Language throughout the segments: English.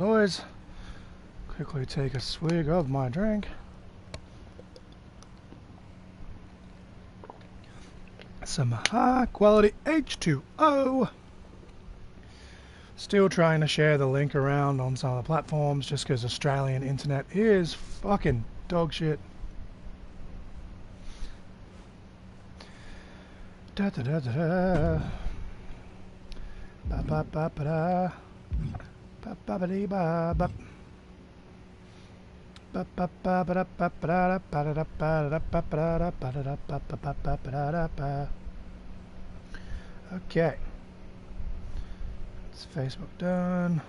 Always quickly take a swig of my drink. Some high quality H2O. Still trying to share the link around on some of the platforms just because Australian internet is fucking dog shit. Da da da da da. Ba ba ba ba da. Ba ba ba dee ba ba. Ba ba ba ba da ba ba da ba da ba da ba da ba da ba da ba ba ba da ba. Okay. It's Facebook done.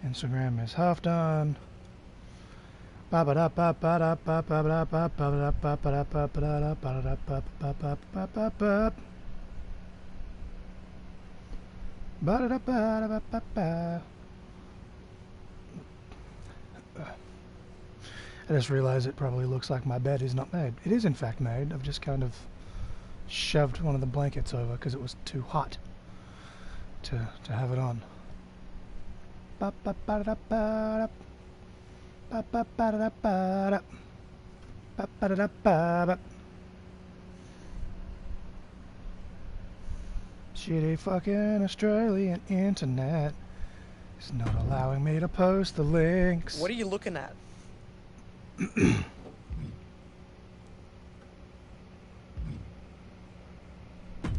Instagram is half done. Ba ba da ba ba da ba ba da ba ba da ba ba da ba ba da ba da ba ba ba ba ba ba. Ba da ba da ba ba ba. I just realized it probably looks like my bed is not made. It is in fact made. I've just kind of shoved one of the blankets over because it was too hot to have it on. Ba ba ba da ba da. Ba ba ba da ba da. Ba ba da ba ba. Shitty fucking Australian internet is not allowing me to post the links. What are you looking at?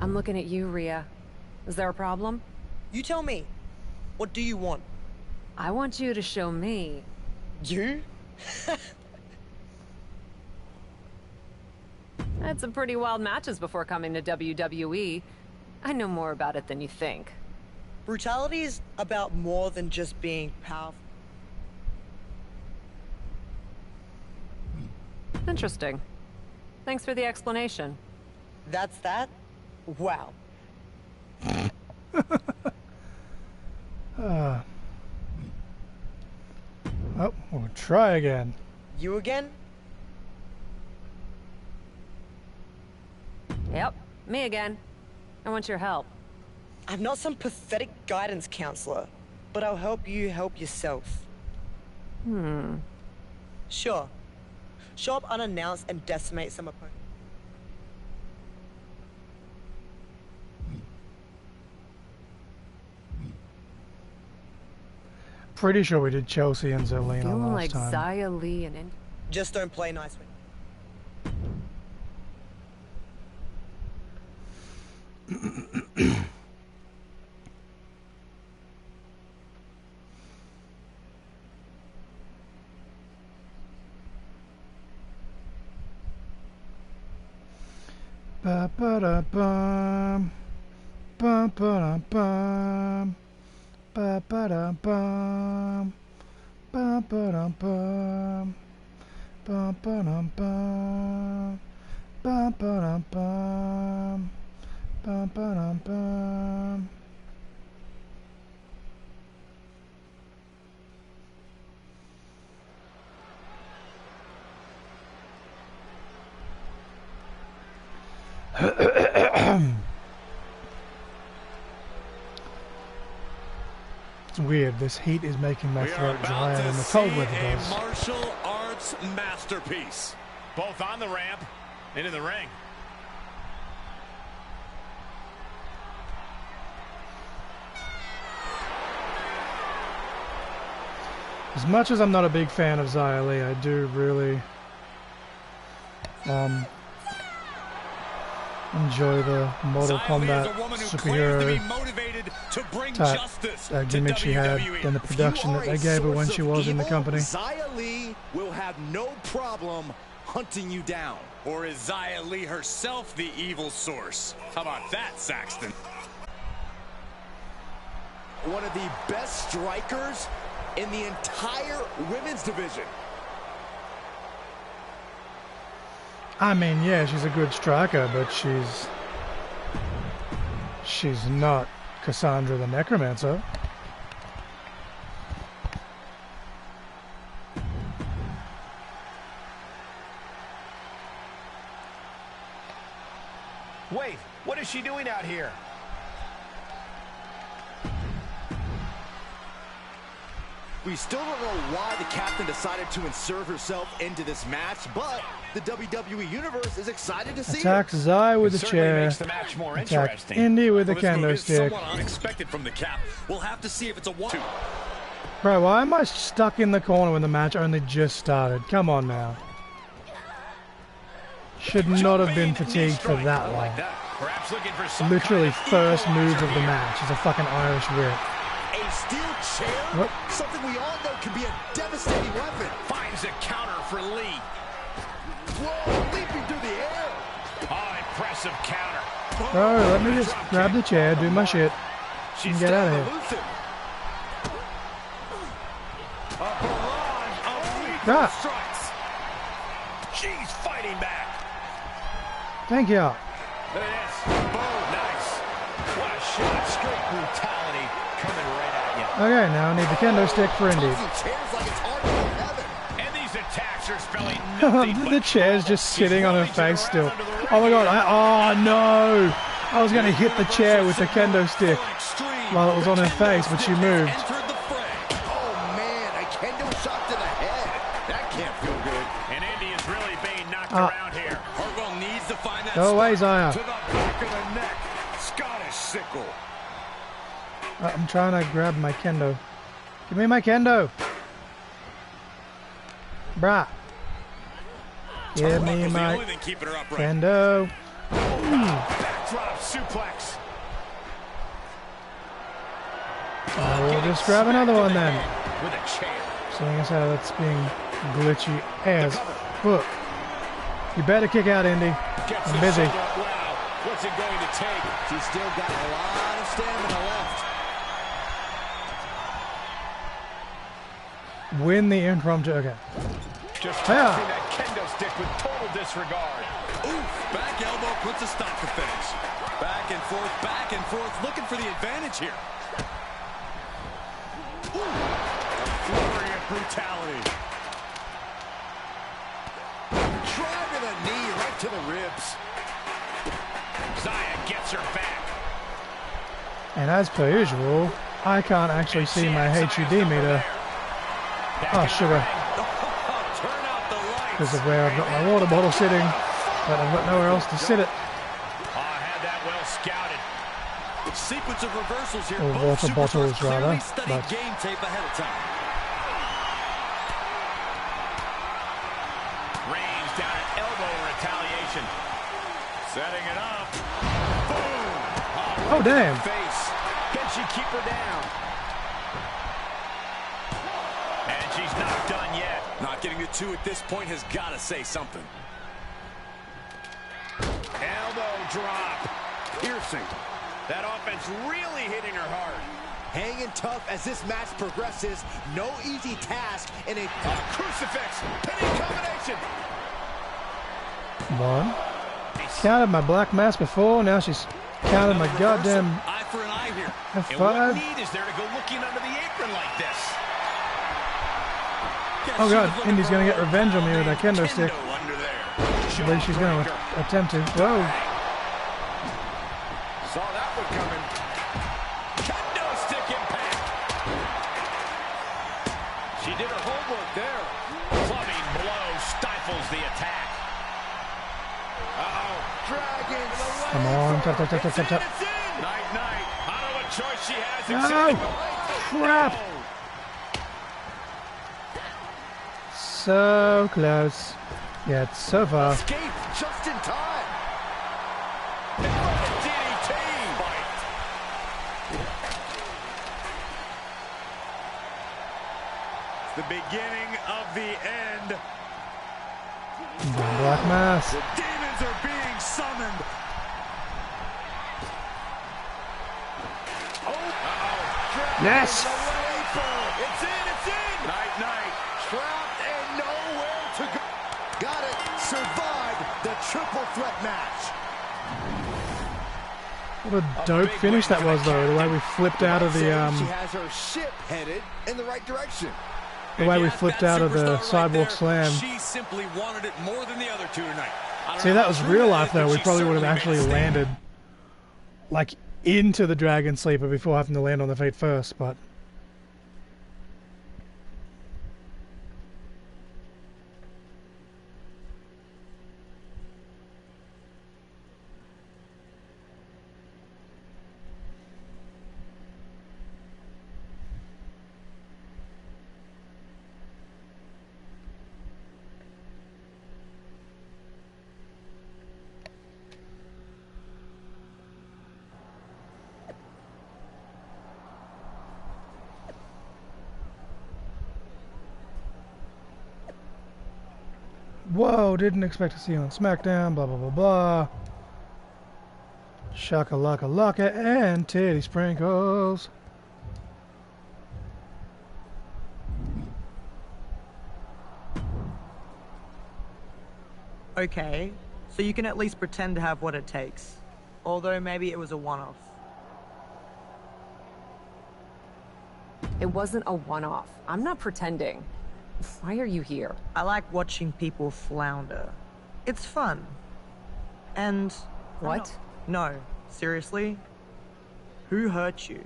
I'm looking at you, Rhea. Is there a problem? You tell me. What do you want? I want you to show me. You? Had some pretty wild matches before coming to WWE. I know more about it than you think. Brutality is about more than just being powerful. Interesting. Thanks for the explanation. That's that? Wow. Oh, we'll try again. You again? Yep, me again. I want your help. I'm not some pathetic guidance counselor, but I'll help you help yourself. Sure. Show up unannounced and decimate some opponents. Pretty sure we did Chelsea and Zelina Feeling last like time. Xia Li and... Just don't play nice with Ba ba da bum, ba ba da bum, ba ba da bum, ba ba da bum, ba ba da bum, ba ba da bum, ba ba da bum. It's weird, this heat is making my throat drier than the cold weather does. Martial arts masterpiece. Both on the ramp, into the ring. As much as I'm not a big fan of Xia Li, I do really enjoy the Mortal Kombat superhero type gimmick she had and the production that they gave her when she was in the company. Xia Li will have no problem hunting you down. Or is Xia Li herself the evil source? How about that, Saxton? One of the best strikers in the entire women's division. I mean, yeah, she's a good striker, but she's not Cassandra the Necromancer. Wait, what is she doing out here? We still don't know why the captain decided to insert herself into this match, but the WWE Universe is excited to see Attack her. Zai with the chair. Makes the match more Attack interesting. Indy with the Well, this move kendo is stick. somewhat unexpected from the Cap. We'll have to see if it's a 1-2. Bro, why am I stuck in the corner when the match only just started? Come on now. Should not have been fatigued for that long. Perhaps looking for some Literally kind of first move equalizer of the here. match is a fucking Irish whip. A steel chair? What? Something we all know can be a devastating weapon. Finds a counter for Lee. Whoa, leaping through the air. Oh, impressive counter. Bro, let me just grab the chair, do my shit, She's and get out of here. Elusive. A barrage of lethal Ah. strikes. She's fighting back. Thank you. Look at this. Boom. Nice. What a shot. Straight brutality coming right at you. Okay, now I need the kendo stick for Indy. Tossing chairs like it's hard to heaven. And these attacks are spelling nothing The but chair's just sitting on her rummaging face around still. under the ring Oh my god, here. oh no! I was gonna hit the chair with the kendo stick Extreme. while it was on her face, but she moved. Entered the fray. Oh man, a kendo shot to the head. That can't feel good. And Indy is really being knocked Ah. around here. Hartwell needs to find that Go away, Zaya. to the back of the neck. Scottish sickle. I'm trying to grab my kendo. Give me my kendo! Brah. Give me Turnbuckle's the my only thing keeping her upright. kendo. Backdrop suplex. We'll just grab another one then. With a chair. Seeing as how that's being glitchy as fuck. You better kick out, Indy. Gets I'm the busy. shoulder up. Wow. What's it going to take? She's still got a lot of stamina left. Win the impromptu. Okay. Just Yeah. tossing that kendo stick with total disregard. Oof, back elbow puts a stop to finish. Back and forth, looking for the advantage here. Ooh, a flurry of brutality. Driving a knee right to the ribs. Zaya gets her back. And as per usual, I can't actually see my HUD meter. Oh, sugar. Turn out the lights. Because of where I've got my water bottle sitting, but I've got nowhere else to sit it. Oh, I had that well scouted. Sequence of reversals here. Or Both water superstars bottles, clearly rather, studied but- game tape ahead of time. Reigns down at elbow retaliation. Setting it up. Boom. Oh, damn. Face. Can she keep her down? And she's not done yet. Not getting to 2 at this point has got to say something. Elbow drop. Piercing. That offense really hitting her hard. Hanging tough as this match progresses. No easy task in a Crucifix. Pinning combination. One. Counted my black mass before, now she's counted my goddamn Eye for an eye here. And what F5. need is there to go looking under the apron like this? Oh god, Indy's gonna get revenge on me with that kendo stick. Under there. I believe she's gonna attempt to. Whoa. Saw that one coming. Kendo stick impact. She did her homework there. Clubbing blow stifles the attack. Uh-oh. dragon. Come on, tap, tap, tap, tap, tap, tap. It's in. Night, night. I don't know what choice she has. No! Crap! So close. Yet so far. Escape just in time. DDT. It's the beginning of the end. Black mass. The demons are being summoned. Yes! It's in. Night, night. Trapped and nowhere to go. Got it. Survived the triple threat match. What a dope finish that was, though. The way we flipped out of She the has her ship headed in the right direction. the way we Yes, flipped that out of the superstar right sidewalk there, slam. She simply wanted it more than the other two tonight. I don't See, know that how was true real that life, is, though. but We she probably would have certainly actually made a stand. landed like into the dragon sleeper before having to land on the feet first, but Whoa, didn't expect to see you on SmackDown, blah, blah, blah, blah. Shaka laka laka and titty sprinkles. Okay, so you can at least pretend to have what it takes. Although maybe it was a one-off. It wasn't a one-off. I'm not pretending. Why are you here? I like watching people flounder. It's fun. And... What? No, seriously? Who hurt you?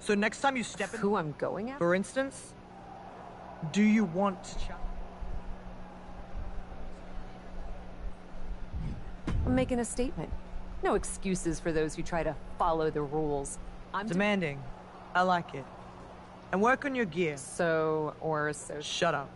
So next time you step in... Who I'm going at? For instance, do you want to... I'm making a statement. No excuses for those who try to follow the rules. I'm demanding. I like it. And work on your gear. So... Shut up.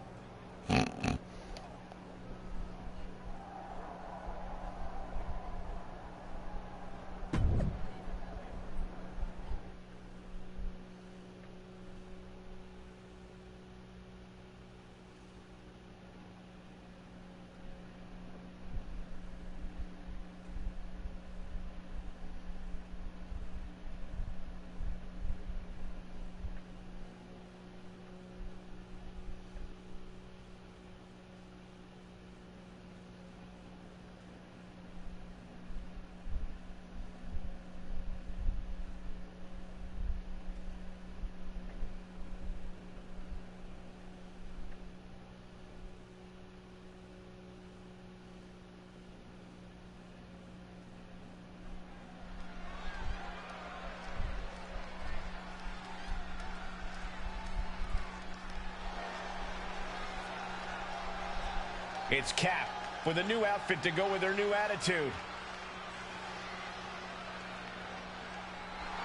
It's Cap with a new outfit to go with her new attitude.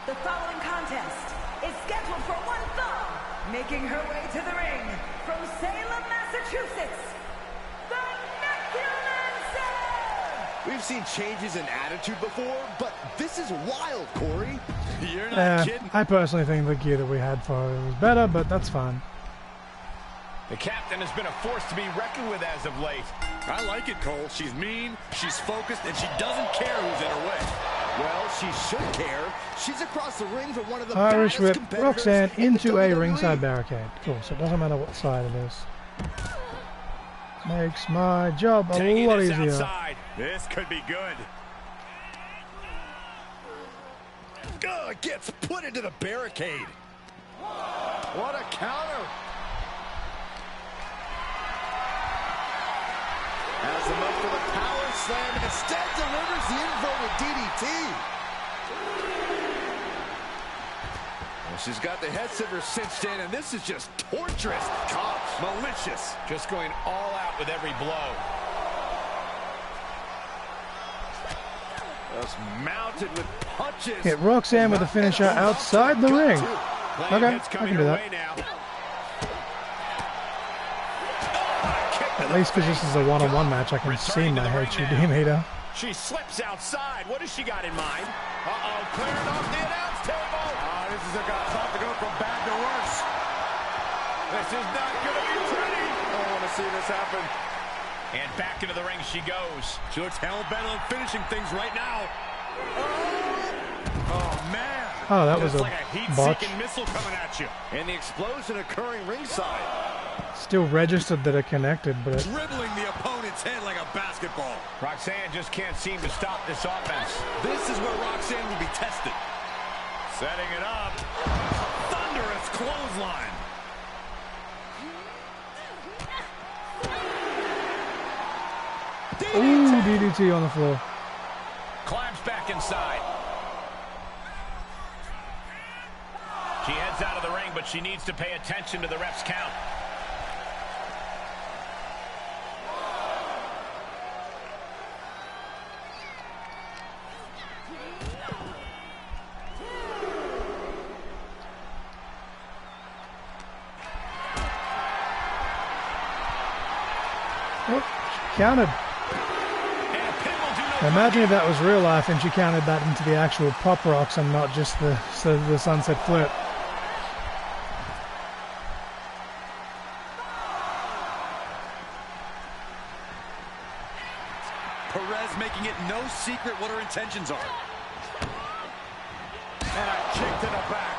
The following contest is scheduled for one fall. Making her way to the ring from Salem, Massachusetts, the Necromancer! We've seen changes in attitude before, but this is wild, Corey. You're not kidding. I personally think the gear that we had for her was better, but that's fine. The captain has been a force to be reckoned with as of late. I like it, Cole. She's mean, she's focused, and she doesn't care who's in her way. Well, she should care. She's across the ring from one of the Irish whip Roxanne into a WWE. ringside barricade. Cool, so it doesn't matter what side it is. Makes my job a lot easier. Outside. This could be good. Gets put into the barricade. What a counter. Has him up for the power slam and instead delivers the inverted DDT. Well, she's got the head scissors cinched in, and this is just torturous. Tough, malicious. Just going all out with every blow. Just mounted with punches. Hit Roxanne with a finisher outside the ring. Okay, I can do that. At least because this is a one-on-one match, I can see my HUD meter. She slips outside. What has she got in mind? Uh-oh, clearing off the announce table. This is about to go from bad to worse. This is not going to be pretty. I want to see this happen. And back into the ring she goes. She looks hell-bent on finishing things right now. Oh, man. Oh, that was a like a botch. heat-seeking missile coming at you. And the explosion occurring ringside. Still registered that it connected, but Dribbling the opponent's head like a basketball. Roxanne just can't seem to stop this offense. This is where Roxanne will be tested. Setting it up. Thunderous clothesline. ooh, DDT on the floor. Climbs back inside. She heads out of the ring, but she needs to pay attention to the ref's count. Oh, she countered. Imagine if that was real life and she counted that into the actual pop rocks and not just the sunset flip. Perez making it no secret what her intentions are. And a kick to the back.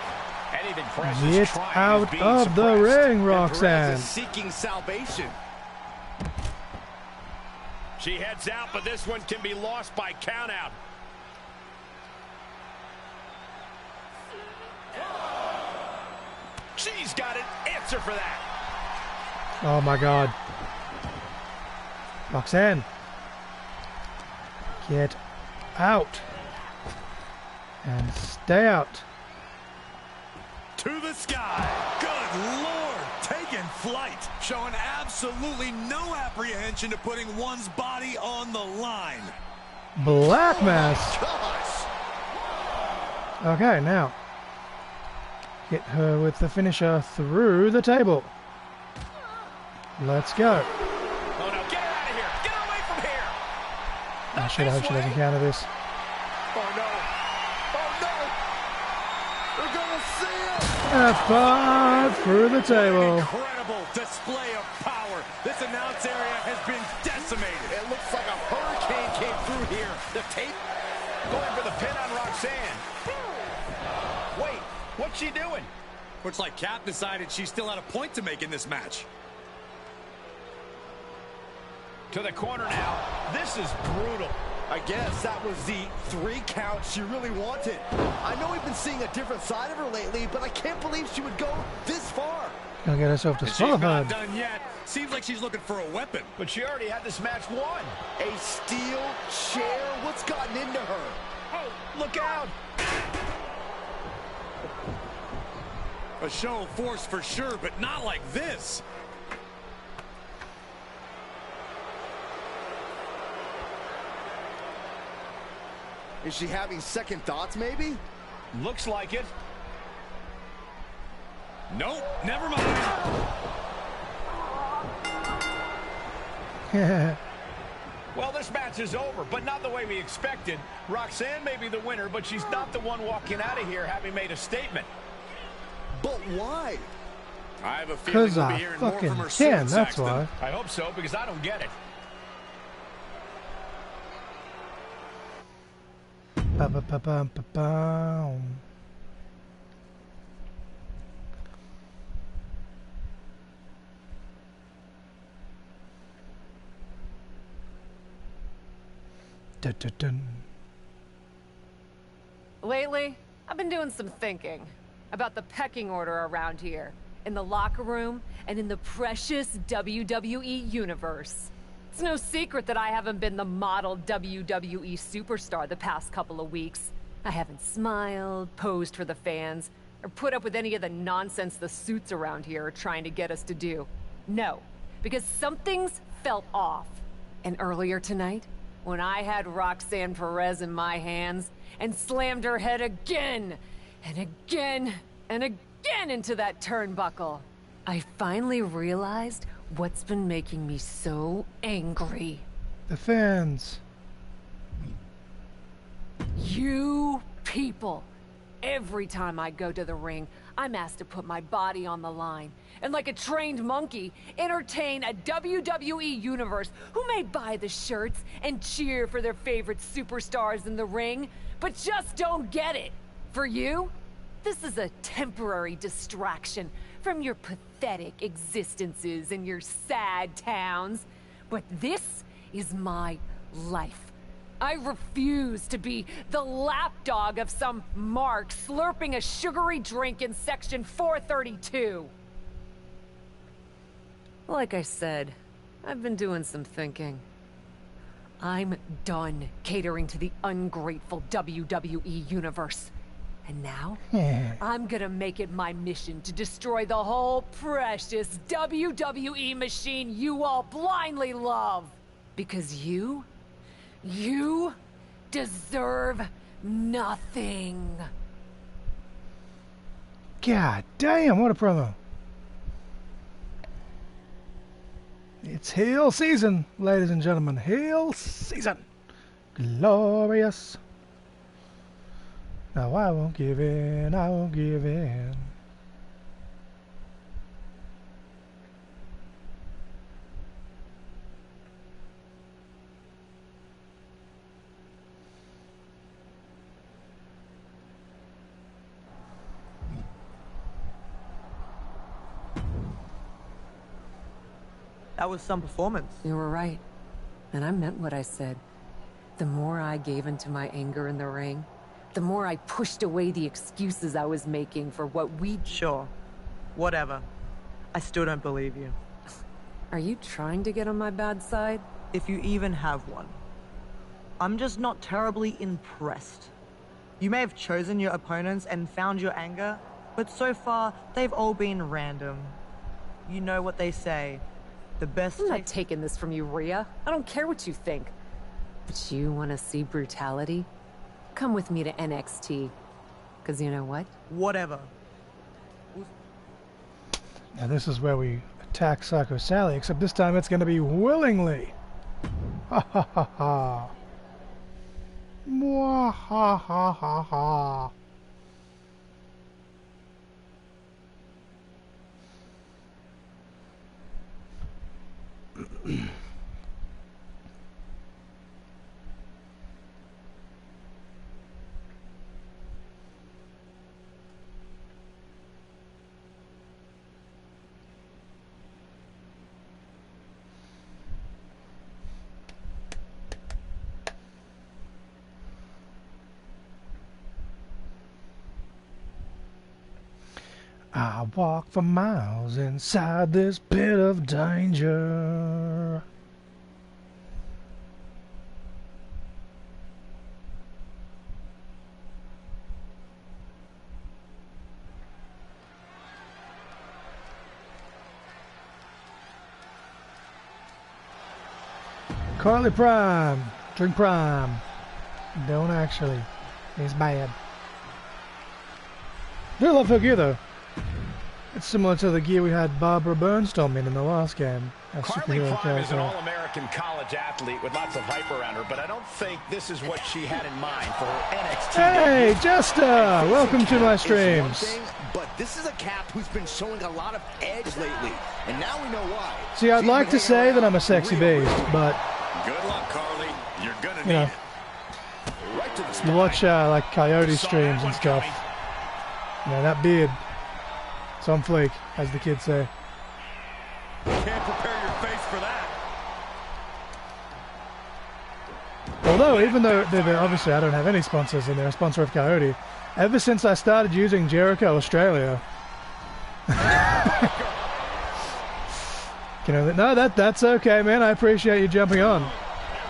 Anything Perez is Get trying out is being of the suppressed. ring, And Roxanne. Perez is seeking salvation. She heads out, but this one can be lost by countout. She's got an answer for that. Oh my God. Roxanne. Get out. And stay out. To the sky. Good Lord. Taking flight. Showing absolutely no apprehension to putting one's body on the line. Black mass. Gosh. Okay, now. Hit her with the finisher through the table. Let's go. Oh no, get her out of here. Get her away from here. I should hope she doesn't counter this. Oh no. Oh no. We're gonna see it. F5 through the table. Incredible display of power. This announce area has been decimated. It looks like a hurricane came through here. The tape. Going for the pin on Roxanne. Wait, what's she doing? Looks like Cap decided she still had a point to make in this match. To the corner now. This is brutal. I guess that was the 3 count she really wanted. I know we've been seeing a different side of her lately, but I can't believe she would go this far. Gonna get herself And she's not disqualified. done yet. Seems like she's looking for a weapon. But she already had this match won. A steel chair? What's gotten into her? Hey, look out. A show of force for sure, but not like this. Is she having second thoughts, maybe? Looks like it. Nope, never mind. Well, this match is over, but not the way we expected. Roxanne may be the winner, but she's not the one walking out of here having made a statement. But why? I have a feeling Because we'll be I hearing more fucking from her soon, can, that's Saxton. why. I hope so, because I don't get it. Ba-ba-ba-bum-ba-bum. Dun-dun-dun. Lately, I've been doing some thinking about the pecking order around here, in the locker room, and in the precious WWE universe. It's no secret that I haven't been the model WWE superstar the past couple of weeks. I haven't smiled, posed for the fans, or put up with any of the nonsense the suits around here are trying to get us to do. No, because something's felt off. And earlier tonight, when I had Roxanne Perez in my hands and slammed her head again and again and again into that turnbuckle, I finally realized what's been making me so angry. The fans. You people. Every time I go to the ring, I'm asked to put my body on the line. And like a trained monkey, entertain a WWE universe who may buy the shirts and cheer for their favorite superstars in the ring, but just don't get it. For you, this is a temporary distraction from your pathetic existences in your sad towns. But this is my life. I refuse to be the lapdog of some mark slurping a sugary drink in Section 432. Like I said, I've been doing some thinking. I'm done catering to the ungrateful WWE universe. And now, I'm gonna make it my mission to destroy the whole precious WWE machine you all blindly love. Because you deserve nothing. God damn, what a promo. It's heel season, ladies and gentlemen. Heel season. Glorious. No, I won't give in. I won't give in. That was some performance. You were right. And I meant what I said. The more I gave into my anger in the ring, the more I pushed away the excuses I was making for what we... Sure. Whatever. I still don't believe you. Are you trying to get on my bad side? If you even have one. I'm just not terribly impressed. You may have chosen your opponents and found your anger, but so far, they've all been random. You know what they say. The best... I'm not taking this from you, Rhea. I don't care what you think. But you want to see brutality? Come with me to NXT. Because you know what? Whatever. Now this is where we attack Psycho Sally, except this time it's going to be willingly. Ha ha ha ha. Mwah ha ha ha ha. I walk for miles inside this pit of danger. Carly Prime, drink Prime. Don't actually. It's bad. Do love her gear though. It's similar to the gear we had Barbara Bernstrom in the last game. Carly Prime is an all-American college athlete with lots of hype around her, but I don't think this is what she had in mind for her NXT. Hey, Jester! Welcome to my streams. But this is a Cap who's been showing a lot of edge lately, and now we know why. See, I'd like to say that I'm a sexy beast, but good luck, Carly. You're gonna you know, need it. Right to the spine. you watch like Coyote streams and stuff. You know, that beard. It's on fleek, as the kids say. Can't prepare your face for that. Although, even though obviously I don't have any sponsors and they're a sponsor of Coyote, ever since I started using Jericho Australia, you know, no, that's okay, man. I appreciate you jumping on.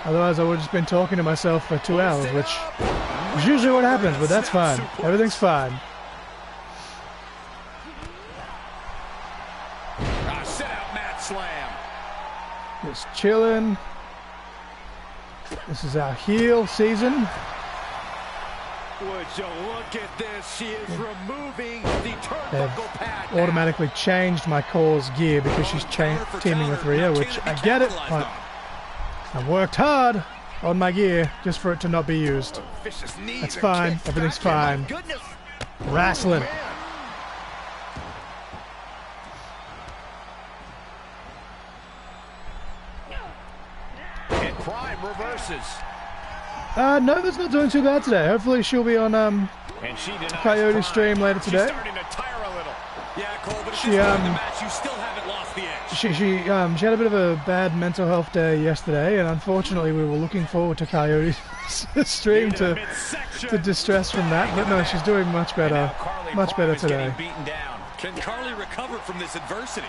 Otherwise, I would have just been talking to myself for 2 hours, which is usually what happens. But that's fine. Everything's fine. Slam. Just chilling. This is our heel season. Would you look at this? She is removing the turnbuckle pad. They've automatically changed my call's gear because she's teaming with Rhea, which I get it, but I worked hard on my gear just for it to not be used. That's fine. Everything's fine. Wrestling. Prime reverses. No, that's not doing too bad today. Hopefully she'll be on Coyote stream later today. Yeah, Cole, but at this point in the match, you still haven't lost the edge. She had a bit of a bad mental health day yesterday, and unfortunately we were looking forward to Coyote's stream to distress from that. But no, she's doing much better today. Can Carly recover from this adversity?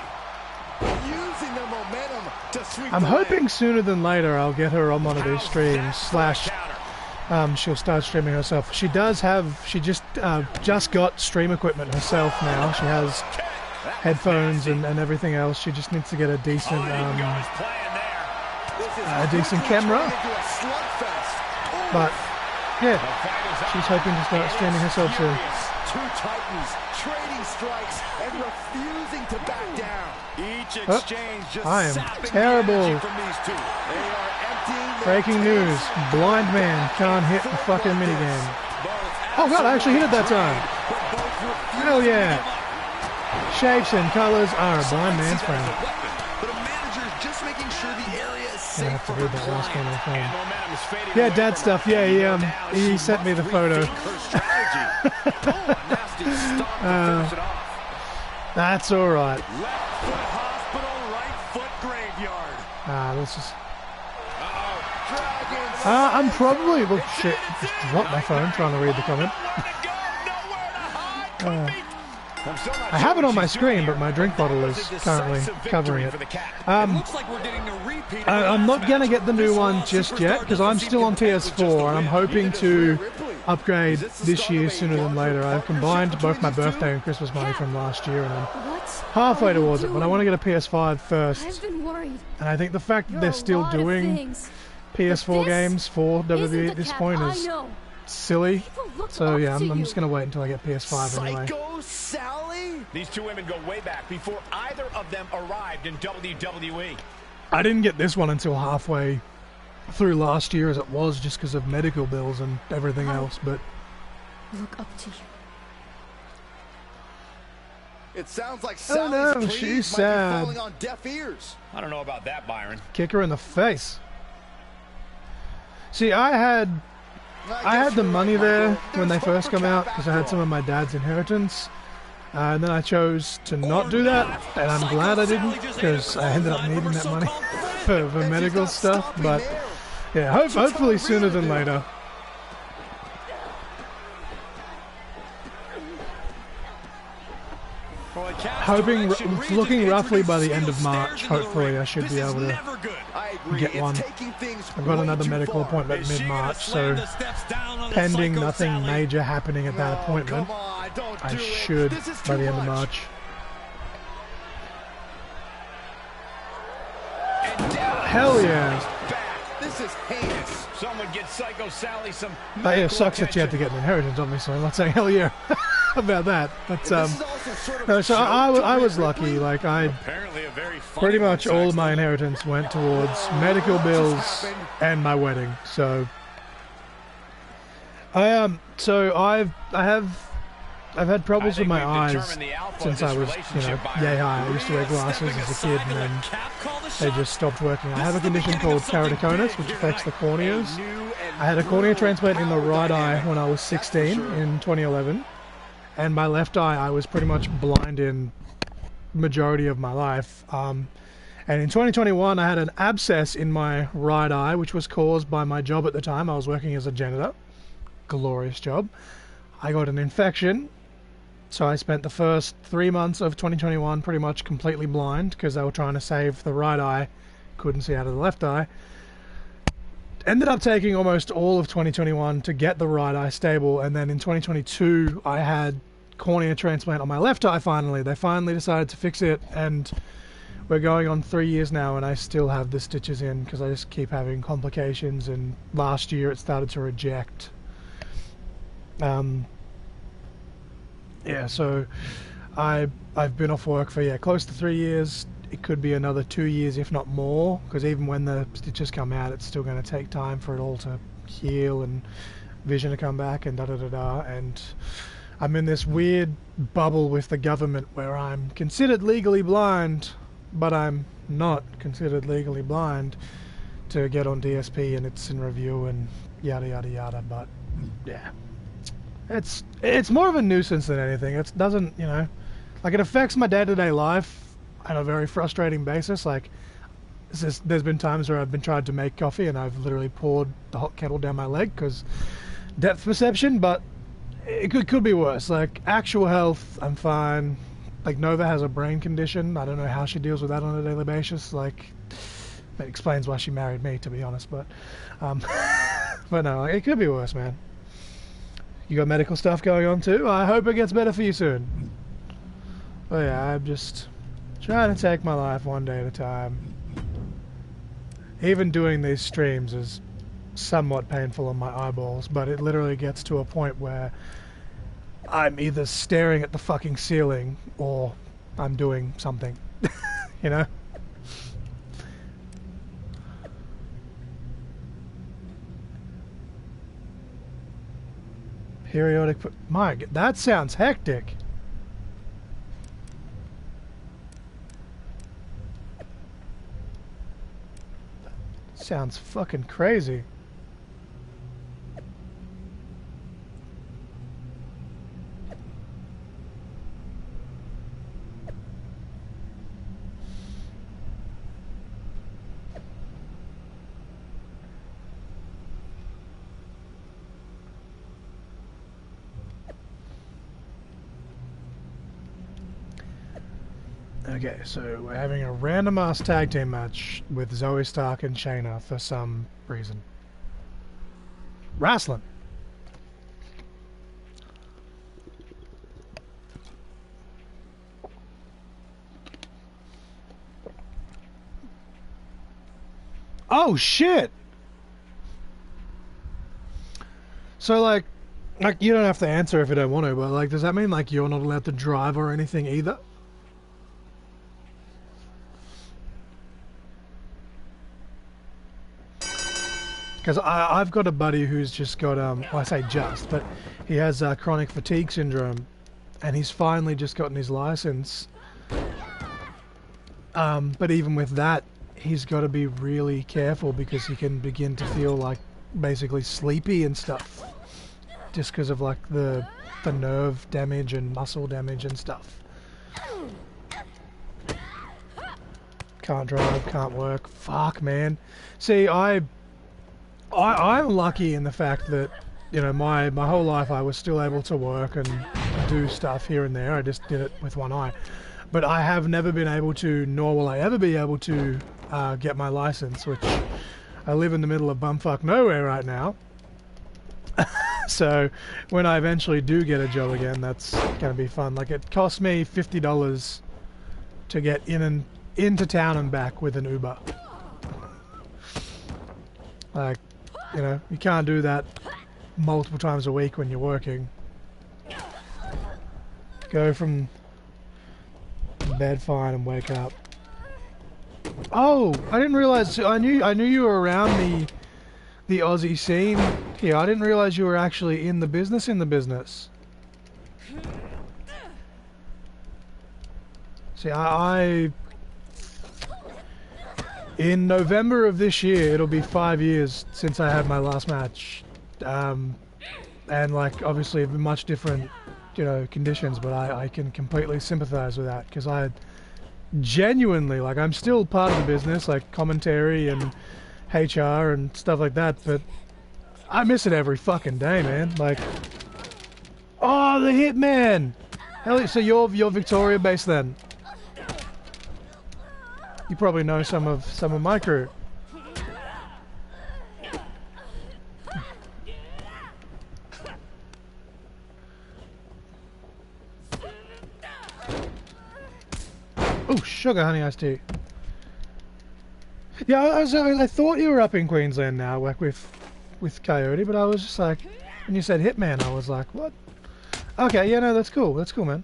Using the momentum to sweep. I'm hoping sooner than later I'll get her on one of these streams. She'll start streaming herself. She just got stream equipment herself now. She has headphones and everything else. She just needs to get a decent camera. But yeah, she's hoping to start streaming herself soon. Two Titans trading strikes and refusing to back down. Each exchange just I am terrible. from these two. They are emptying. Breaking news. Blind man can't hit the fucking minigame. Oh god, I actually hit it that time. Hell yeah. Shapes and colors are a blind man's friend. But a manager is just making sure the area is safe. I have to read that last one on the phone. Yeah, dad stuff. Yeah, he sent me the photo. That's all right. Left foot hospital, right foot graveyard. Let's just... I'm probably... Oh, shit. Just dropped my phone trying to read the comment. I have it on my screen, but my drink bottle is currently covering it. I'm not going to get the new one just yet, because I'm still on PS4, and I'm hoping to upgrade this year sooner than later. I've combined both my birthday and Christmas money from last year, and I'm halfway towards it, but I want to get a PS5 first. And I think the fact that they're still doing PS4 games for WWE at this point is silly. So yeah, I'm just going to wait until I get PS5 anyway. Sally? These two women go way back before either of them arrived in WWE. I didn't get this one until halfway through last year as it was, just because of medical bills and everything else, but... Look up to you. It sounds like Sally's she's might be sad. falling on deaf ears. I don't know about that, Byron. Kick her in the face. See, I had the money there when they first come out, because I had some of my dad's inheritance. And then I chose to not do that, and I'm glad I didn't, because I ended up needing that money for medical stuff. But yeah, hopefully sooner than later. Hoping, looking roughly by the end of March, hopefully I should be able to get one. I've got another medical appointment mid-March, so pending nothing major happening at that appointment, I should by the end of March. Hell yeah! This is heinous. Someone get Psycho Sally some. But yeah, it sucks that you have to get an inheritance, obviously. I'm not saying hell yeah about that, but no. So I was lucky. Like pretty much all of my inheritance went towards medical bills and my wedding. So I've had problems with my eyes since I was, yay high. I used to wear glasses as a kid, and then they just stopped working. I have a condition called keratoconus, which affects the corneas. I had a cornea transplant in the right eye when I was 16 in 2011, and my left eye I was pretty much blind in majority of my life. And in 2021 I had an abscess in my right eye, which was caused by my job at the time. I was working as a janitor. Glorious job. I got an infection, so I spent the first 3 months of 2021 pretty much completely blind, because they were trying to save the right eye, couldn't see out of the left eye. Ended up taking almost all of 2021 to get the right eye stable, and then in 2022 I had cornea transplant on my left eye finally. They finally decided to fix it, and we're going on 3 years now, and I still have the stitches in because I just keep having complications, and last year it started to reject. Yeah, so I've been off work for close to 3 years. It could be another 2 years, if not more, because even when the stitches come out, it's still going to take time for it all to heal and vision to come back and da-da-da-da. And I'm in this weird bubble with the government where I'm considered legally blind, but I'm not considered legally blind to get on DSP, and it's in review and yada yada yada. But yeah, it's more of a nuisance than anything. It doesn't, like, it affects my day-to-day life on a very frustrating basis. Like, there's been times where I've been tried to make coffee and I've literally poured the hot kettle down my leg because depth perception, but it could be worse. Like, actual health, I'm fine. Like, Nova has a brain condition. I don't know how she deals with that on a daily basis. Like, it explains why she married me, to be honest, but but no, it could be worse, man. You got medical stuff going on too? I hope it gets better for you soon. But yeah, I'm just trying to take my life one day at a time. Even doing these streams is somewhat painful on my eyeballs, but it literally gets to a point where I'm either staring at the fucking ceiling or I'm doing something, Periodic... that sounds hectic. Sounds fucking crazy. Okay, so we're having a random ass tag team match with Zoe Stark and Shayna for some reason. Wrestling. Oh shit! So like you don't have to answer if you don't want to, but like, does that mean like you're not allowed to drive or anything either? Because I've got a buddy who's just got, well, I say just, but he has chronic fatigue syndrome, and he's finally just gotten his license. But even with that, he's got to be really careful because he can begin to feel like basically sleepy and stuff, just because of like the nerve damage and muscle damage and stuff. Can't drive, can't work. Fuck, man. See, I'm lucky in the fact that, you know, my whole life I was still able to work and do stuff here and there. I just did it with one eye. But I have never been able to, nor will I ever be able to get my license, which I live in the middle of bumfuck nowhere right now. So when I eventually do get a job again, that's going to be fun. Like, it cost me $50 to get into town and back with an Uber. Like, you know, you can't do that multiple times a week when you're working. Go from bed fine and wake up. Oh, I didn't realize. I knew you were around the Aussie scene here. I didn't realize you were actually in the business. See, in November of this year, it'll be 5 years since I had my last match, and like obviously much different, you know, conditions. But I can completely sympathise with that because I genuinely, like, I'm still part of the business, like commentary and HR and stuff like that. But I miss it every fucking day, man. Like, oh, the Hitman! Hell, so you're Victoria based then? You probably know some of my crew. Oh, sugar honey iced tea. Yeah, I thought you were up in Queensland now, like with Coyote, but I was just like, when you said Hitman, I was like, what? Okay, yeah, no, that's cool. That's cool, man.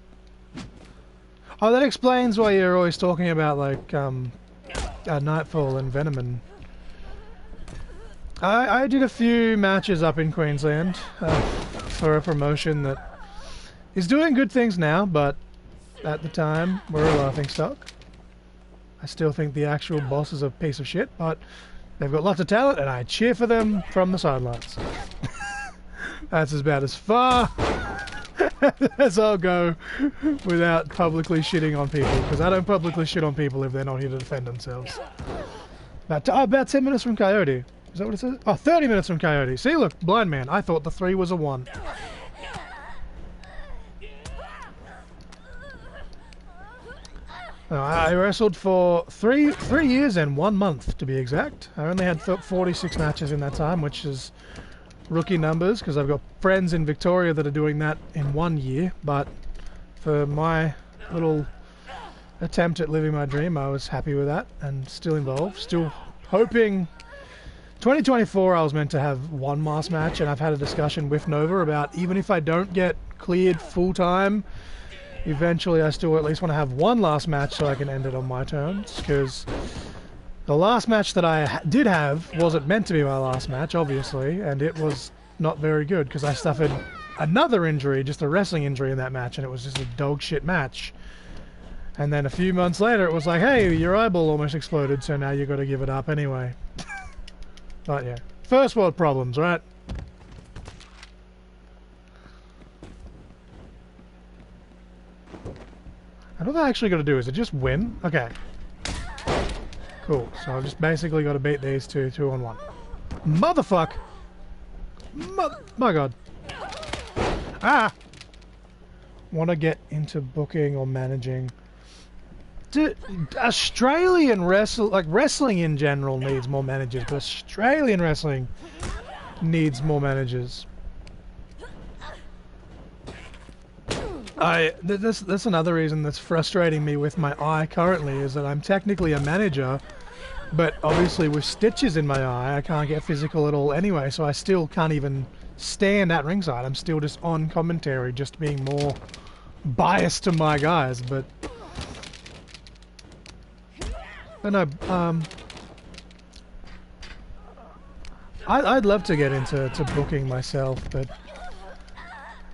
Oh, that explains why you're always talking about, like, Nightfall and Venom. And I did a few matches up in Queensland for a promotion that is doing good things now, but at the time, we're a laughingstock. I still think the actual boss is a piece of shit, but they've got lots of talent, and I cheer for them from the sidelines. That's about as far as I'll go without publicly shitting on people, because I don't publicly shit on people if they're not here to defend themselves. About 10 minutes from Coyote. Is that what it says? Oh, 30 minutes from Coyote. See, look, blind man. I thought the 3 was a 1. I wrestled for three years and 1 month, to be exact. I only had 46 matches in that time, which is rookie numbers, because I've got friends in Victoria that are doing that in 1 year. But for my little attempt at living my dream, I was happy with that and still involved. Still hoping. 2024 I was meant to have 1 mask match, and I've had a discussion with Nova about, even if I don't get cleared full-time, eventually I still at least want to have 1 last match so I can end it on my terms, because the last match that I did have wasn't meant to be my last match, obviously, and it was not very good because I suffered another injury, just a wrestling injury in that match, and it was just a dog shit match. And then a few months later it was like, hey, your eyeball almost exploded, so now you got to give it up anyway. But yeah, first world problems, right? And what I actually got to do, is it just win? Okay. Cool, so I've just basically got to beat these two on 1. Motherfuck! My god. Ah! Want to get into booking or managing Australian wrestling in general needs more managers, but Australian wrestling needs more managers. That's another reason that's frustrating me with my eye currently, is that I'm technically a manager, but obviously with stitches in my eye I can't get physical at all anyway, so I still can't even stand at ringside. I'm still just on commentary, just being more biased to my guys. But no, I'd love to get into booking myself, but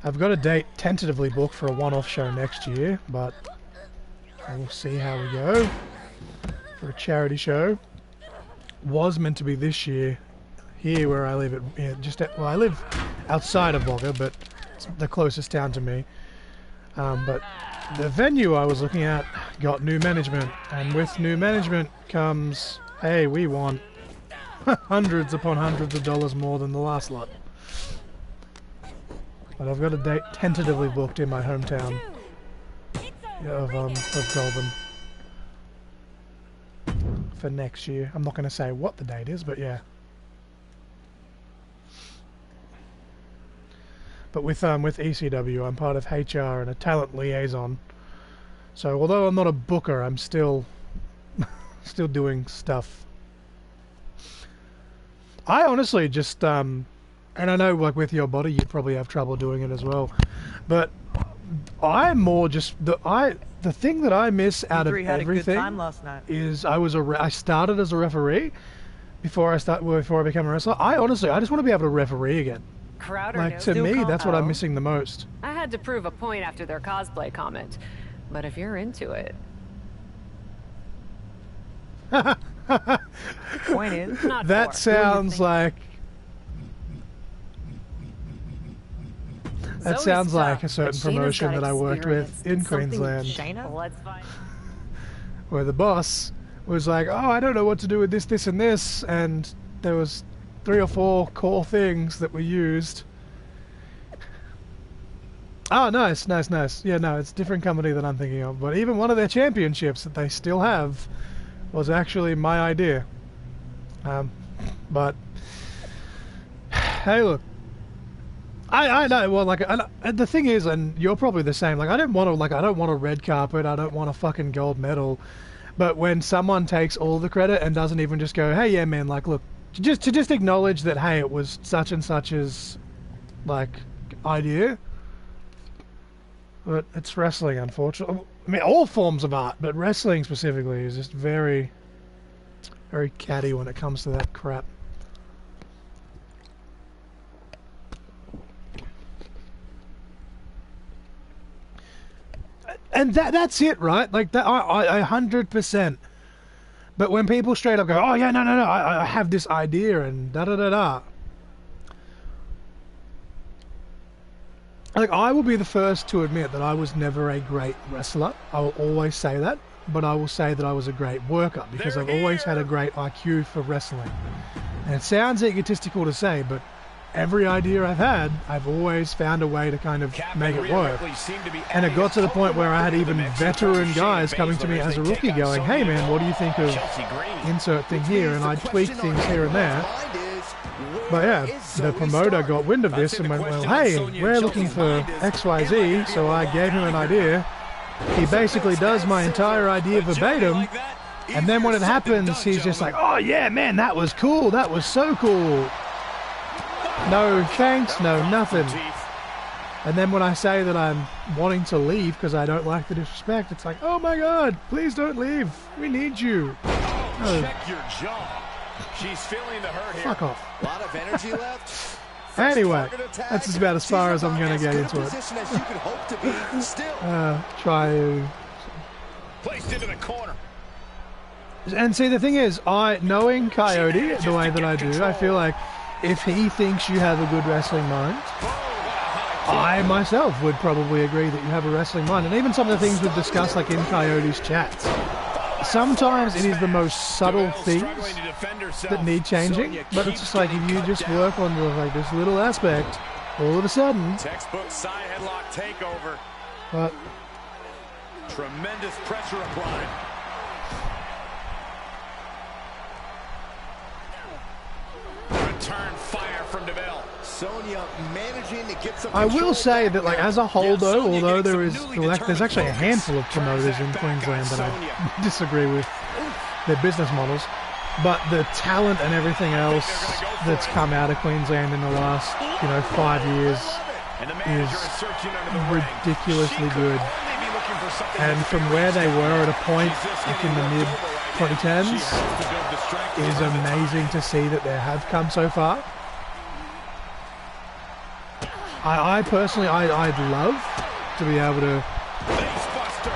I've got a date tentatively booked for a one-off show next year, but we'll see how we go. For a charity show. Was meant to be this year, here where I live. Well, I live outside of Wagga, but it's the closest town to me. But the venue I was looking at got new management, and with new management comes, hey, we want hundreds upon hundreds of dollars more than the last lot. But I've got a date tentatively booked in my hometown of Goulburn for next year. I'm not going to say what the date is, but yeah. But with ECW, I'm part of HR and a talent liaison. So although I'm not a booker, I'm still doing stuff. I honestly just and I know, like, with your body you'd probably have trouble doing it as well, but I'm more just the thing that I miss out of everything is I started as a referee before I became a wrestler. I just want to be able to referee again. Crowder Like, to me, that's what I'm missing the most. I had to prove a point after their cosplay comment, but if you're into it. Point is, Not that sounds like that sounds like a certain promotion that I worked with in Queensland, where the boss was like, oh, I don't know what to do with this, this and this, and there was 3 or 4 core things that were used. Oh, nice. Yeah, no, it's a different company that I'm thinking of, but even one of their championships that they still have was actually my idea. But hey, look, I know. Well, like, the thing is, and you're probably the same. Like, I don't want a red carpet. I don't want a fucking gold medal. But when someone takes all the credit and doesn't even just go, hey, yeah, man, like, look, to just acknowledge that, hey, it was such and such's, like, idea. But it's wrestling, unfortunately. I mean, all forms of art, but wrestling specifically is just very, very catty when it comes to that crap. And that's it, right? Like, that, I 100%. But when people straight up go, oh yeah, no, I have this idea and da-da-da-da. Like, I will be the first to admit that I was never a great wrestler. I will always say that. But I will say that I was a great worker, because I've always had a great IQ for wrestling. And it sounds egotistical to say, but every idea I've had, I've always found a way to kind of make it work. And it got to the point where I had even veteran guys coming to me as a rookie going, hey man, what do you think of insert thing here? And I'd tweak things here and there. But yeah, the promoter got wind of this and went, well, hey, we're looking for XYZ, so I gave him an idea. He basically does my entire idea verbatim, and then when it happens, he's just like, oh yeah, man, that was cool, that was so cool. No thanks, no nothing. And then when I say that I'm wanting to leave because I don't like the disrespect, it's like, oh my god, please don't leave, we need you. Oh. Check your jaw. She's feeling the hurt here. Fuck off. A lot of energy left. Anyway, that's just about as far as I'm going to get into it. Try. Placed into the corner. And see, the thing is, knowing Coyote the way that I do, I feel like if he thinks you have a good wrestling mind, I myself would probably agree that you have a wrestling mind. And even some of the things we've discussed, like in Coyote's chats, sometimes it is the most subtle things that need changing, but it's just like if you just work on like this little aspect, all of a sudden. Textbook side headlock takeover. But tremendous pressure applied. Sonya managing to get some I will control say back that, like, now. as a whole, though, Sonya although getting there is, some newly like, there's actually a determined handful of focus. promoters in Back on Queensland that Sonya. I disagree with their business models, but the talent and everything else that's come out of Queensland in the last, 5 years And the is manager is searching under the ring. ridiculously She could good. only be looking for something And from where they were at a point like in the mid She 2010s, has to build the strength it is behind the amazing to see that they have come so far. I personally, I'd love to be able to, Facebuster.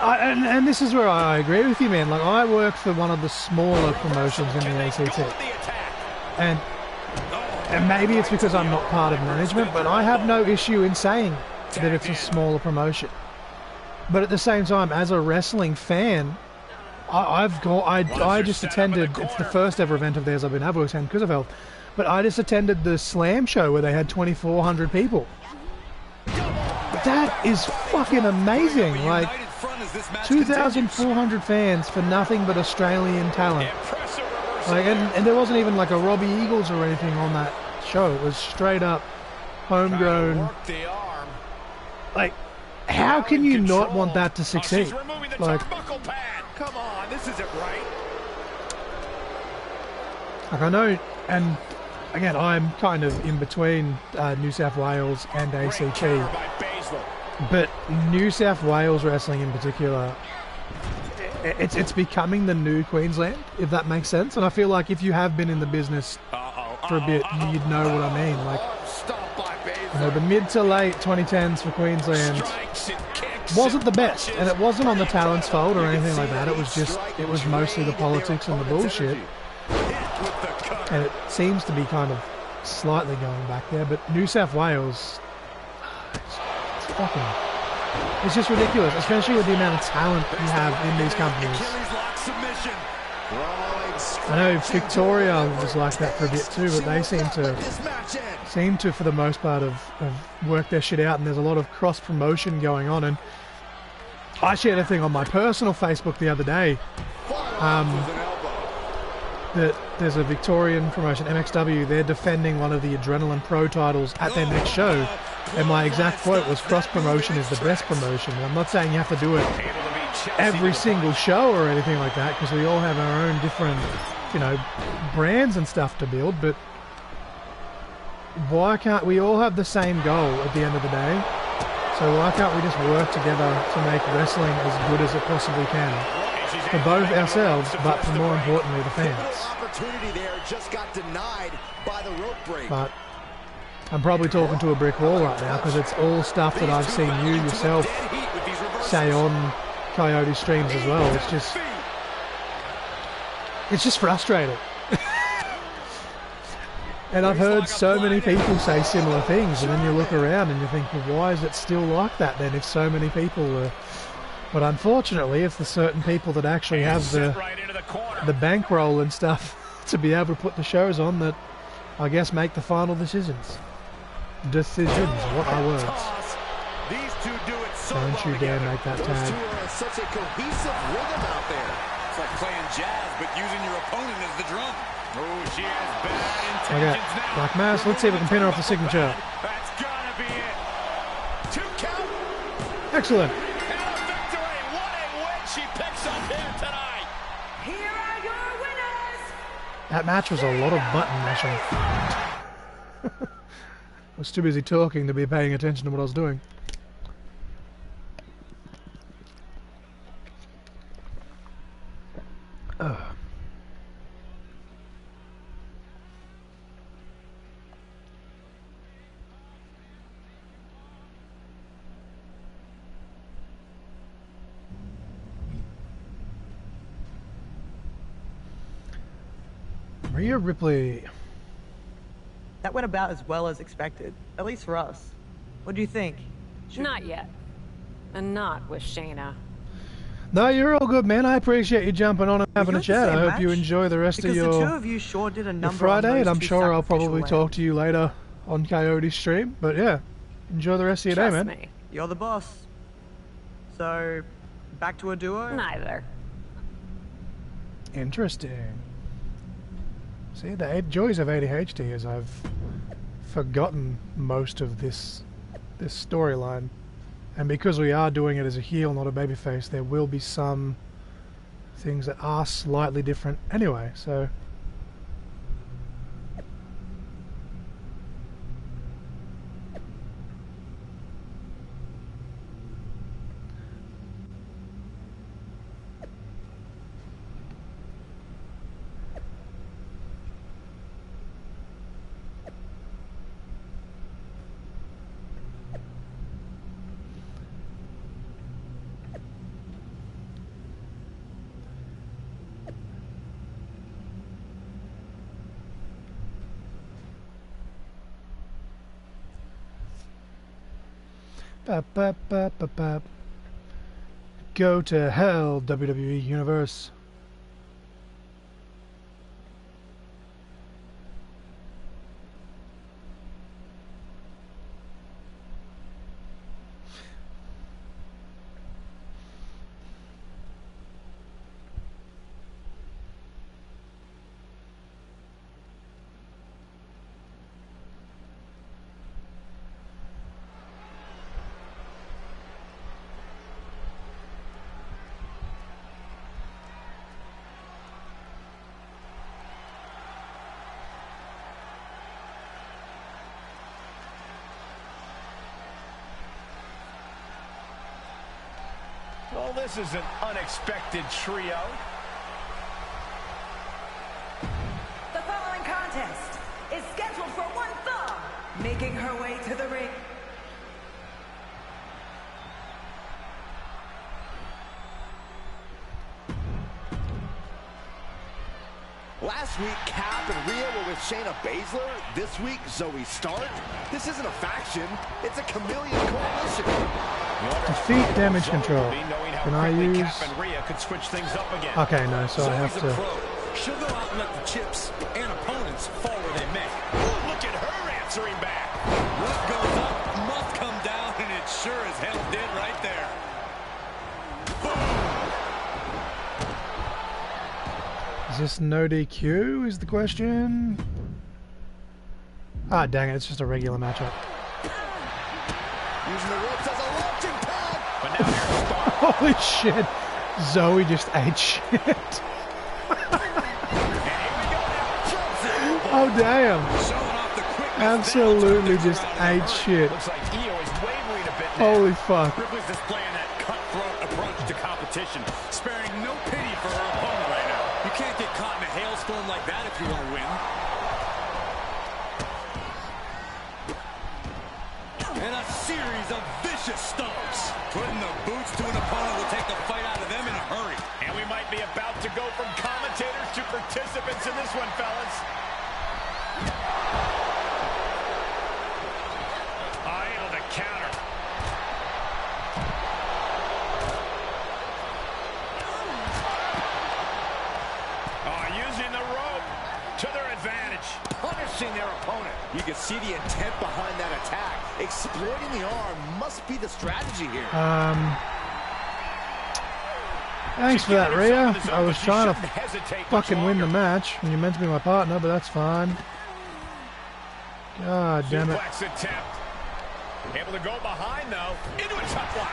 and this is where I agree with you, man. Like, I work for one of the smaller promotions in the ACT, Go with the attack. and maybe it's because I'm not part of management, but I have no issue in saying that it's a smaller promotion. But at the same time, as a wrestling fan, I just attended, it's the first ever event of theirs I've been able to attend because of health, but I just attended the Slam show where they had 2,400 people. That is fucking amazing. Like, 2,400 fans for nothing but Australian talent. Impressive reversal. Like, and there wasn't even like a Robbie Eagles or anything on that show. It was straight up homegrown. Work the arm. Like, how can you not want that to Oh, succeed? she's removing the Like, turnbuckle pad. Come on, this isn't right. I know, and again, I'm kind of in between New South Wales and Great ACT, counter by Baszler. but New South Wales wrestling in particular, it's becoming the new Queensland, if that makes sense. And I feel like if you have been in the business for a bit, you'd know what I mean. Like, Stop by Baszler. you know, the mid to late 2010s for Queensland Strikes and kicks wasn't the and best, and it punches. wasn't on the talent's fault or anything like that. It was mostly the politics and the bullshit. Hit with the cutter. And it seems to be kind of slightly going back there, but New South Wales, it's just ridiculous, especially with the amount of talent you have in these companies. Achilles lock submission. I know Victoria was like that for a bit too, but they seem to for the most part have worked their shit out, and there's a lot of cross promotion going on. And I shared a thing on my personal Facebook the other day that there's a Victorian promotion, MXW, they're defending one of the Adrenaline Pro titles at their next show, and my exact quote was, cross promotion is the best promotion. And I'm not saying you have to do it Able to beat Chelsea every with a single show or anything like that, because we all have our own different, brands and stuff to build, but why can't we all have the same goal at the end of the day? So why can't we just work together to make wrestling as good as it possibly can? For both ourselves, but for more importantly, the fans. Opportunity there just got denied by the rope break. But I'm probably talking to a brick wall right now, because it's all stuff that I've seen you yourself say on Coyote streams as well. It's just frustrating. And I've heard so many people say similar things, and then you look around and you think, well, why is it still like that then, if so many people are... But unfortunately, it's the certain people that actually have the bankroll and stuff to be able to put the shows on that, I guess, make the final decisions. Decisions, what are words? These two do it so Don't well you dare together. make that Those two tag. are in such a cohesive rhythm out there. It's like playing jazz, but using your opponent as the drum. Oh, she has bad Okay, intentions now. Black Mass, let's see if we can pin her off the signature. That's gotta be it. 2 count. Excellent. And a victory. What a win she picks up here tonight. Here are your winners. That match was a lot of button mashing. I was too busy talking to be paying attention to what I was doing. Ugh. Rhea Ripley. That went about as well as expected, at least for us. What do you think? Not yet. And not with Shayna. No, you're all good, man. I appreciate you jumping on and having a you at the chat. I same hope you match? enjoy the rest Because of the two your of you sure did a number Friday, on and those I'm two sure I'll sacrificial probably lambs. talk to you later on Coyote stream. But yeah, enjoy the rest of your Trust day, man. me. You're the boss. So, back to a duo? Neither. Interesting. See, the joys of ADHD is I've forgotten most of this storyline, and because we are doing it as a heel, not a babyface, there will be some things that are slightly different anyway. So. Go to hell, WWE Universe. Well, this is an unexpected trio. The following contest is scheduled for one fall, making her way to the ring. Last week, Cap and Rhea were with Shayna Baszler. This week, Zoe Stark. This isn't a faction, it's a chameleon coalition. Defeat damage control. Can I use... Cap and Rhea could switch things up again. Okay, no, so I have to... She'll go out and let the chips and opponents fall where they may. Ooh, look at her answering back. What goes up must come down, and it sure as hell did right there. Is this no DQ is the question? Ah, dang it, it's just a regular matchup. Using the ropes as a launching pad. But now here's Stark. Holy shit! Zoe just ate shit. Oh damn! Absolutely just ate shit. Looks like Io is wavering a bit now. Holy fuck. Ripley's displaying that cutthroat approach to competition, sparing no pity for her opponent right now. You can't get caught in a hailstorm like that if you want to win. And a series of vicious stomps. Putting the boots to an opponent will take the fight out of them in a hurry. And we might be about to go from commentators to participants in this one, fellas. Able to counter. Using the rope to their advantage. Punishing their opponent. You can see the intent behind that attack. Exploiting the arm must be the strategy here. Thanks for that, Rhea. I was trying to fucking win the match when you're meant to be my partner, but that's fine. God damn it. Suplex attempt. Able to go behind, though. Into a top block.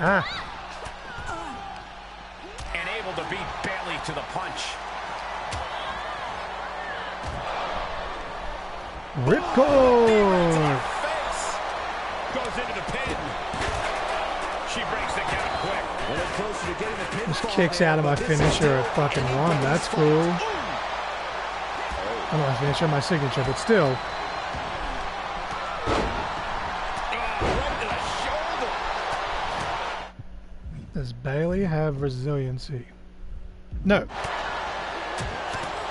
Ah. And able to beat Bayley to the punch. Ripcord. Goes into the pin. She breaks the count quick. Closer to getting the pin. Just kicks out of my finisher at fucking 1. That's cool. I'm not my finisher, my signature, but still. Does Bayley have resiliency? No.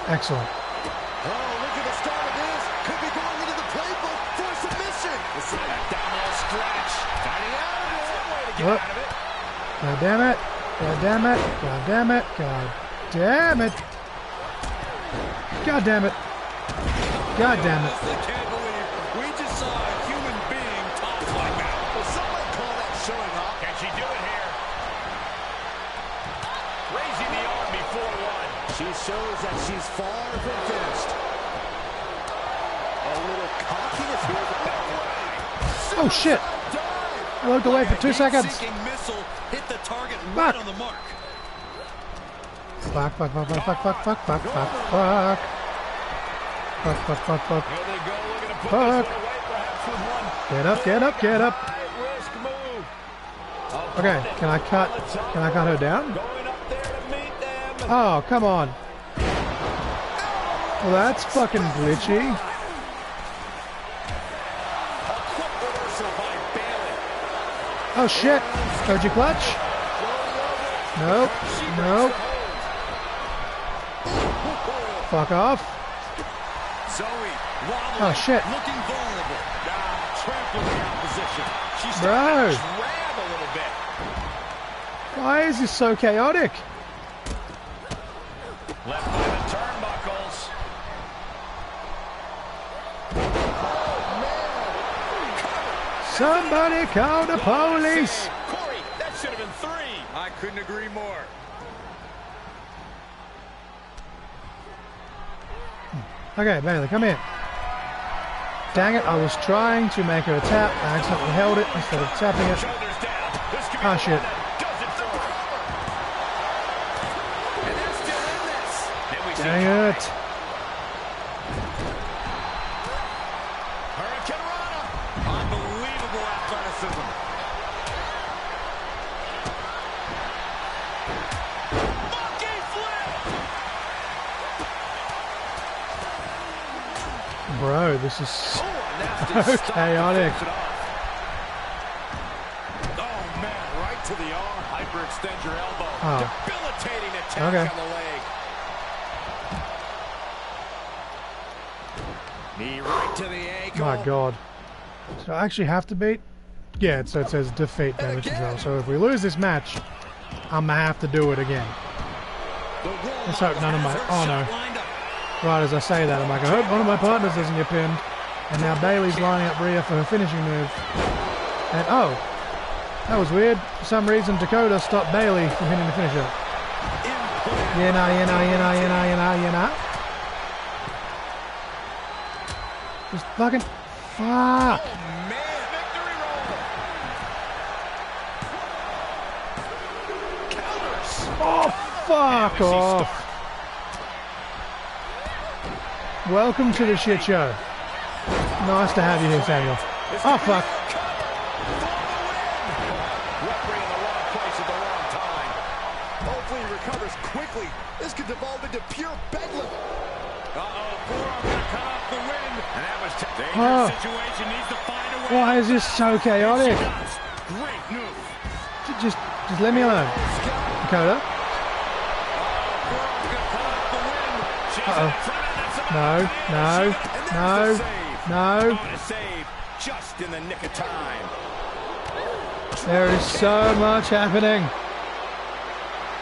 Excellent. Oh, look at the start of this. Could be going into the playbook for a submission. This is an abdominal stretch. Fighting out of it. One way to get out of it. God damn it. God damn it. God damn it. God damn it. God damn it. God damn it. I can't believe we just saw a human being talk like that. Well, some might call that showing off. Can she do it here? She shows that she's far from finished. A little cockiness here. Oh shit! I looked away for 2 seconds. Missile hit the target Fuck. right on the mark. Fuck, fuck, fuck, fuck, fuck, fuck, fuck, fuck, fuck, fuck. Fuck, fuck, fuck, fuck. Here they go, looking to put Fuck. this one away, perhaps with one. Get up, get up, get up. High-risk move. Okay, can I cut her down? Going up there to meet them. Oh, come on. Well, that's fucking glitchy. A quick reversal by Bayley. Oh shit. Koji clutch? Nope. Nope. Fuck off. Zoe wobbling, Oh shit. looking vulnerable. Trampling the opposition. She's Bro. starting to grab a little bit. Why is this so chaotic? Left by the turnbuckles. Somebody call the police. Corey, that should have been 3. I couldn't agree more. Okay, Bailey, come here. Dang it, I was trying to make her a tap. I accidentally held it instead of tapping it. Shoulders down. This could be Ah, the shit. one that does it for her. And they're still in this. Then we Dang see it. Hurricane Rana. Unbelievable athleticism. Monkey flip. Bro, this is so Nasty stop. chaotic. Takes it off. Oh man, right to the arm. Hyperextend your elbow. Oh. Debilitating attack Okay. on the leg. Knee right to the ankle. My god. So I actually have to beat? Yeah, so it says defeat damage control. So if we lose this match, I'm gonna have to do it again. Let's hope none of my... Oh no. Right as I say that, I'm like, I hope one of my partners doesn't get pinned. And now Bailey's lining up Rhea for her finishing move. And oh, that was weird. For some reason, Dakota stopped Bailey from hitting the finisher. Yeah. Just fucking fuck. Man, victory roll. Counters. Oh, fuck off. Welcome to the shit show. Nice to have you here, Samuel. Oh, fuck. Referee in the wrong place at the wrong time. Hopefully he recovers quickly. This could devolve into pure bedlam. Forearm got cut off the wind. And that was dangerous Oh. situation. Needs to find a way. Why is this so chaotic? Great move. Just let me alone. Dakota? Forearm got cut off the wind. She's Uh-oh. in front of that. No. Oh, and a save just in the nick of time. There is so much happening.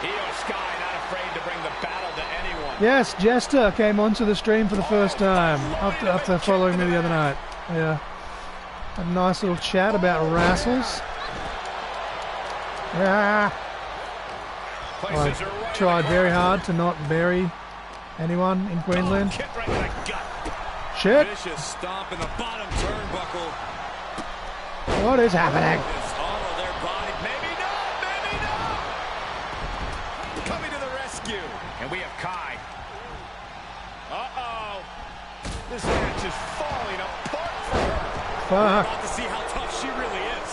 Io Sky not afraid to bring the battle to anyone. Yes, Jester came onto the stream for the first time after following me the other night. Yeah. A nice little chat about wrestles. Yeah. Places I her right tried in the very corner. hard to not bury anyone in Queensland. Kick right in the gut. Shit! Vicious stomp in the bottom turnbuckle. What is happening? It's all of their body. Maybe not, maybe not. Coming to the rescue. And we have Kai. Uh-oh. This match is falling apart for her. Fuck. About to see how tough she really is.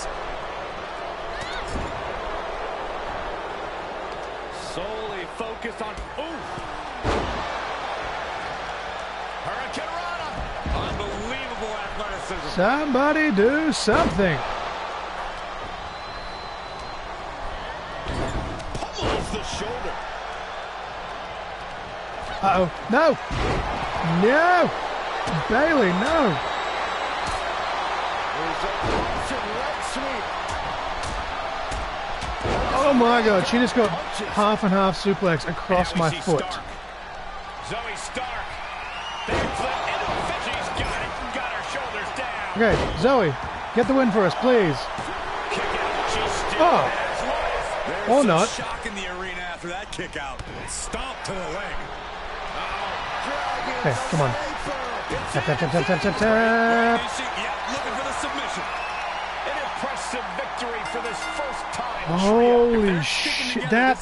Solely focused on... Ooh. Hurricane Rana. Unbelievable athleticism. Somebody do something. Pummels the shoulder. Uh-oh. No! No! Bailey, no! There's a Russian leg sweep. Oh my god, she just got half and half suplex across And we my see foot. Stark. Zoe Stark. Backflip into a fit. She's got it. Got her shoulders down. Okay, Zoe, get the win for us, please. Kick out. She still Oh. has life. Or not. Shock in the arena after that kick out. Stomp to the leg. Okay, come on. Tap, tap, tap, tap, tap, tap, tap. Yeah, looking for the submission. An impressive victory for this first time. Holy shit, that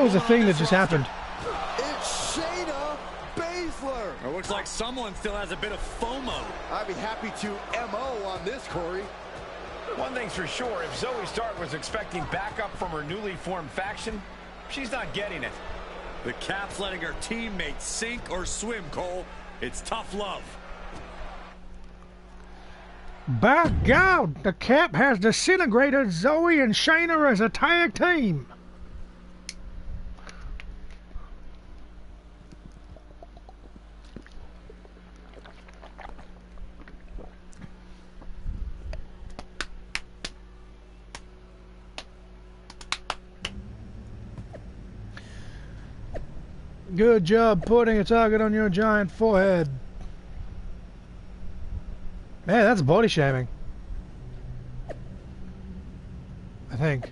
was a thing that just happened. It's Shayna Baszler. It looks like someone still has a bit of FOMO. I'd be happy to MO on this, Corey. One thing's for sure, if Zoe Stark was expecting backup from her newly formed faction, she's not getting it. The Cap's letting her teammates sink or swim, Cole. It's tough love. By God, the Cap has disintegrated Zoe and Shayna as a tag team. Good job putting a target on your giant forehead. Man, that's body shaming. I think.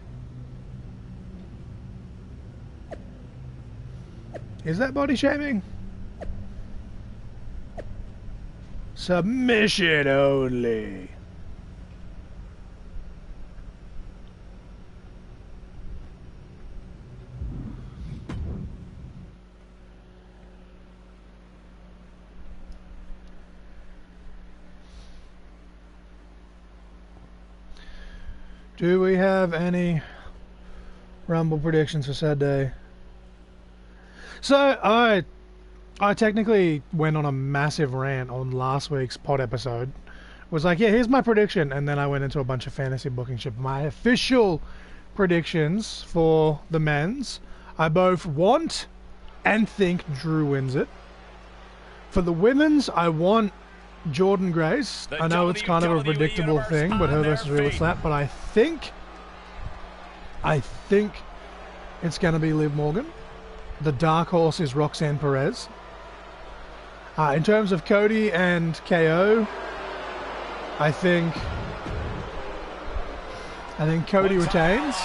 Is that body shaming? Submission only. Do we have any Rumble predictions for Saturday? So I technically went on a massive rant on last week's pod episode. Was like, yeah, here's my prediction, and then I went into a bunch of fantasy booking shit. My official predictions for the men's, I both want and think Drew wins it. For the women's, I want Jordan Grace. I know it's kind of a predictable thing, but her versus Rhea Ripley, but I think it's going to be Liv Morgan. The dark horse is Roxanne Perez. In terms of Cody and KO, I think Cody retains,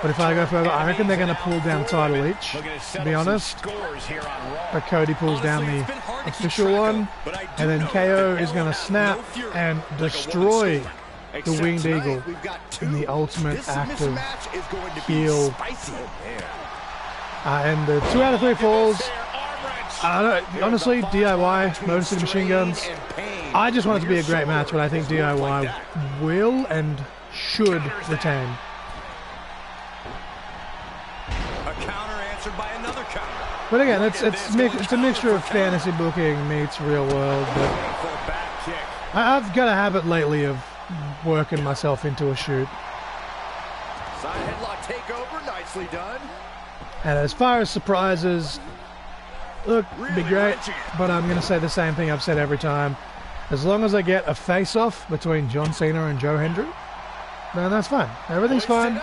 but if I go further, I reckon they're going to pull down title each, to be honest. But Cody pulls down the official one, and then KO is going to snap and destroy the Winged Eagle in the ultimate act of heel. And the 2 out of 3 falls, honestly, DIY, Motor City Machine Guns, I just want it to be a great match, but I think DIY will and should retain. A counter answered by another counter. But again, it's a mixture of fantasy booking meets real world. But I've got a habit lately of working myself into a shoot. Side headlock takeover, nicely done. And as far as surprises, look, be great. But I'm going to say the same thing I've said every time. As long as I get a face-off between John Cena and Joe Hendry, then that's fine. Everything's fine.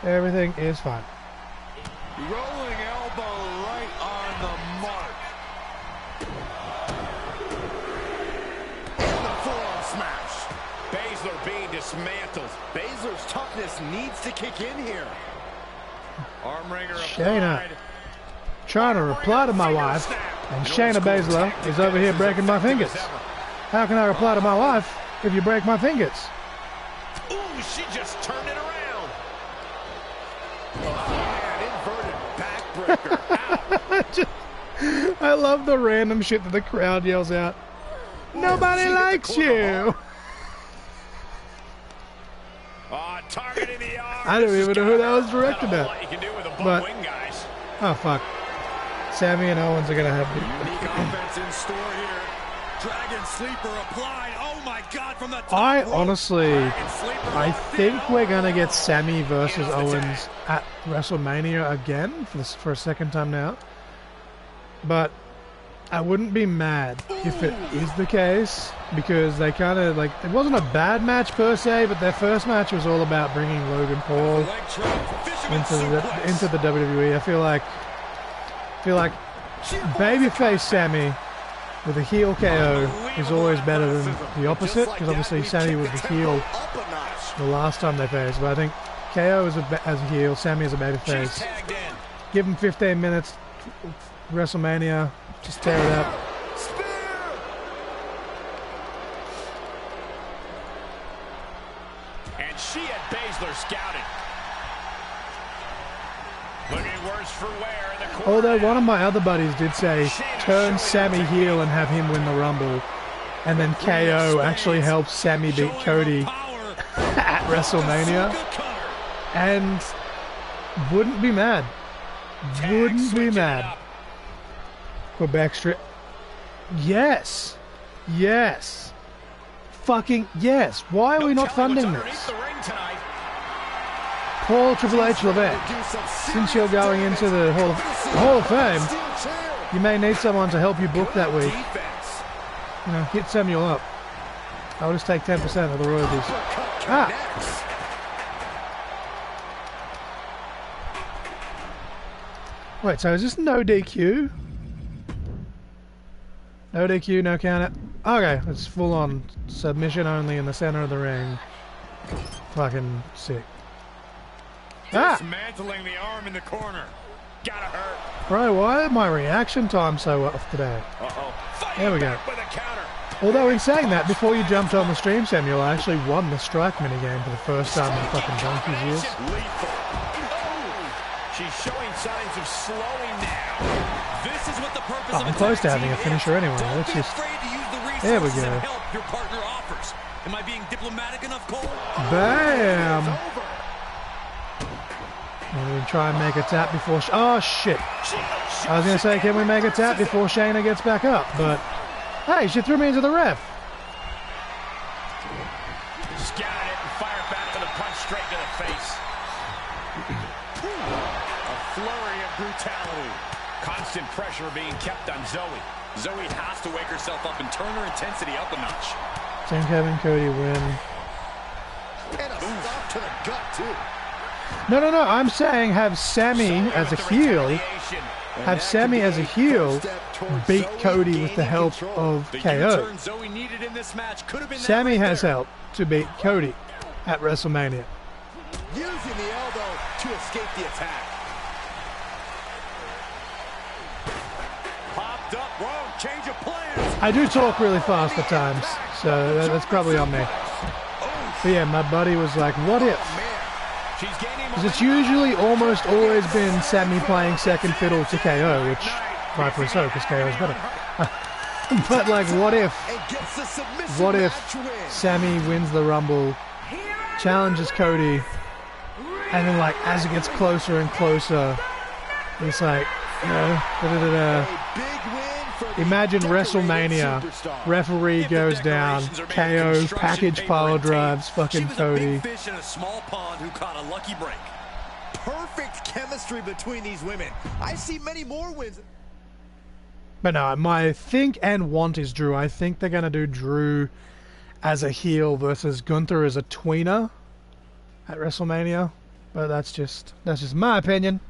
Everything is fine. Rolling elbow right on the mark. And the forearm smash. Baszler being dismantled. Baszler's toughness needs to kick in here. Arm wringer Shayna applied. trying to reply to my wife, and Shayna Baszler is over here breaking my fingers. How can I reply to my wife if you break my fingers? Ooh, she just turned it around. Oh, man, inverted backbreaker. I love the random shit that the crowd yells out. Nobody likes you. Targeting the arm. I don't even know who that was directed at. But, oh fuck. Sammy and Owens are going to have Unique offense in store here. Dragon Sleeper applied. Oh my God, from the top I rope. honestly, I think down. we're going to get Sammy versus Owens at WrestleMania again for a second time now. But I wouldn't be mad if it is the case, because they kind of like, it wasn't a bad match per se, but their first match was all about bringing Logan Paul into the WWE. I feel like babyface Sammy with a heel KO is always better than the opposite, because obviously Sammy was the heel the last time they faced, but I think KO as a heel, Sammy as a babyface. Give him 15 minutes, WrestleMania, just tear it up. And she had Baszler scouted. Looking worse for wear in the corner. Although one of my other buddies did say, turn Sammy heel and have him win the Rumble. And then KO actually helps Sammy beat Cody at WrestleMania. And wouldn't be mad. Wouldn't be mad. Quebec Strip. Yes. Yes. Fucking yes. Why are we not funding this? Call Triple H Levesque. Since you're going into the Hall of Fame, you may need someone to help you book that week. You know, hit Samuel up. I'll just take 10% of the royalties. Ah! Wait, so is this no DQ? No DQ, no counter. Okay, it's full on submission only in the center of the ring. Fucking sick. Ah! Dismantling the arm in the corner. Gotta hurt. Bro, why is my reaction time so off today? There we go. Although in saying that, before you jumped on the stream, Samuel, I actually won the strike minigame for the first time in fucking donkey's years. She's showing signs of slowing now. This is what the purpose of I'm close to having a finisher anyway. Let's just... There we go. Your partner offers. Am I being diplomatic enough, Cole? Bam! And we try and make a tap before... Oh, shit. I was going to say, can we make a tap before Shayna gets back up? But, hey, she threw me into the ref. Scouted it and fired back with a punch straight to the face. A flurry of brutality. Constant pressure being kept on Zoe. Zoe has to wake herself up and turn her intensity up a notch. Team Kevin Cody win. And a stop to the gut, too. No, I'm saying have Sammy as a heel. Have Sammy as a heel beat Cody with the help of KO. Sammy has helped to beat Cody at WrestleMania. Using the elbow to escape the attack. Popped up, wrong, change of plans. I do talk really fast at times, so that's probably on me. But yeah, my buddy was like, what if? Because it's usually almost always been Sammy playing second fiddle to KO, which rightfully so, because KO is better. But like, what if Sammy wins the Rumble, challenges Cody, and then like as it gets closer and closer, it's like, you know, imagine WrestleMania, referee goes down, KO package pile drives fucking Cody. Fish in a small pond who caught a lucky break. Perfect chemistry between these women. I see many more wins. But no, my think and want is Drew. I think they're going to do Drew as a heel versus Gunther as a tweener at WrestleMania. But that's just my opinion.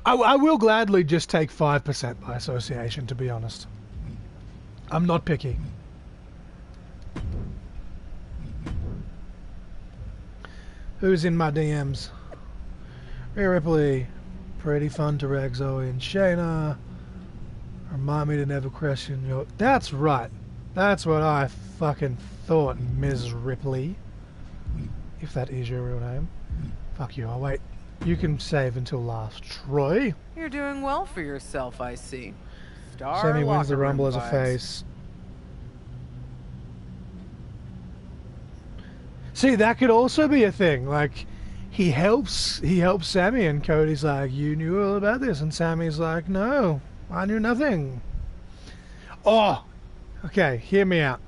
I will gladly just take 5% by association, to be honest. I'm not picky. Who's in my DMs? Rhea Ripley. Pretty fun to rag Zoe and Shayna. Remind me to never question your... That's right. That's what I fucking thought, Ms. Ripley. If that is your real name. Fuck you, I'll wait. You can save until last. Troy? You're doing well for yourself, I see. Sammy wins the Rumble as a face. See, that could also be a thing. Like, he helps Sammy, and Cody's like, you knew all about this, and Sammy's like, no, I knew nothing. Oh, okay, hear me out.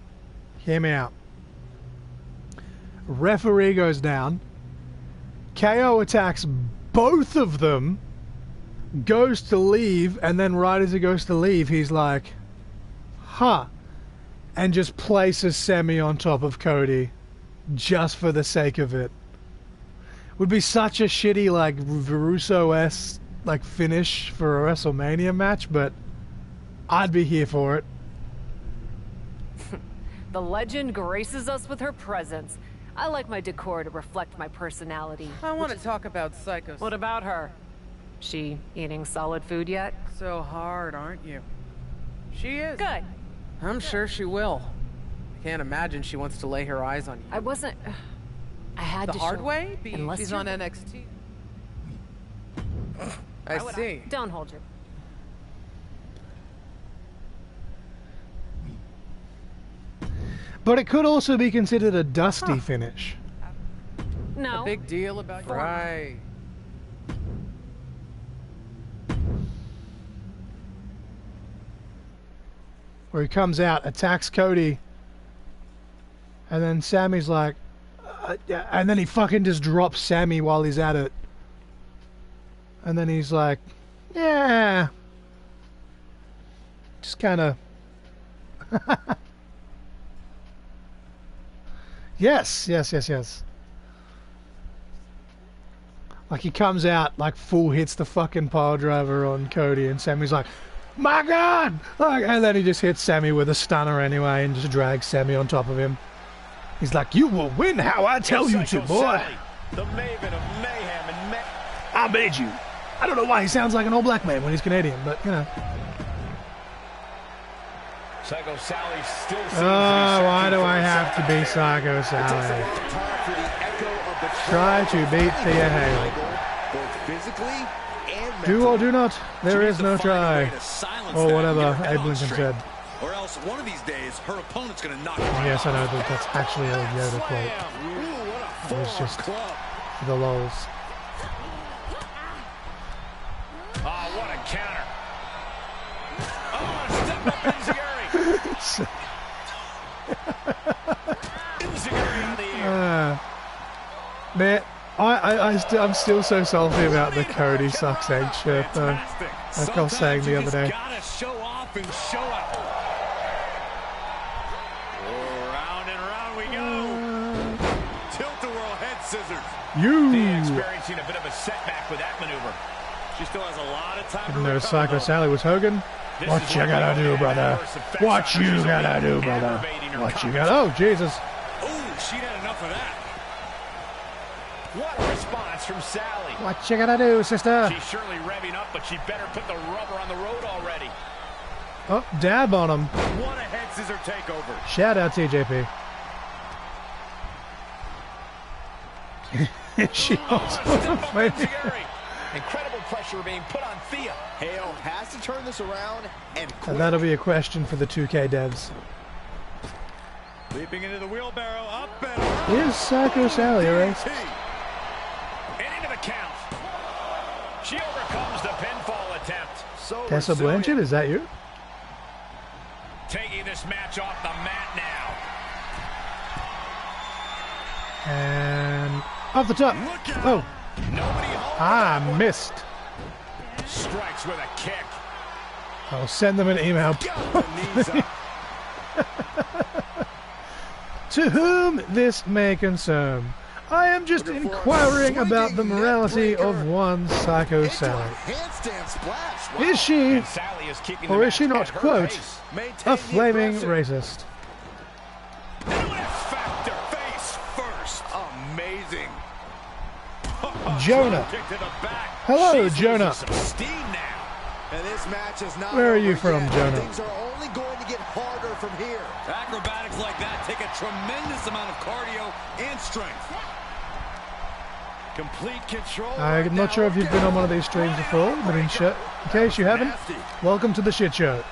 Hear me out. Referee goes down. KO attacks both of them, goes to leave, and then right as he goes to leave, he's like, huh, and just places Sammy on top of Cody just for the sake of it. would be such a shitty, like, Russo-esque, like, finish for a WrestleMania match, but I'd be here for it. The legend graces us with her presence. I like my decor to reflect my personality. I want to talk about Psycho. What about her? She eating solid food yet? So hard, aren't you? She is. Good. I'm sure she will. I can't imagine she wants to lay her eyes on you. I wasn't... I had The to hard show... way? Being Unless she's you're- on NXT. I see. Don't hold your... But it could also be considered a dusty finish. No. A big deal about you. Right. Where he comes out, attacks Cody, and then Sammy's like, and then he fucking just drops Sammy while he's at it. And then he's like, yeah. Just kind of... Yes. Like he comes out, like full hits the fucking pile driver on Cody, and Sammy's like, my God! Like, and then he just hits Sammy with a stunner anyway, and just drags Sammy on top of him. He's like, you will win how I tell you to, boy. Sally, the maven of mayhem and I made you. I don't know why he sounds like an all black man when he's Canadian, but you know. Psycho Sally still seems Why do I have to be Psycho Sally? Try to beat Thea Haley. Both physically and Do or do not, there She is needs to no find a way try. to silence Or them whatever and get her head Abe on Lincoln straight. said. Or else one of these days her opponent's gonna knock her Yes, I out. know that that's actually a Yoda quote. It was just for the lols. Oh, what a counter. Oh, step up Enziguri. Enziguri on the ear. Man, I'm still so salty about the Cody sucks egg shirt though. Like I was saying the other day. Gotta show off and show out. Round and round we go. Tilt-a-whirl head scissors. Thea You! experiencing a bit of a setback with that maneuver. She still has a lot of time Didn't to notice recover, Psycho though. Sally was Hogan. This What is you one gotta of the do, most brother? adverse effects What on her. you She's gotta only do, brother? aggravating her What you comments. gotta... Oh, Jesus. Ooh, she'd had enough of that. What a response from Sally. What you gotta do, sister? She's surely revving up, but she better put the rubber on the road already. Oh, dab on him. What a head scissor takeover. Shout out TJP. She also Step up Enziguri. Incredible pressure being put on Thea. Hale has to turn this around and quick. And that'll be a question for the 2K devs. Leaping into the wheelbarrow, up and Is Psycho Sally a race? And into the count. She overcomes the pinfall attempt. So Tessa resilient. Blanchard, is that you? Taking this match off the mat now. And off the top. look out. Oh, Nobody home. I missed. Strikes with a kick. I'll send them an email. Got the knees up. To whom this may concern, I am just inquiring about the morality of one Psycho Sally. Handstand splash. Wow. Is she, And Sally is keeping the or is match she not, at her quote, pace. Maintain a the flaming aggression. racist? F factor. Face first. Amazing. Jonah. Kick to the back. Hello, She's Jonah. losing some steam now. And this match is not Where are you over from, yet. Jonah? Things are only going to get harder from here. Acrobatics like that take a tremendous amount of cardio and strength. Complete control. I'm right not now. sure if you've been on one of these streams before, but in case you haven't, Nasty. welcome to the shit show.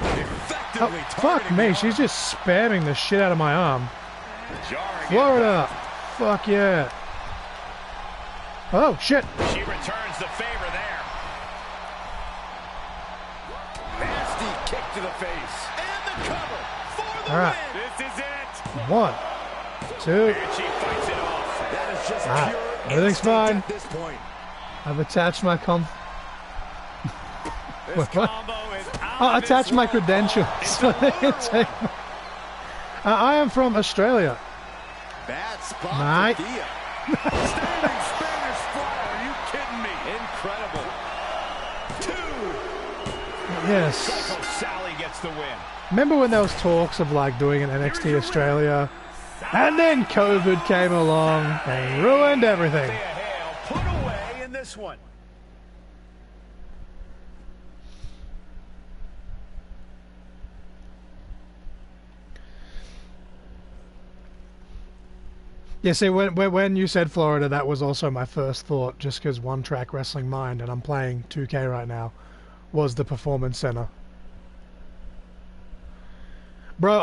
Oh, Effectively fuck targeting me, the she's just spamming the shit out of my arm. Jarring Florida, fuck yeah. Oh, shit. She returns the favor there. Nasty kick to the face. And the cover for the All right. win. This is it. 1, 2, And she fights it off. That is just Ah, pure everything's instinct fine. at this point. I've attached my This What? combo is out Oh, of this attach my world. credentials. It's So a they can literal take I am from Australia. Bad Spot Mate. for Thea. Standing Spanish fly. Are you kidding me? Incredible. 2. Yes. Psycho Sally gets the win. Remember when there was talks of like doing an NXT Australia, and then COVID came along and ruined everything. Thea Hale put away in this one. Yeah, see, when you said Florida, that was also my first thought, just because One Track Wrestling Mind, and I'm playing 2K right now, was the Performance Center. Bro,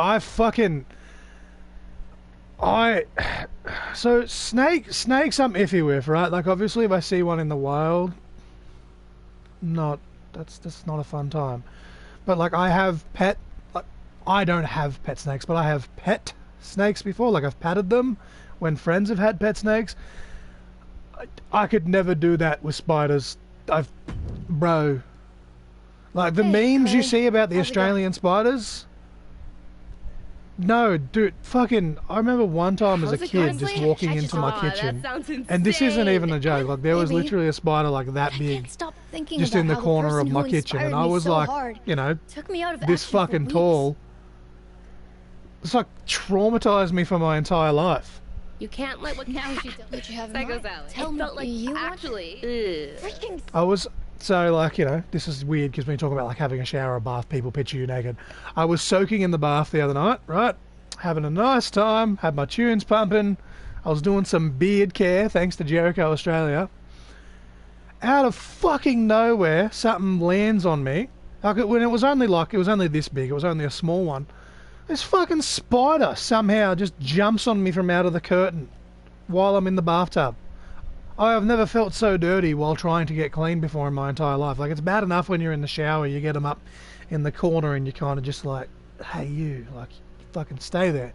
so snakes I'm iffy with, right? Like, obviously if I see one in the wild, that's not a fun time. But like, I don't have pet snakes, but I have pet snakes before. Like, I've patted them when friends have had pet snakes. I could never do that with spiders. Bro, like the memes you see about the Australian spiders. No, dude, fucking, I remember one time as a kid just walking into my kitchen, and this isn't even a joke, like there was literally a spider like that big just in the corner of my kitchen, and I was like, you know, this fucking tall. It's like traumatized me for my entire life. You can't let what cows you Did you have Psycho mine? Sally. Tell It me, felt like you actually. freaking I was, so like, you know, this is weird because when you talk about like having a shower or bath, people picture you naked. I was soaking in the bath the other night, right? Having a nice time, had my tunes pumping. I was doing some beard care thanks to Jericho Australia. Out of fucking nowhere, something lands on me. Like, when it was only this big, it was only a small one. This fucking spider somehow just jumps on me from out of the curtain while I'm in the bathtub. I have never felt so dirty while trying to get clean before in my entire life. Like, it's bad enough when you're in the shower, you get them up in the corner and you kind of just like, hey you, like, fucking stay there.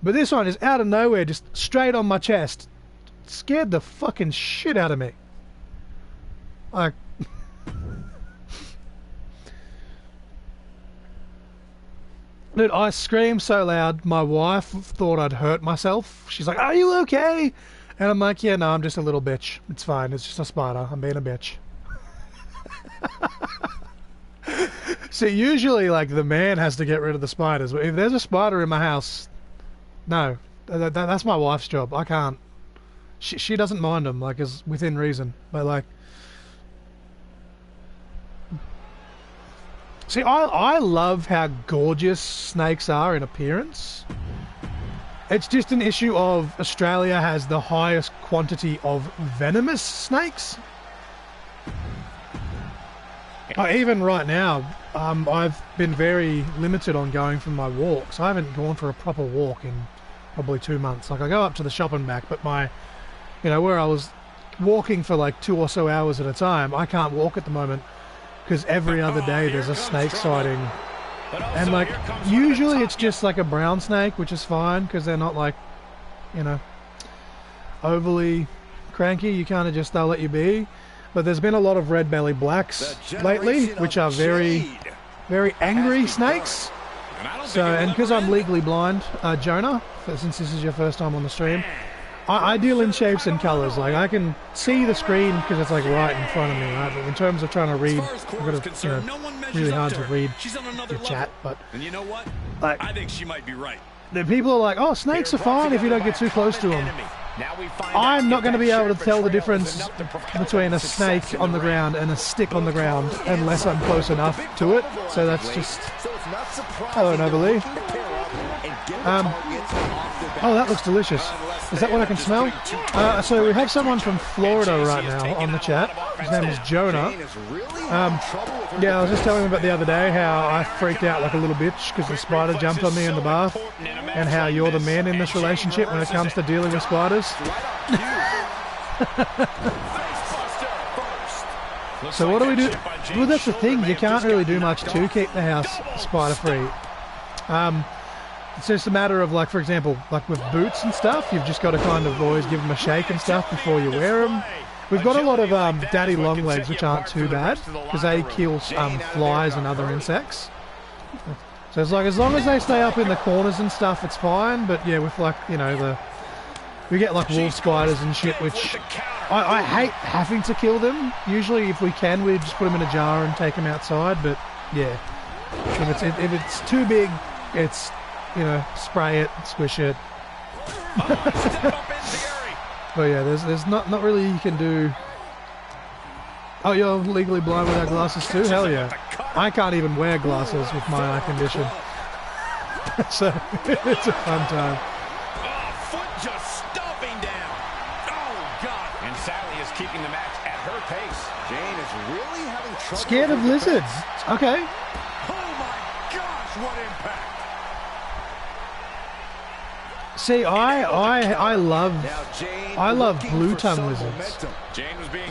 But this one is out of nowhere, just straight on my chest. Scared the fucking shit out of me. Like, dude, I screamed so loud, my wife thought I'd hurt myself. She's like, are you okay? And I'm like, yeah, no, I'm just a little bitch. It's fine, it's just a spider. I'm being a bitch. See, usually, like, the man has to get rid of the spiders. But if there's a spider in my house, no. That's my wife's job. I can't. She doesn't mind them, like, is within reason. But, like... See, I love how gorgeous snakes are in appearance. It's just an issue of Australia has the highest quantity of venomous snakes. Even right now, I've been very limited on going for my walks. I haven't gone for a proper walk in probably 2 months. Like, I go up to the shop and back, but my, you know, where I was walking for like 2 or so hours at a time, I can't walk at the moment because every other day there's a snake sighting. And like, usually it's just like a brown snake, which is fine because they're not like, you know, overly cranky. You kind of just, they'll let you be. But there's been a lot of red belly blacks lately, which are very, very angry snakes. So, and because I'm legally blind, Jonah, since this is your first time on the stream, I deal in shapes and colours. Like, I can see the screen because it's like right in front of me, right? But in terms of trying to read, I've got to, you know, really hard to read your chat. But, and you know what? Like, I think she might be right. The people are like, oh, snakes are fine if you don't get too close to them. I'm not going to be able to tell the difference between a snake on the ground and a stick on the ground unless I'm close enough to it. So that's just... Hello, Novalee. Oh, that looks delicious. Is that what I can smell? So we have someone from Florida right now on the chat. His name is Jonah. Yeah, I was just telling him about the other day how I freaked out like a little bitch because the spider jumped on me in the bath, and how you're the man in this relationship when it comes to dealing with spiders. So what do we do? Well, that's the thing. You can't really do much to keep the house spider free. It's just a matter of, like, for example, like with boots and stuff, you've just got to kind of always give them a shake and stuff before you wear them. We've got a lot of daddy long legs, which aren't too bad because they kill flies and other insects. So it's like, as long as they stay up in the corners and stuff, it's fine. But yeah, with, like, you know, We get like wolf spiders and shit, which I hate having to kill them. Usually, if we can, we just put them in a jar and take them outside. But yeah, if it's too big, it's, you know, spray it, squish it. But yeah, there's not really you can do. Oh, you're legally blind without glasses too? Hell yeah! I can't even wear glasses with my eye condition. So it's a fun time. Foot just stomping down. Oh, God. And Sally is keeping the match at her pace. Jane is really having trouble. Scared of lizards. Okay. Oh, my gosh, what impact. See, I love blue tongue lizards,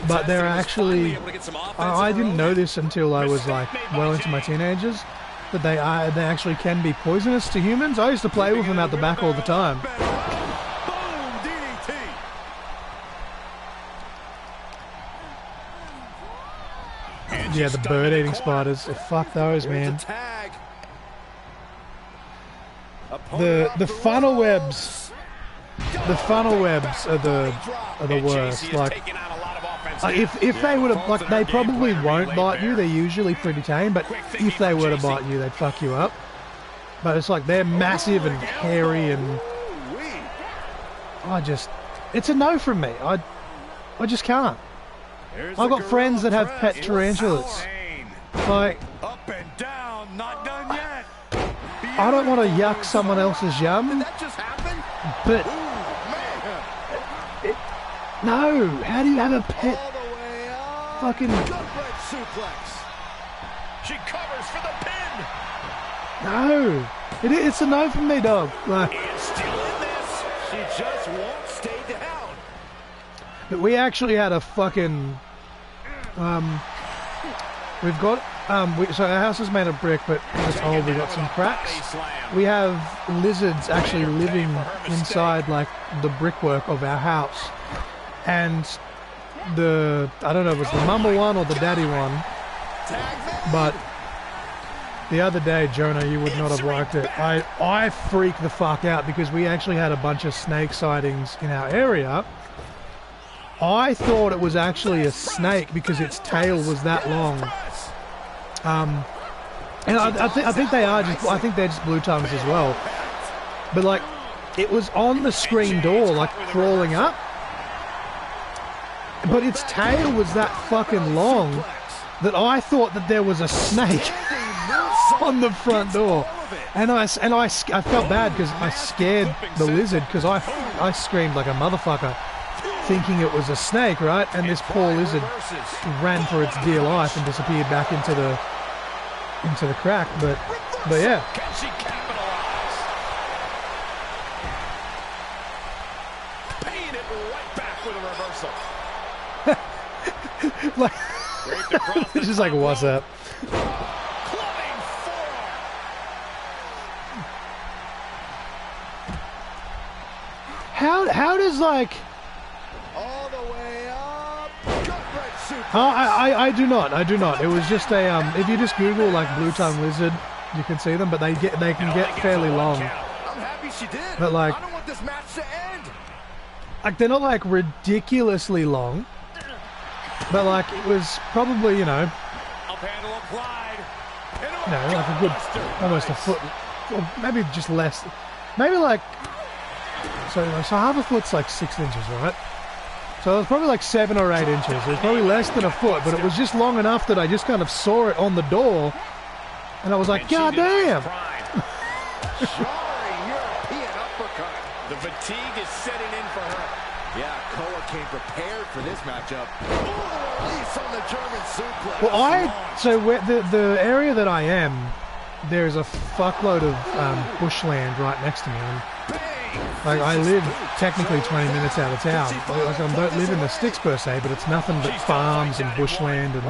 but they're actually, I didn't know this until I was like well into my teenagers, that they actually can be poisonous to humans. I used to play with them out the back all the time. Yeah, the bird-eating spiders. Fuck those, man. The funnel webs. The funnel webs are the worst. Like if they would have, like, they probably won't bite you. They're usually pretty tame, but if they were to bite you, they'd fuck you up. But it's like they're massive and hairy, and it's a no from me. I just can't. I've got friends that have pet tarantulas. Like, up and down, not done yet. I don't want to yuck someone else's yum, but no. How do you have a pet? Fucking. She covers for the pin. No, it's a no from me, dog. Like, It's still in this. She just won't stay down. but we actually had a fucking. We've got so our house is made of brick, but it's old. We've got some cracks. We have lizards actually living inside like the brickwork of our house, and I don't know if it was the mama one or the daddy one, but the other day, Jonah, you would not have liked it. I freaked the fuck out because we actually had a bunch of snake sightings in our area. I thought it was actually a snake because its tail was that long. And I think they are just, I think they're just blue tongues as well. But like, it was on the screen door, like crawling up. But its tail was that fucking long that I thought that there was a snake on the front door. And I felt bad because I scared the lizard, because I screamed like a motherfucker, thinking it was a snake, right? And this poor lizard ran for its dear life and disappeared back into the crack. But yeah. Can she capitalize? Paying it right back with a reversal. Like, it's just like, what's up? Clubbing forearm. How does like? All the way up. I do not. It was just a if you just Google like blue tongue lizard, you can see them, but they can get fairly long. I'm happy she did. But like, I don't want this match to end. Like, they're not like ridiculously long, but like it was probably, you know, Up handle applied. like a good, almost a foot, or maybe just less, maybe like, so half a foot's like 6 inches, right? So it was probably like 7 or 8 inches. It was probably less than a foot, but it was just long enough that I just kind of saw it on the door, and I was like, God damn! Jarring European uppercut. The fatigue is setting in for her. Yeah, Koa came prepared for this matchup. Ooh, release on the German suplex. Well, so where the area that I am, there's a fuckload of bushland right next to me. And, like, I live technically 20 minutes out of town. Like, I don't live in the sticks per se, but it's nothing but farms and bushland. And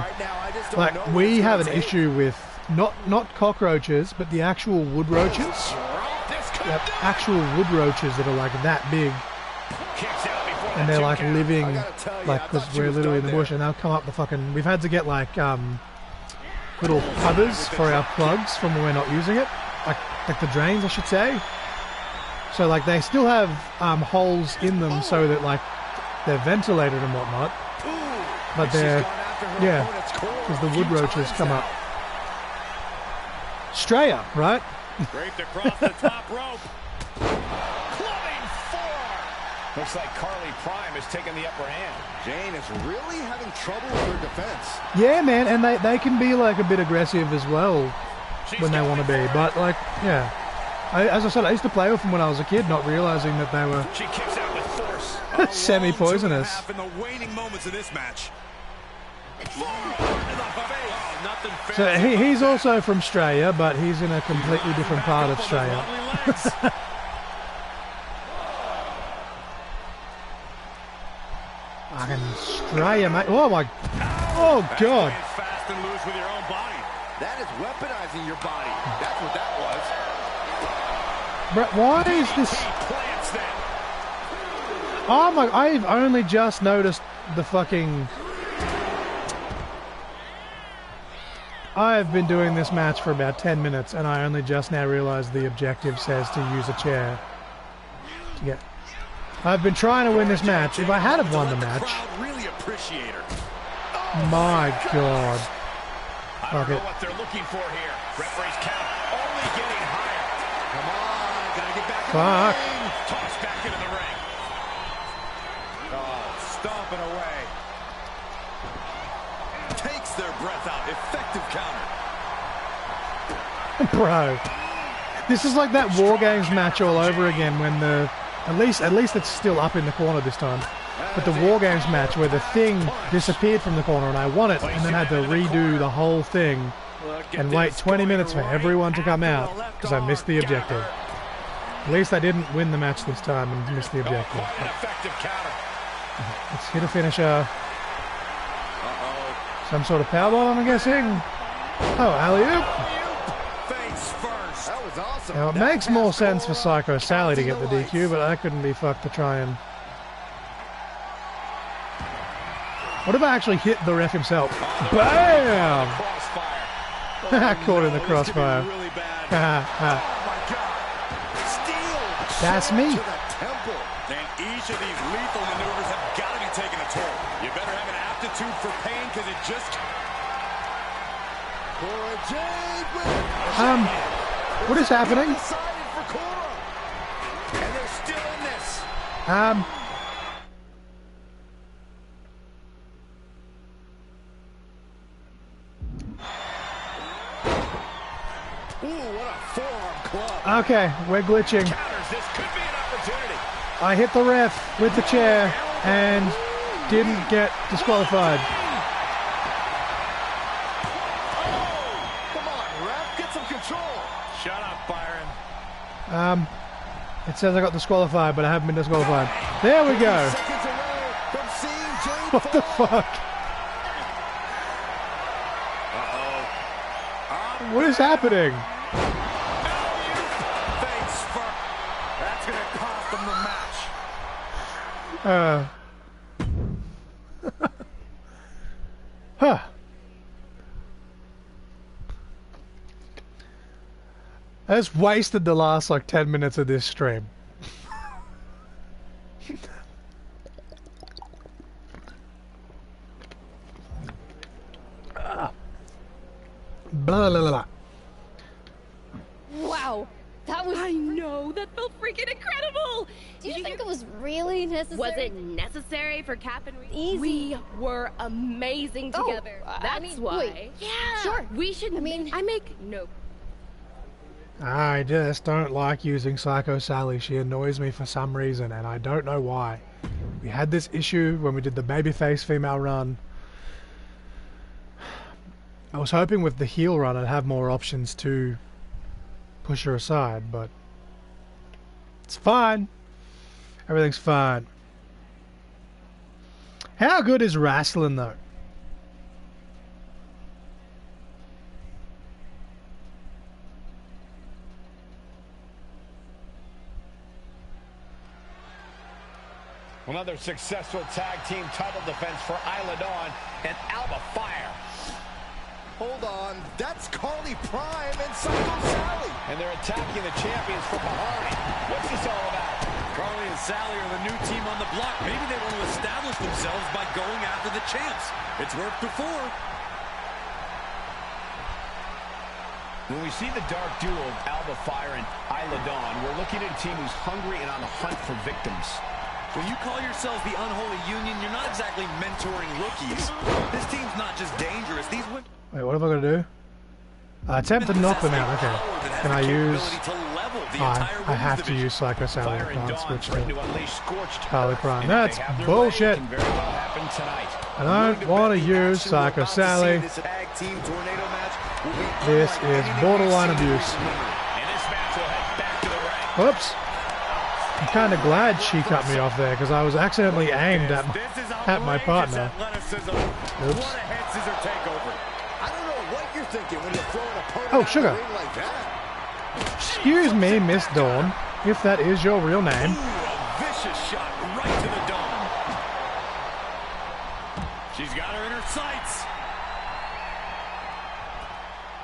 like, we have an issue with not cockroaches, but the actual wood roaches. Actual wood roaches that are like that big, and they're like living, like, because we're literally in the bush, and they'll come up the fucking. We've had to get like little covers for our plugs from when we're not using it, like the drains, I should say. So like they still have holes in them so that like they're ventilated and whatnot. But they're, yeah, because the wood roaches come up. Straya, right? Draped across the top rope. Clubbing forearm. Looks like Carly Prime has taken the upper hand. Jane is really having trouble with her defense. Yeah, man, and they can be like a bit aggressive as well when they want to be. But like, yeah, as I said, I used to play with them when I was a kid, not realizing that they were She kicks out with force. semi-poisonous. In the waning moments of this match. So he's also from Australia, but he's in a completely different part of Australia. Fucking Australia, mate. Oh my, oh god. Fast and loose with your own body. That is weaponizing your body. That's what that was. Brett, why is this? Oh my, I've only just noticed the fucking... I've been doing this match for about 10 minutes and I only just now realized the objective says to use a chair. Yeah. I've been trying to win this match. If I had have won the match... My god. I don't know what they're looking for here. Referee's count only getting higher. Come on, gotta get back Fuck. in the ring. Tossed back into the ring. Oh, stomping away. Takes their breath out. Effective counter. Bro. This is like that War Games match all over again when the... At least it's still up in the corner this time. But the War Games match where the thing disappeared from the corner and I won it and then had to redo the whole thing and wait 20 minutes for everyone to come out because I missed the objective. At least I didn't win the match this time and miss the objective. Let's hit a finisher. Some sort of powerbomb, I'm guessing. Oh, alley-oop. That was awesome. Now, it makes more sense for Psycho Sally to get the DQ, but I couldn't be fucked to try and... What if I actually hit the ref himself? Bam! Caught in the crossfire. That's me. And each of these lethal maneuvers have got to be taking a toll. You better have an aptitude for pain because it just... What is happening? And they're still in this. Ooh, what a forearm club. Okay, we're glitching. This could be an opportunity. I hit the ref with the chair and didn't get disqualified. Come on, ref, get some control. Shut up, Byron. It says I got disqualified, but I haven't been disqualified. There we go. Seconds away from seeing Jane What the fuck? What is happening? Thanks for... That's going to cost them the match. Huh. I just wasted the last like 10 minutes of this stream. Blah, blah, blah. Wow, that was... I know, that felt freaking incredible! Do you think it was really necessary? Was it necessary for Cap and Rhea? Easy. We were amazing together. That's why. Wait, yeah. sure. We should... I make no... I just don't like using Psycho Sally. She annoys me for some reason, and I don't know why. We had this issue when we did the babyface female run. I was hoping with the heel run I'd have more options to push her aside, but it's fine. Everything's fine. How good is wrestling though? Another successful tag team title defense for Isla Dawn and Alba Fire. Hold on, that's Carly Prime and Psycho Sally. And they're attacking the champions from behind. What's this all about? Carly and Sally are the new team on the block. Maybe they want to establish themselves by going after the champs. It's worked before. When we see the dark duo of Alba Fire and Isla Dawn, we're looking at a team who's hungry and on the hunt for victims. When you call yourselves the Unholy Union, you're not exactly mentoring rookies. This team's not just dangerous. These women... Wait, what have I got to do? Attempt to knock them out. Okay. Can I use... I have to use Psycho Sally. I can't switch to Carly Prime. That's bullshit. I don't want to use Psycho Sally. This is borderline abuse. Whoops. I'm kind of glad she cut me off there because I was accidentally aimed at my partner. Oops. Oh, sugar. Excuse me, Miss Dawn, if that is your real name. Vicious shot right to the dome. She's got her in her sights.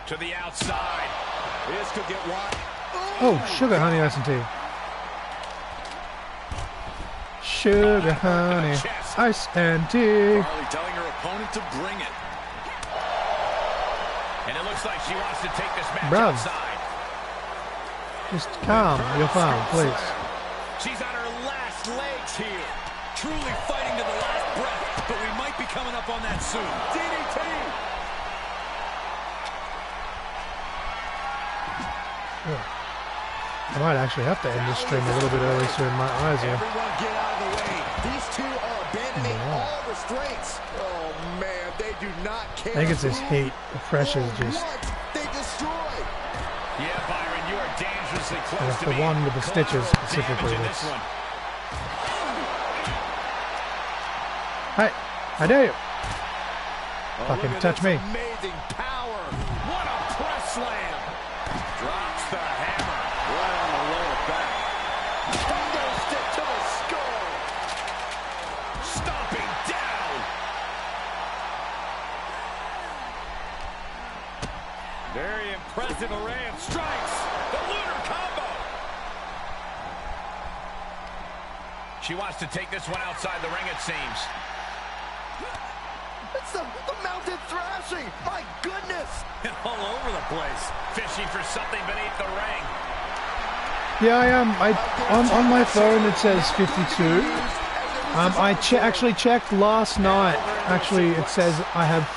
To the outside. This could get wide. Oh, sugar, honey, ice and tea. Sugar, honey, ice and tea. Carly telling her opponent to bring it. And it looks like she wants to take this match Bruv. outside. Just calm your phone, please. She's on her last legs here. Truly fighting to the last breath, but we might be coming up on that soon. DDT! I might actually have to end this stream a little bit early soon. My eyes are... Everyone get out of the way. These two are abandoning all restraints. Oh man, they do not care. I think it's this heat. The pressure's just... They destroy. Yeah, Byron, you are dangerously And close it's to the being one with the stitches specifically damaging that's... this one. Hey, how dare you? Oh, Fucking touch me. Amazing power. What a press slam. Drops the hammer. Right on the lower back. Kendo stick to the skull. Stomping down. Very impressive array of strikes. The lunar combo. She wants to take this one outside the ring, it seems. It's the mounted thrashing. My goodness. All over the place. Fishing for something beneath the ring. Yeah, I am. On my phone it says 52. I actually checked last night. Actually, it says I have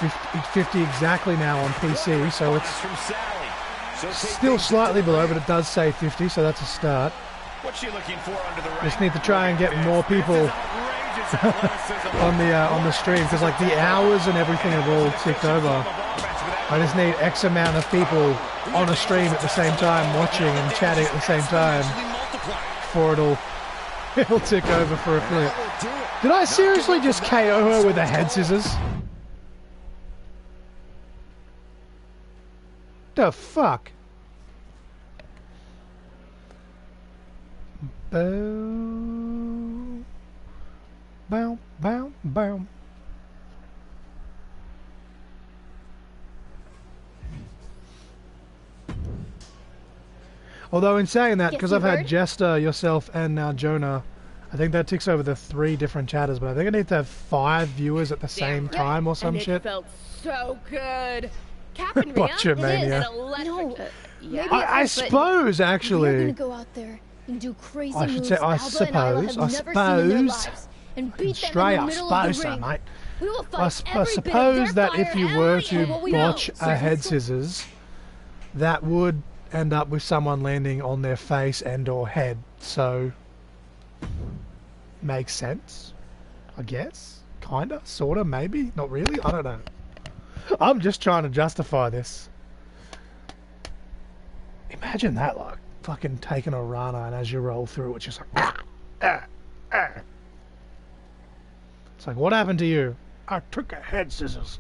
50 exactly now on PC, so it's still slightly below, but it does say 50, so that's a start. What's she looking for under the ring? Just need to try and get more people on the stream, because like the hours and everything have all ticked over. I just need X amount of people on a stream at the same time, watching and chatting at the same time, before it'll tick over for a flip. Did I seriously just KO her with the head scissors? The fuck? Bow, bow, bow, bow. Although in saying that, because I've had Jester, yourself, and now Jonah, I think that ticks over the 3 different chatters, but I think I need to have 5 viewers at the same time or some shit. It felt so good. Cap and Rhea, Botchamania. No, yeah. I suppose, actually. We're gonna go out there and do crazy I should moves say, I Alba and Isla have never seen in their lives, and beat them Straight in the up, middle of the suppose so, ring. mate. We will I fight every bit suppose of their that if fire you and were we to have what we botch know. a head scissors, that would end up with someone landing on their face and or head. So, makes sense, I guess. Kinda, sorta, maybe, not really. I don't know. I'm just trying to justify this. Imagine that, like fucking taking a rana, and as you roll through, it's just like It's like, what happened to you? I took a head scissors.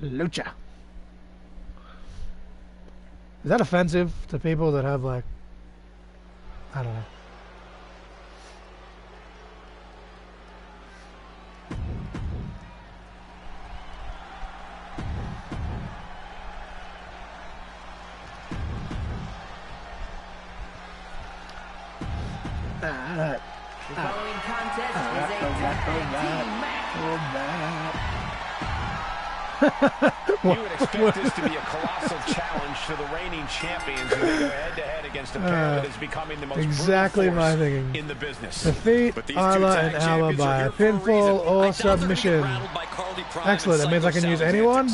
Lucha. Is that offensive to people that have, like, I don't know. The following contest is a tag team match. You would expect this to be a colossal challenge for the reigning champions who go head-to-head against a pair that is becoming the most exactly my thinking. In the business. Defeat Isla and Alba by pinfall or submission. Excellent. That means I can use anyone?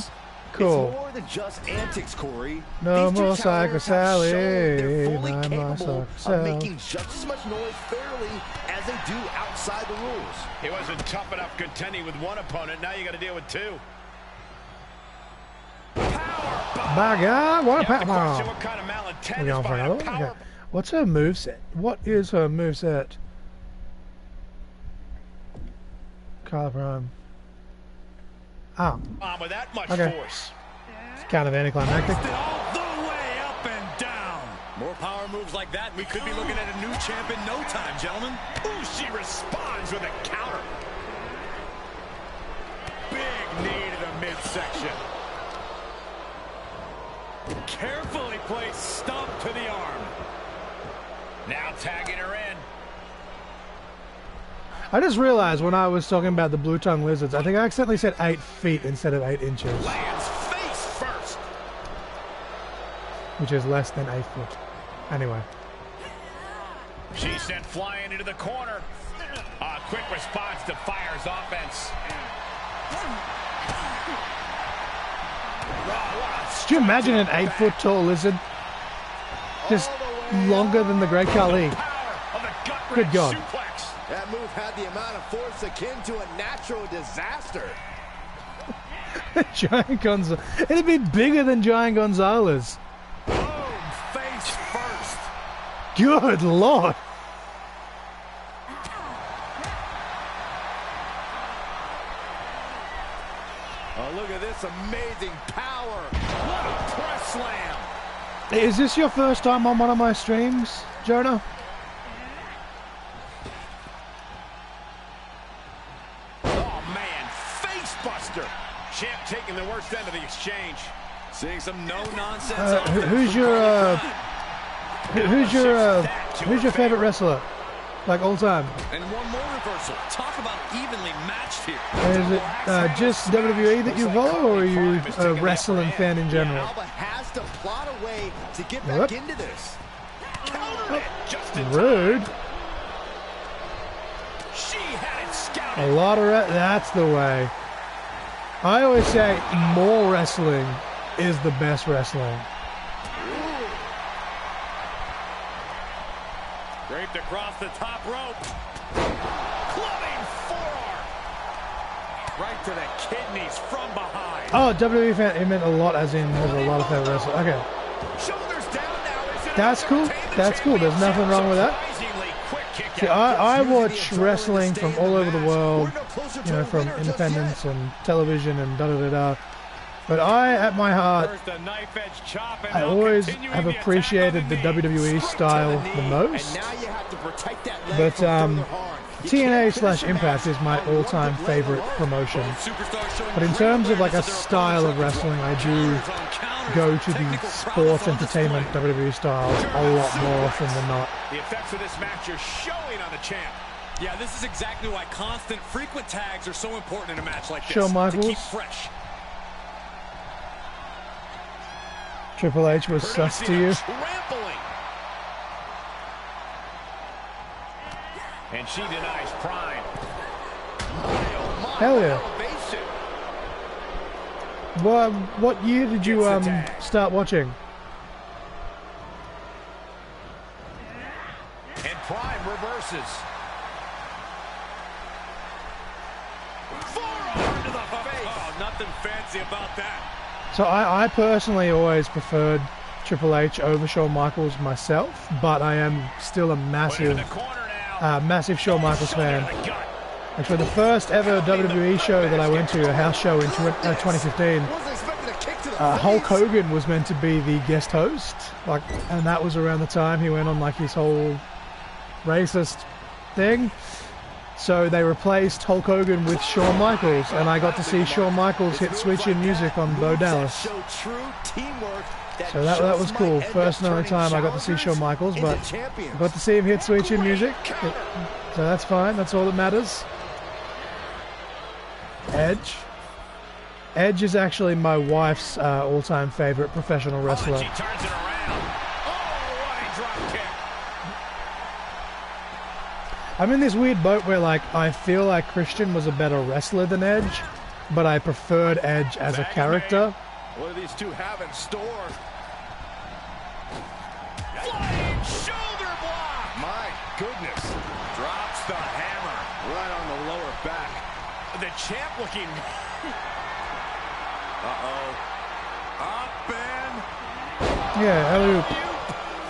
Cool. It's more than just antics, Corey. No These more two Psycho challengers have shown Sally. they're fully No more capable Psycho of making just as much noise fairly as they do outside the rules. It wasn't tough enough contending with one opponent. Now you got to deal with two. My God, what a power bomb. What kind of malintent We're going for another one? Okay. What's her moveset? What is her moveset? Carla Prime. Oh. With that much force. It's kind of anticlimactic. All the way up and down. More power moves like that, and we could be looking at a new champ in no time, gentlemen. Ooh, she responds with a counter. Big knee to the midsection. Carefully placed stomp to the arm. Now tagging her in. I just realized when I was talking about the blue tongue lizards, I think I accidentally said 8 feet instead of 8 inches. Lands face first. Which is less than 8 foot. Anyway. She's sent flying into the corner. A quick response to Fire's offense. Could you imagine an 8 foot tall lizard? Just longer than the Great Khali. Good God. That move had the amount of force akin to a natural disaster. Giant Gonzalez. It'd be bigger than Giant Gonzalez. Boom, face first. Good Lord. Oh, look at this amazing power. What a press slam. Is this your first time on one of my streams, Jonah? Champ taking the worst end of the exchange. Seeing some no-nonsense. Who's your favorite wrestler, like all time? And one more reversal. Talk about evenly matched here. Is it just WWE that you follow, or are you a wrestling fan in general? Alba has to plot a way to get back into this. Rude. She had it scouted. A lot of that's the way. I always say more wrestling is the best wrestling. Draped across the top rope. Clubbing forearm. Right to the kidneys from behind. Oh, WWE fan, it meant a lot, as in there's a lot of favorite wrestlers. Okay. Shoulders down now. That's cool. That's cool. There's nothing wrong with that. See, I watch wrestling from all over the world, you know, from independence and television and da-da-da-da. But I, at my heart, I always have appreciated the WWE style the most. But TNA/Impact is my all-time favorite promotion. But in terms of like a style of wrestling, I do go to the sports entertainment WWE style a lot more often than not. The effects of this match are showing on the champ. Yeah, this is exactly why constant, frequent tags are so important in a match like this. Shawn Michaels. To keep fresh. Triple H was sus to you. Trampling. And she denies Prime. Hell yeah. What year did you start watching? And Prime reverses. Forearm to the face. Oh, nothing fancy about that. So I personally always preferred Triple H over Shawn Michaels myself, but I am still a massive Shawn Michaels fan. Actually, the first ever WWE show that I went to, a house show in 2015, Hulk Hogan was meant to be the guest host, and that was around the time he went on like his whole racist thing. So they replaced Hulk Hogan with Shawn Michaels, and I got to see Shawn Michaels hit switch in music on Bo Dallas. Show true teamwork So that was cool. First and only time I got to see Shawn Michaels, but I got to see him hit Sweet Chin Music. So that's fine. That's all that matters. Edge. Edge is actually my wife's all-time favorite professional wrestler. She turns it around. Oh, what a drop kick. I'm in this weird boat where, like, I feel like Christian was a better wrestler than Edge, but I preferred Edge as a character. What do these two have in store? Flying shoulder block. My goodness. Drops the hammer right on the lower back. The champ looking... Uh-oh. Up and... Yeah, alley-oop.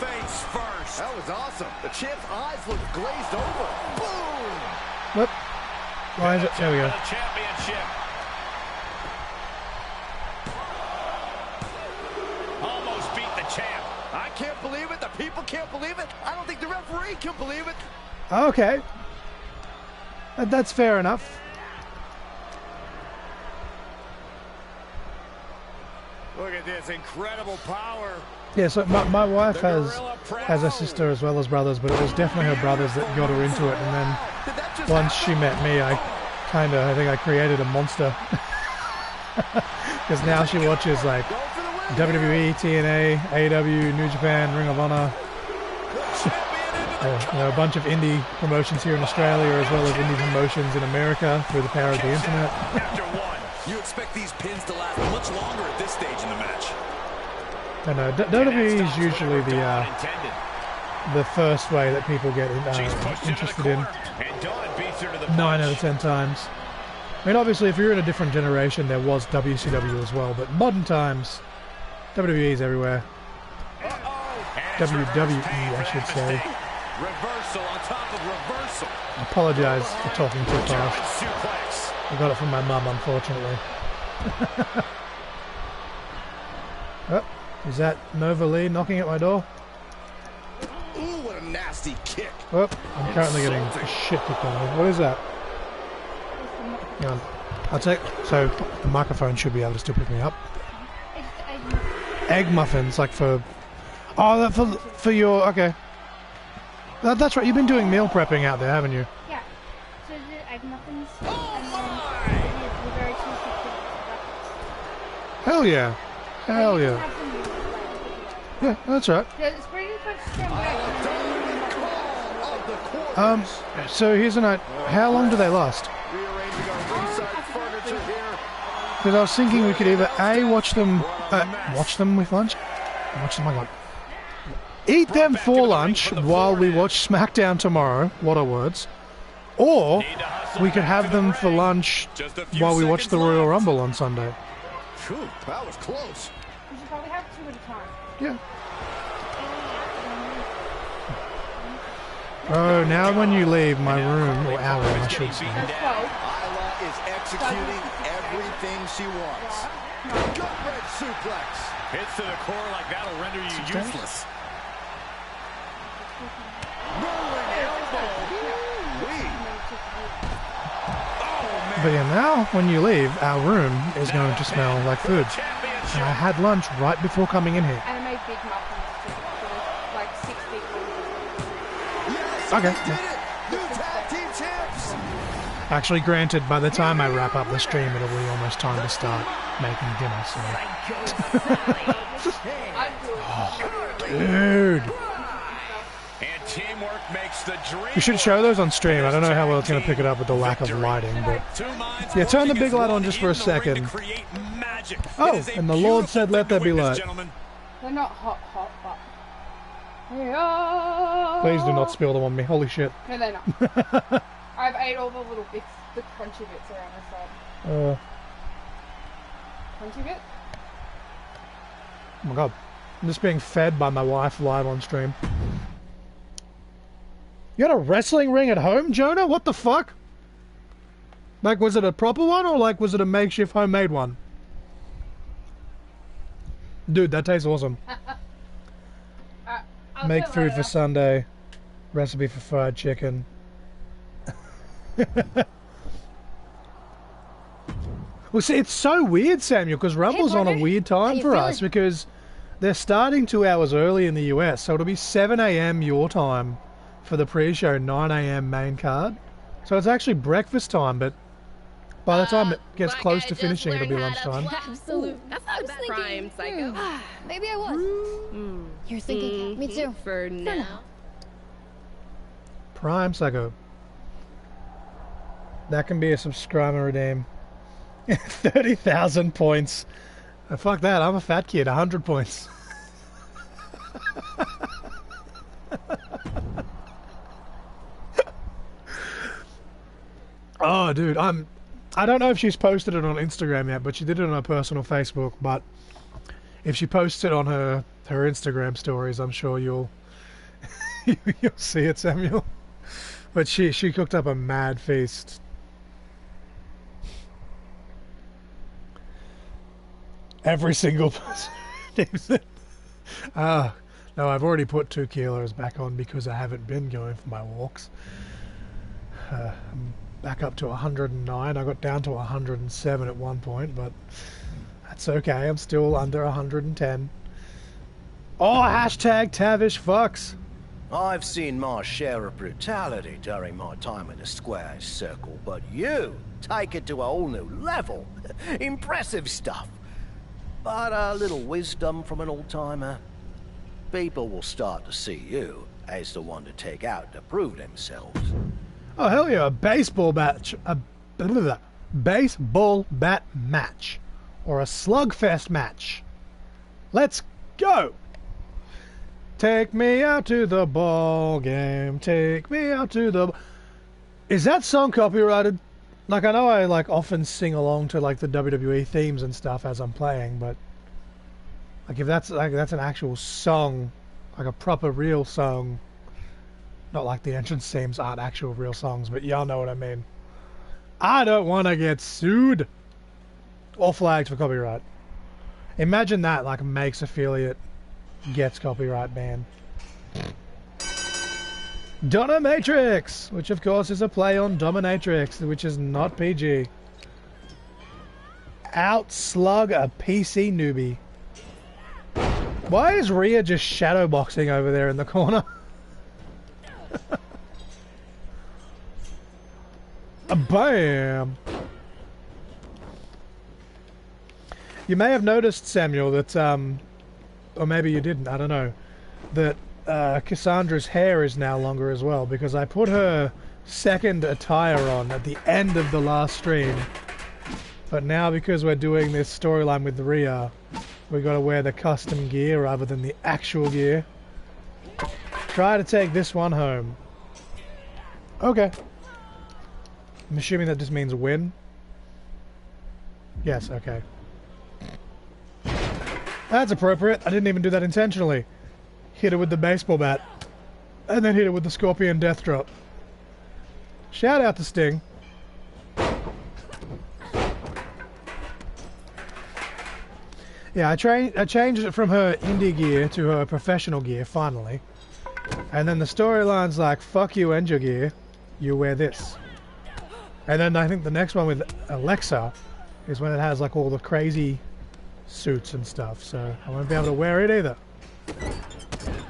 Face first. That was awesome. The champ's eyes look glazed over. Boom! Whoop. Why is it? There we go. Championship. Almost beat the champ. I can't believe it. The people can't believe it. I don't think the referee can believe it. Okay. That's fair enough. Look at this incredible power. Yeah, so my wife has a sister as well as brothers, but it was definitely her brothers that got her into it. And then once she met me, I think I created a monster. Because now she watches like WWE, TNA, AEW, New Japan, Ring of Honor. A bunch of indie promotions here in Australia, as well as indie promotions in America through the power of the internet. You expect these pins to last much longer at this stage in the match. I know, WWE is usually the first way that people get interested in. 9 out of 10 times. I mean, obviously, if you're in a different generation, there was WCW as well, but modern times, WWE is everywhere. WWE, I should say. Reversal on top of reversal. I apologize for talking too fast. I got it from my mum, unfortunately. Oh, is that Nova Lee knocking at my door? Ooh, what a nasty kick. Oh, I'm currently getting a shit kicked out of me. What is that? Hang on. I'll take... So, the microphone should be able to still pick me up. Egg muffins, like for... Oh, that for your... Okay. That's right, you've been doing meal prepping out there, haven't you? Yeah. So the egg muffins. Hell yeah. Hell yeah. Yeah, that's right. It's pretty much so here's a note. How long do they last? Because I was thinking we could either watch them with lunch. Watch them, my God. Eat them for lunch while we watch SmackDown tomorrow. What are words? Or we could have them for lunch while we watch the Royal Rumble on Sunday. Phew, that was close. We should probably have 2 at a time. Yeah. Oh, now when you leave my room, or our room, I should say. Isla is executing everything she wants. Gut wrench suplex. Hits to the core like that'll render you useless. Rolling elbow. But yeah, now when you leave, our room is going to smell like food. And I had lunch right before coming in here. And I made big muffins too. So like 6 big ones. Okay. Did it. New tag team champs. Actually, granted, by the time I wrap up the stream, it'll be almost time to start making dinner, so... Oh, dude! And teamwork makes the dream. We should show those on stream. I don't know how well it's going to pick it up with the lack of lighting, but... Yeah, turn the big light on just for a second. Oh, and the Lord said let there be light. They're not hot, but... They are... Please do not spill them on me. Holy shit. No, they're not. I've ate all the little bits, the crunchy bits around the side. Crunchy bit? Oh my God. I'm just being fed by my wife live on stream. You had a wrestling ring at home, Jonah? What the fuck? Like, was it a proper one, or like, was it a makeshift homemade one? Dude, that tastes awesome. Make food for Sunday. Recipe for fried chicken. Well, see, it's so weird, Samuel, because Rumble's on a weird time for us, because They're starting 2 hours early in the US, so it'll be 7 a.m. your time for the pre-show, 9 a.m. main card. So it's actually breakfast time, but by the time it gets close to finishing, it'll be lunchtime. Absolutely. That's not a bad prime, Psycho. Maybe I was. You're thinking, me too. For now. Prime Psycho. That can be a subscribe and redeem. 30,000 points. Fuck that, I'm a fat kid, 100 points. Oh, dude, I don't know if she's posted it on Instagram yet, but she did it on her personal Facebook. But if she posts it on her Instagram stories, I'm sure you'll you'll see it, Samuel. But she cooked up a mad feast. Every single person names it. No, I've already put 2 kilos back on because I haven't been going for my walks. I'm back up to 109. I got down to 107 at one point, but that's okay. I'm still under 110. Oh, hashtag Tavish fucks. I've seen my share of brutality during my time in the square circle, but you take it to a whole new level. Impressive stuff. But a little wisdom from an old-timer. People will start to see you as the one to take out to prove themselves. Oh, hell yeah, a baseball bat match. Or a slugfest match. Let's go! Take me out to the ball game. Take me out to the... Is that song copyrighted? Like, I know I often sing along to the WWE themes and stuff as I'm playing, but if that's an actual song, like a proper real song, not like the entrance themes aren't actual real songs, but y'all know what I mean. I don't want to get sued or flagged for copyright. Imagine that, Makes affiliate gets copyright ban. Dominatrix, which of course is a play on Dominatrix, which is not PG. Outslug a PC newbie. Why is Rhea just shadowboxing over there in the corner? Bam! You may have noticed, Samuel, that, or maybe you didn't, I don't know, that Cassandra's hair is now longer as well, because I put her second attire on at the end of the last stream. But now, because we're doing this storyline with Rhea, we got to wear the custom gear rather than the actual gear. Try to take this one home. Okay. I'm assuming that just means win. Yes, okay. That's appropriate. I didn't even do that intentionally. Hit her with the baseball bat. And then hit her with the Scorpion Death Drop. Shout out to Sting. Yeah, I changed it from her indie gear to her professional gear, finally. And then the storyline's like, fuck you and your gear. You wear this. And then I think the next one with Alexa is when it has all the crazy suits and stuff. So I won't be able to wear it either.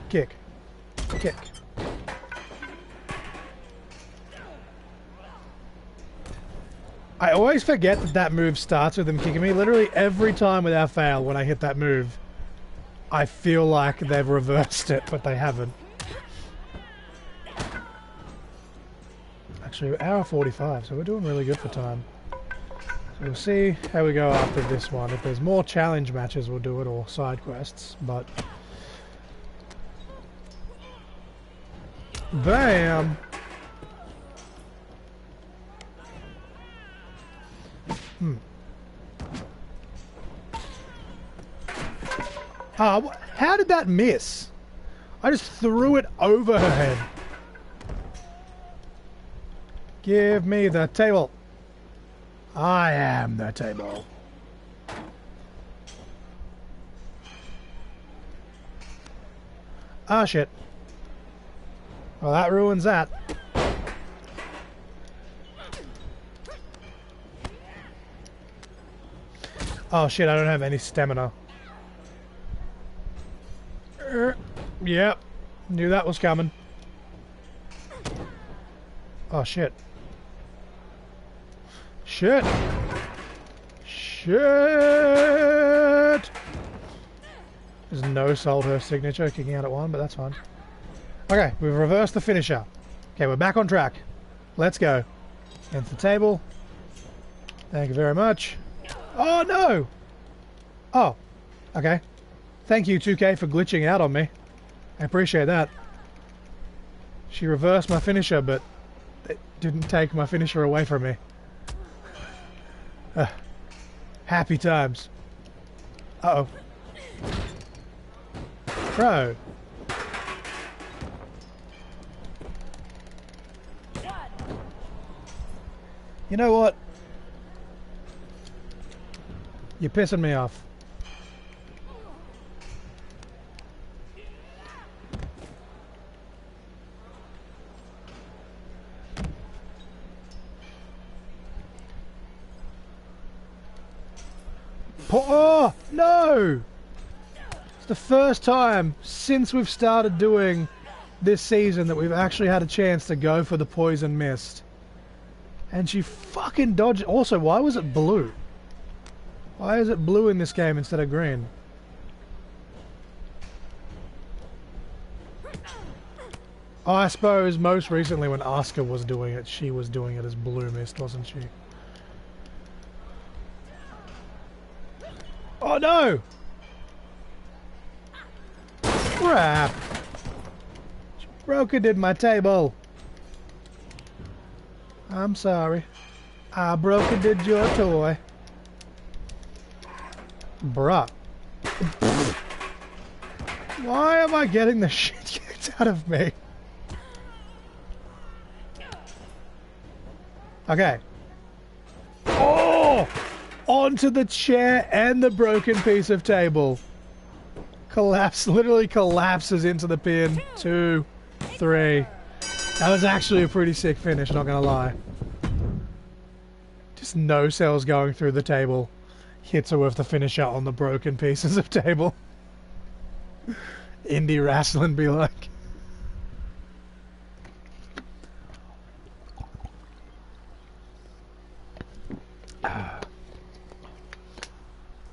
Kick. Kick. I always forget that move starts with them kicking me. Literally every time without fail when I hit that move, I feel like they've reversed it, but they haven't. Actually, hour 45, so we're doing really good for time. So we'll see how we go after this one. If there's more challenge matches, we'll do it, or side quests, but... Bam! How did that miss? I just threw it over her head. Give me the table. I am the table. Ah, shit. Well, that ruins that. Oh shit, I don't have any stamina. Yep. Knew that was coming. Oh, shit. Shit! Shit! There's no sold her signature, kicking out at 1, but that's fine. Okay, we've reversed the finisher. Okay, we're back on track. Let's go. Into the table. Thank you very much. Oh, no! Oh, okay. Thank you, 2K, for glitching out on me. I appreciate that. She reversed my finisher, but it didn't take my finisher away from me. Happy times. Uh-oh. Bro. You know what? You're pissing me off. Oh, no! It's the first time since we've started doing this season that we've actually had a chance to go for the poison mist. And she fucking dodged. Also, why was it blue? Why is it blue in this game instead of green? Oh, I suppose most recently when Asuka was doing it, she was doing it as blue mist, wasn't she? Oh no! Crap! She broke it in my table. I'm sorry. I broke it in your toy. Bruh. Why am I getting the shit kicked out of me? Okay. Oh! Onto the chair and the broken piece of table. Collapse, literally collapses into the pin. 2, 3. That was actually a pretty sick finish, not gonna lie. Just no cells going through the table. Hits her with the finisher on the broken pieces of table. Indie wrestling be like.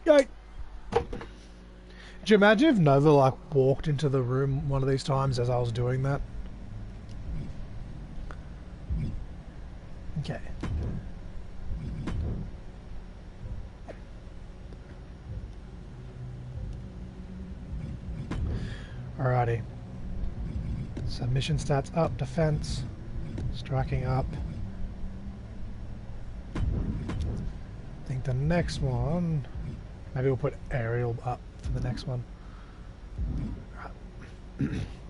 Yay! Could you imagine if Nova like walked into the room one of these times as I was doing that? Okay. Alrighty. Submission stats up, defense, striking up. I think the next one, maybe we'll put aerial up for the next one.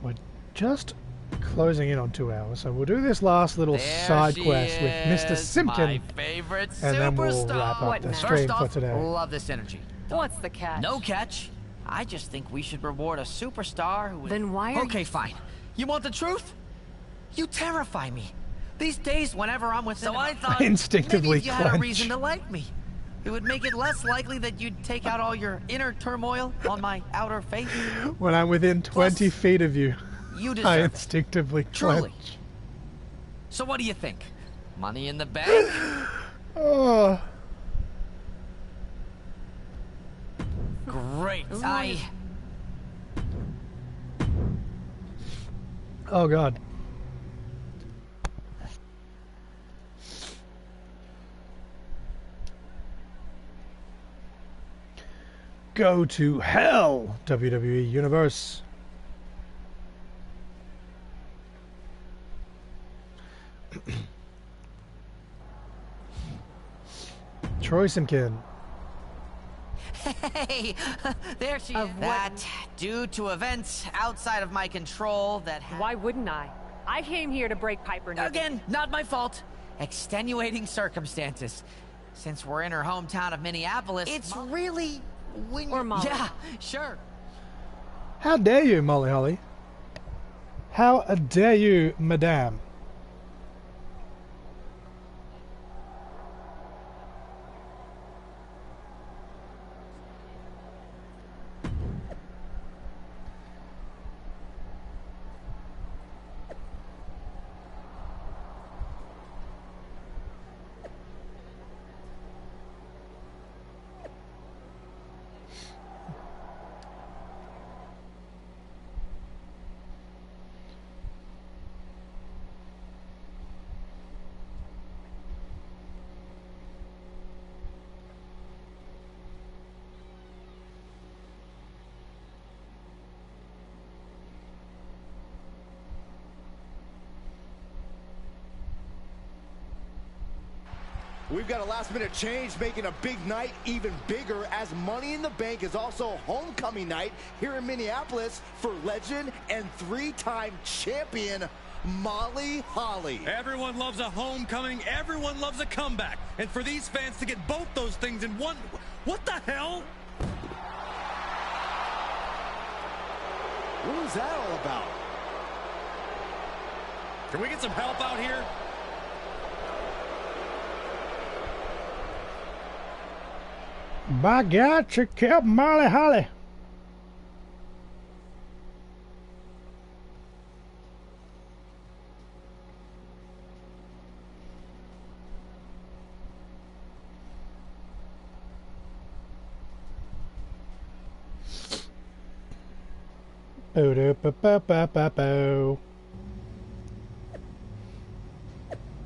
We're just closing in on 2 hours, so we'll do this last little side quest with Mr. Simpkin, my favorite and then we'll superstar. wrap up What the now? stream First for off, today. love this energy. What's the catch? No catch. I just think we should reward a superstar who is... Then why are Okay, fine. You want the truth? You terrify me. These days, whenever I'm with... So I thought instinctively maybe if you had a clench. reason to like me. It would make it less likely that you'd take out all your inner turmoil on my outer face. When I'm within 20 Plus, feet of you, You I deserve it. instinctively Truly. clench. So what do you think? Money in the bank? Oh, Great. oh God. Go to hell, WWE Universe. Troy Simkin. Hey, there she is. That, due to events outside of my control that... Why wouldn't I? I came here to break Piper Niven. Again, not my fault. Extenuating circumstances. Since we're in her hometown of Minneapolis, it's really... Or Molly. Yeah, sure. How dare you, Molly Holly? How dare you, madame? We've got a last-minute change, making a big night even bigger, as Money in the Bank is also homecoming night here in Minneapolis for legend and 3-time champion Molly Holly. Everyone loves a homecoming. Everyone loves a comeback. And for these fans to get both those things in one... What the hell? What was that all about? Can we get some help out here? By God, she killed Molly Holly.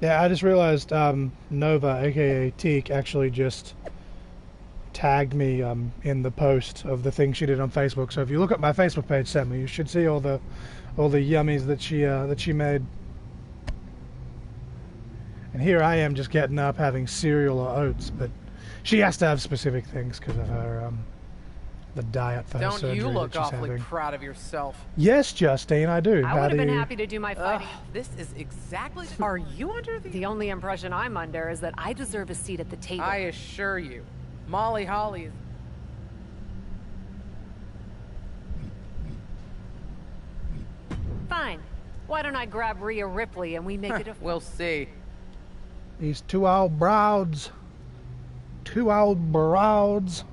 Yeah, I just realized Nova, aka Teak, actually just tagged me in the post of the thing she did on Facebook. So if you look at my Facebook page, Sammy, you should see all the yummies that she made. And here I am just getting up having cereal or oats, but she has to have specific things because of her the diet for her surgery. Don't you look that she's awfully having. proud of yourself? Yes, Justine, I do. I would have been happy to do my fighting. This is exactly... Are you under the... The only impression I'm under is that I deserve a seat at the table. I assure you, Molly Holly is... Fine. Why don't I grab Rhea Ripley and we make it a... We'll see. These two old broads. Two old broads.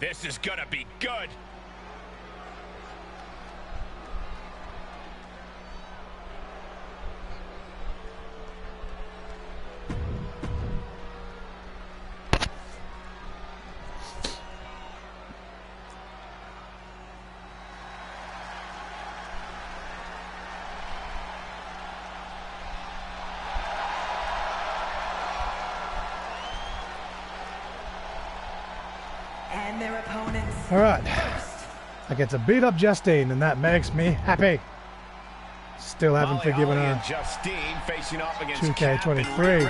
This is gonna be good. And their opponents. All right. I get to beat up Justine, and that makes me happy. Still haven't forgiven her. Justine facing off against 2K23.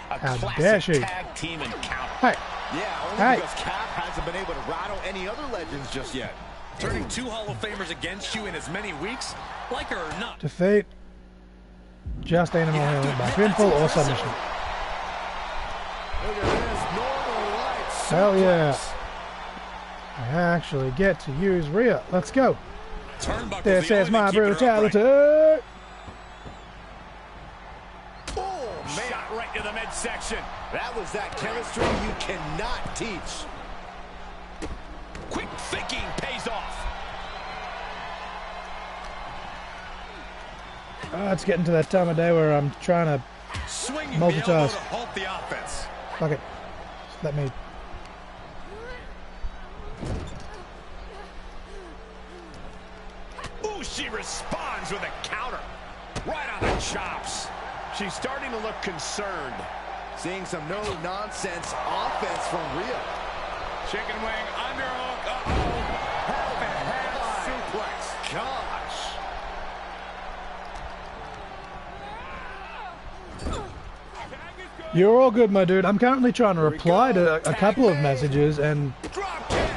How dare she? Tag team encounter. Hey. Yeah, only Hey. because Cap hasn't been able to rattle any other legends just yet. Turning two Hall of Famers against you in as many weeks? Like her or not? Defeat Justine and Molly by pinfall or submission. Look at this, northern lights. Hell yeah. I actually get to use Rhea. Let's go. This is my brutality. Oh, man. Shot right to the midsection. That was that chemistry you cannot teach. Quick thinking pays off. It's getting to that time of day where I'm trying to multitask. Halt the offense. Fuck it. Just let me. Ooh, she responds with a counter. Right on the chops. She's starting to look concerned. Seeing some no-nonsense offense from Rhea. Chicken wing underhook. Uh-oh. Half and half suplex. Gosh. You're all good, my dude. I'm currently trying to reply to a couple of messages, and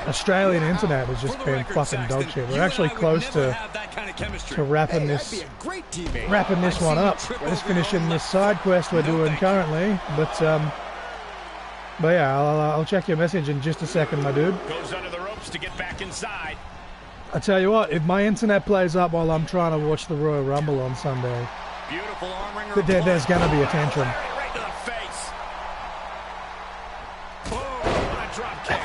Australian internet has just been fucking dog shit. We're actually close to wrapping this one up. Just finishing this side quest we're doing currently, but yeah, I'll check your message in just a second, my dude. Goes under the ropes to get back inside. I tell you what, if my internet plays up while I'm trying to watch the Royal Rumble on Sunday, Beautiful arm wringer. there's gonna be a tantrum. Right to the face. Oh, what a drop kick.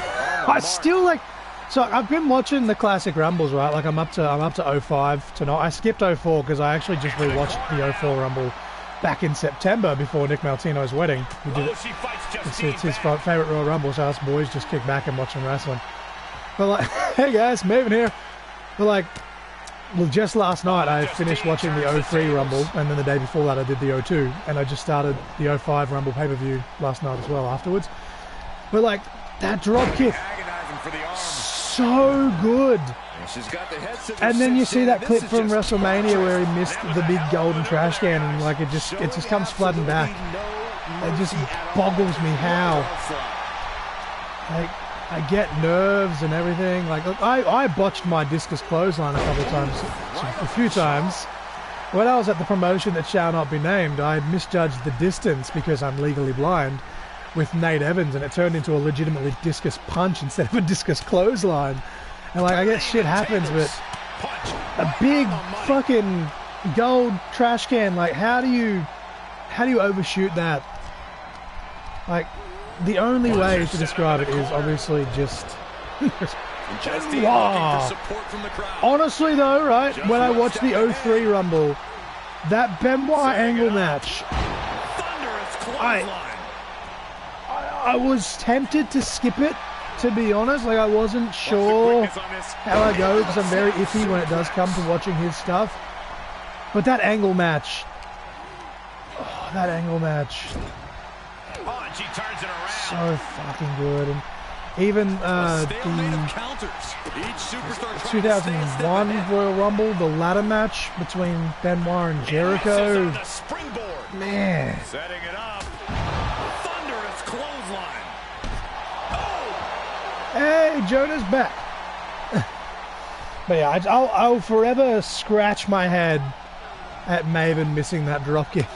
I still like. So I've been watching the classic Rumbles, right? Like I'm up to 05 tonight. I skipped 04 because I actually just rewatched the 04 Rumble back in September before Nick Martino's wedding. We did it. It's his favorite Royal Rumble, so us boys just kick back and watch him wrestling. But like, hey guys, Maven here. But like, well, just last night I finished watching the 03 Rumble, and then the day before that I did the 02, and I just started the 05 Rumble pay-per-view last night as well afterwards. But like, that drop kick, so good. And then you see that clip from WrestleMania where he missed the big golden trash can, and like it just comes flooding back. It just boggles me how. Like, I get nerves and everything. Like I botched my discus clothesline a few times. When I was at the promotion that shall not be named, I misjudged the distance because I'm legally blind with Nate Evans, and it turned into a legitimately discus punch instead of a discus clothesline. And like, I guess shit happens, but a big fucking gold trash can, like how do you overshoot that? Like, the only way to describe it is obviously just wow. Honestly though, right, when I watched the 03 Rumble, that Benoit Angle match, I was tempted to skip it, to be honest. Like, I wasn't sure how I go because I'm very iffy when it does come to watching his stuff. But that Angle match, so fucking good. And even the 2001 Royal Rumble, the ladder match between Benoit and Jericho, man. Setting it up. Thunderous clothesline. Hey, Jonah's back. But yeah, I'll forever scratch my head at Maven missing that dropkick.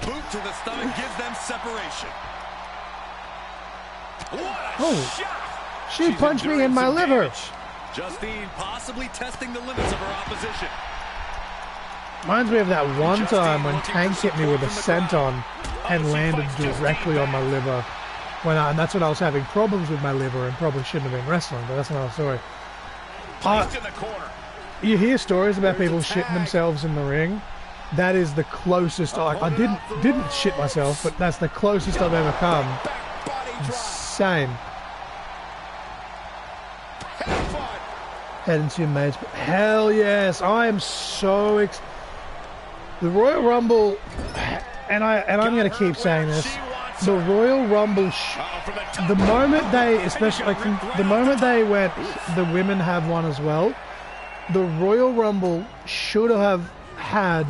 Boot to the stomach gives them separation. Oh, she punched me in my liver. Justine possibly testing the limits of her opposition. Reminds me of that one time when Tank hit me with a senton and landed directly on my liver. And that's when I was having problems with my liver and probably shouldn't have been wrestling, but that's another story. You hear stories about people shitting themselves in the ring. That is the closest. I didn't shit myself, but that's the closest I've ever come. Insane. Head into your mates, but hell yes, I am so the Royal Rumble, and I'm going to keep saying this. The Royal Rumble, the moment they, especially like the moment they went, the women have one as well. The Royal Rumble should have had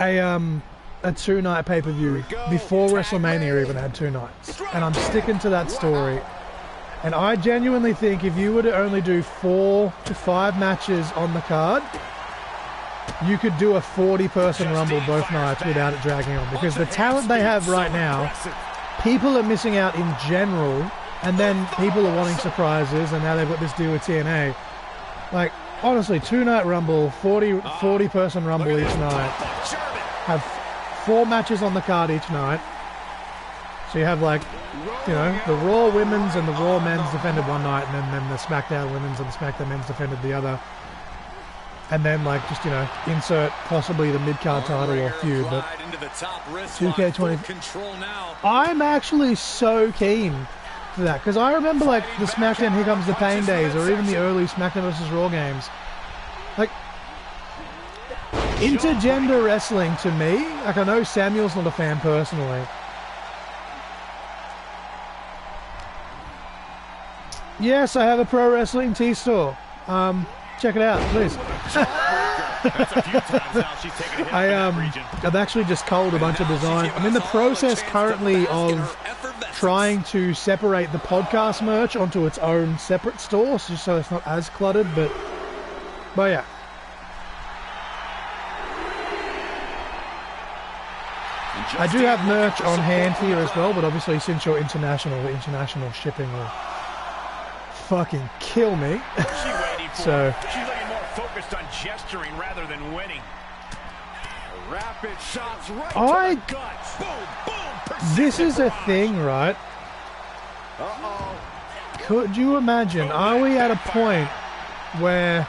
a 2-night pay-per-view before WrestleMania even had 2 nights, and I'm sticking to that story. And I genuinely think if you were to only do 4 to 5 matches on the card, you could do a 40-person Rumble both nights without it dragging on, because the talent they have right now, people are missing out in general, and then people are wanting surprises, and now they've got this deal with TNA. Like, honestly, 2-night Rumble, 40-person Rumble each night, have 4 matches on the card each night, so you have, like, you know, the Raw Women's and the Raw Men's defended one night, and then the SmackDown Women's and the SmackDown Men's defended the other. And then, like, just, you know, insert possibly the mid-card title or feud, but 2K20. I'm actually so keen for that, because I remember, like, the SmackDown Here Comes the Pain days, or even the early SmackDown vs. Raw games. Like, intergender wrestling to me, like, I know Samuel's not a fan personally. Yes, I have a pro wrestling tea store. Check it out, please. I've actually just culled a bunch of design. I'm in the process currently of trying to separate the podcast merch onto its own separate store, just so it's not as cluttered, but yeah. I do have merch on hand here as well, but obviously since you're international, the international shipping will fucking kill me. So she's looking more focused on gesturing rather than winning. Rapid shots right to the guts. Boom, boom. This is a thing, right? Could you imagine? Are we at a point where?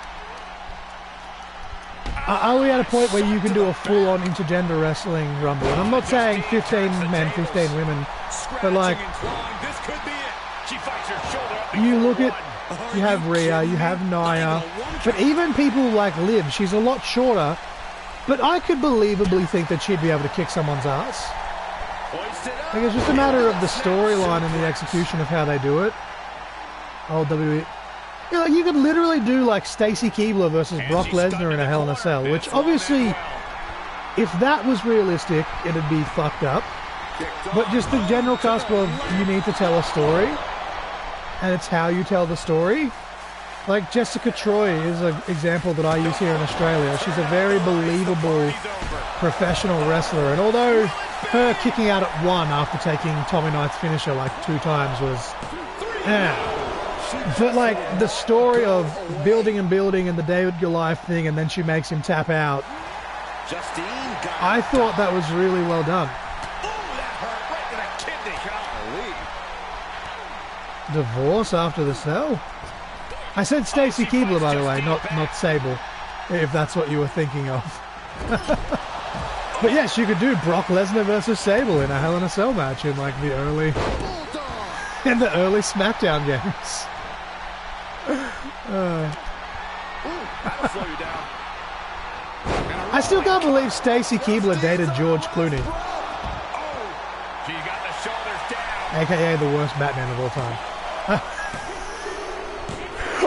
Are we at a point where you can do a full-on intergender wrestling rumble? And I'm not saying 15 men, 15 women, but like, you look at, you have Rhea, you have Nia, but even people like Liv, she's a lot shorter, but I could believably think that she'd be able to kick someone's ass. Like, it's just a matter of the storyline and the execution of how they do it. Oh, WWE. You know, you could literally do like Stacy Keibler versus Brock Lesnar in a Hell in a Cell, which obviously, if that was realistic, it'd be fucked up. But just the general cusp of you need to tell a story, and it's how you tell the story. Like Jessica Troy is an example that I use here in Australia. She's a very believable professional wrestler, and although her kicking out at 1 after taking Tommy Knight's finisher like 2 times was, but like the story of building and the David Goliath thing, and then she makes him tap out. I thought that was really well done. Divorce after the cell? I said Stacy Keibler, by the way, not Sable, if that's what you were thinking of. But yes, you could do Brock Lesnar versus Sable in a Hell in a Cell match in like the early SmackDown games. I still can't believe Stacy Keibler dated George Clooney, aka the worst Batman of all time.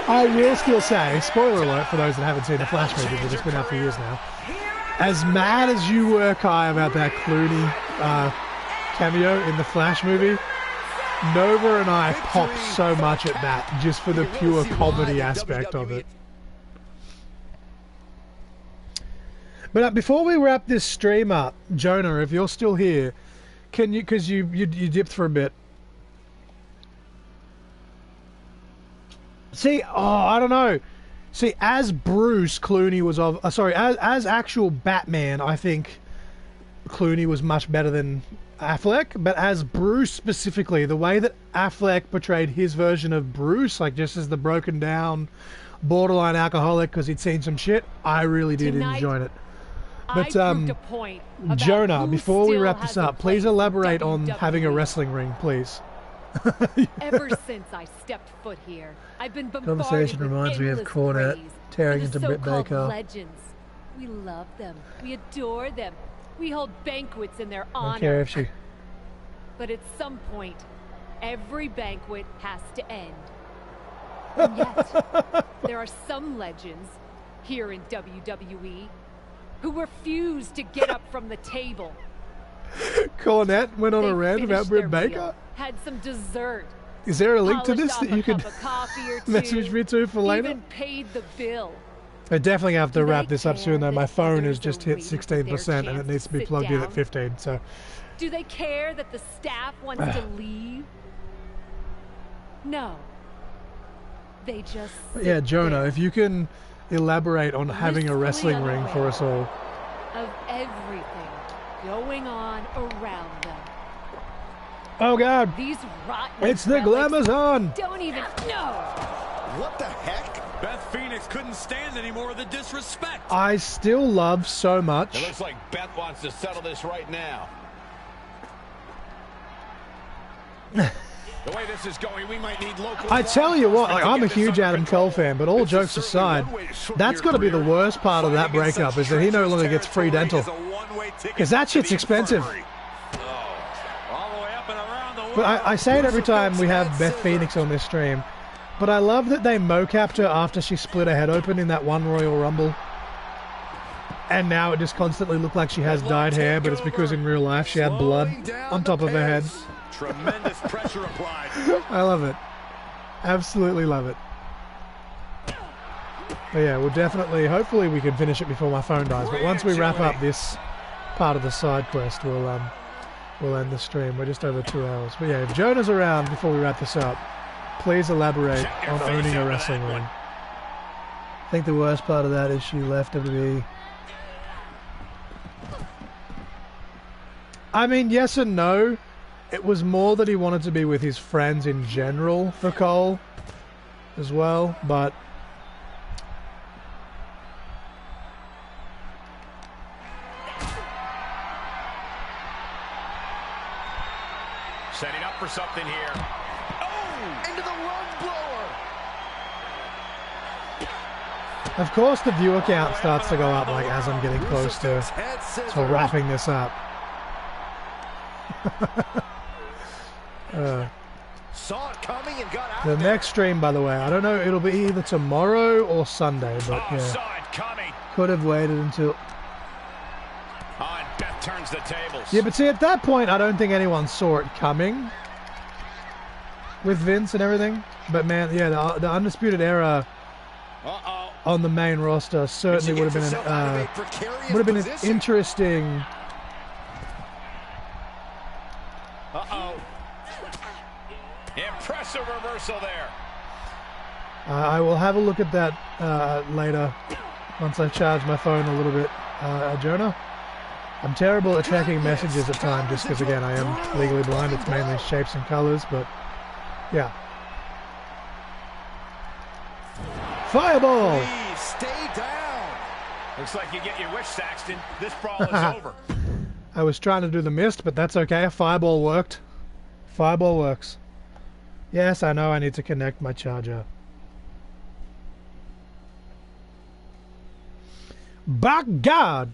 I will still say, spoiler alert for those that haven't seen the Flash movie, but it's been out for years now. As mad as you were, Kai, about that Clooney cameo in the Flash movie, Nova and I popped so much at that just for the pure comedy aspect of it. But before we wrap this stream up, Jonah, if you're still here, can you, because you dipped for a bit. See, I don't know. See, as Bruce, Clooney was as actual Batman, I think Clooney was much better than Affleck, but as Bruce specifically, the way that Affleck portrayed his version of Bruce, like just as the broken down, borderline alcoholic because he'd seen some shit, I really did enjoy it. But Jonah, before we wrap this up, please elaborate on having a wrestling ring, please. Ever since I stepped foot here, I've been bombarded Conversation with reminds me of Cornette tearing into Britt Baker. Legends. We love them. We adore them. We hold banquets in their honor. I don't care if she... But at some point, every banquet has to end. And yet, there are some legends here in WWE who refuse to get up from the table. Cornette went on a rant about Britt Baker? Had some dessert. Is there a link to this that you could message me to for later? Even paid the bill. I definitely have to wrap this up soon though. My phone has just hit 16% and it needs to be plugged in at 15, so... Do they care that the staff wants to leave? No. They just... Yeah, Jonah, if you can elaborate on having a wrestling ring for us all. Of everything going on around them. Oh God! These rotten it's the Glamazon! Don't even know! What the heck? Beth Phoenix couldn't stand any more of the disrespect. I still love so much. It looks like Beth wants to settle this right now. The way this is going, we might need local... I tell you what, like, I'm a huge Adam Cole fan, but all jokes aside, that's got to be the worst part of that breakup, is that he no longer gets free dental. Because that shit's expensive. But I say it every time we have Beth Phoenix on this stream, but I love that they mocapped her after she split her head open in that one Royal Rumble. And now it just constantly looked like she has dyed hair, but it's because in real life she had blood on top of her head. Tremendous pressure applied. I love it. Absolutely love it. But yeah, we'll definitely, hopefully we can finish it before my phone dies, but once we wrap up this part of the side quest, we'll end the stream. We're just over 2 hours. But yeah, if Jonah's around before we wrap this up, please elaborate on owning a wrestling ring. I think the worst part of that is she left WWE. I mean, yes and no. It was more that he wanted to be with his friends in general for Cole as well, but setting up for something here. Oh! Into the rug blower. of course the viewer count starts to go up like as I'm getting close to wrapping this up. Saw it coming and got out The there. next stream, by the way, I don't know, it'll be either tomorrow or Sunday, but Oh, yeah, saw it coming. could have waited until... Oh, and Beth turns the tables. Yeah, but see, at that point, I don't think anyone saw it coming with Vince and everything. But man, yeah, the Undisputed Era on the main roster certainly would have been an interesting. Uh-oh. Impressive reversal there. I will have a look at that later once I charge my phone a little bit, Jonah. I'm terrible at checking messages at times just because, again, I am legally blind. It's mainly shapes and colors, but yeah. Fireball! Please stay down. Looks like you get your wish, Saxton. This brawl is over. I was trying to do the mist, but that's okay. Fireball worked. Fireball works. Yes, I know I need to connect my charger. By God!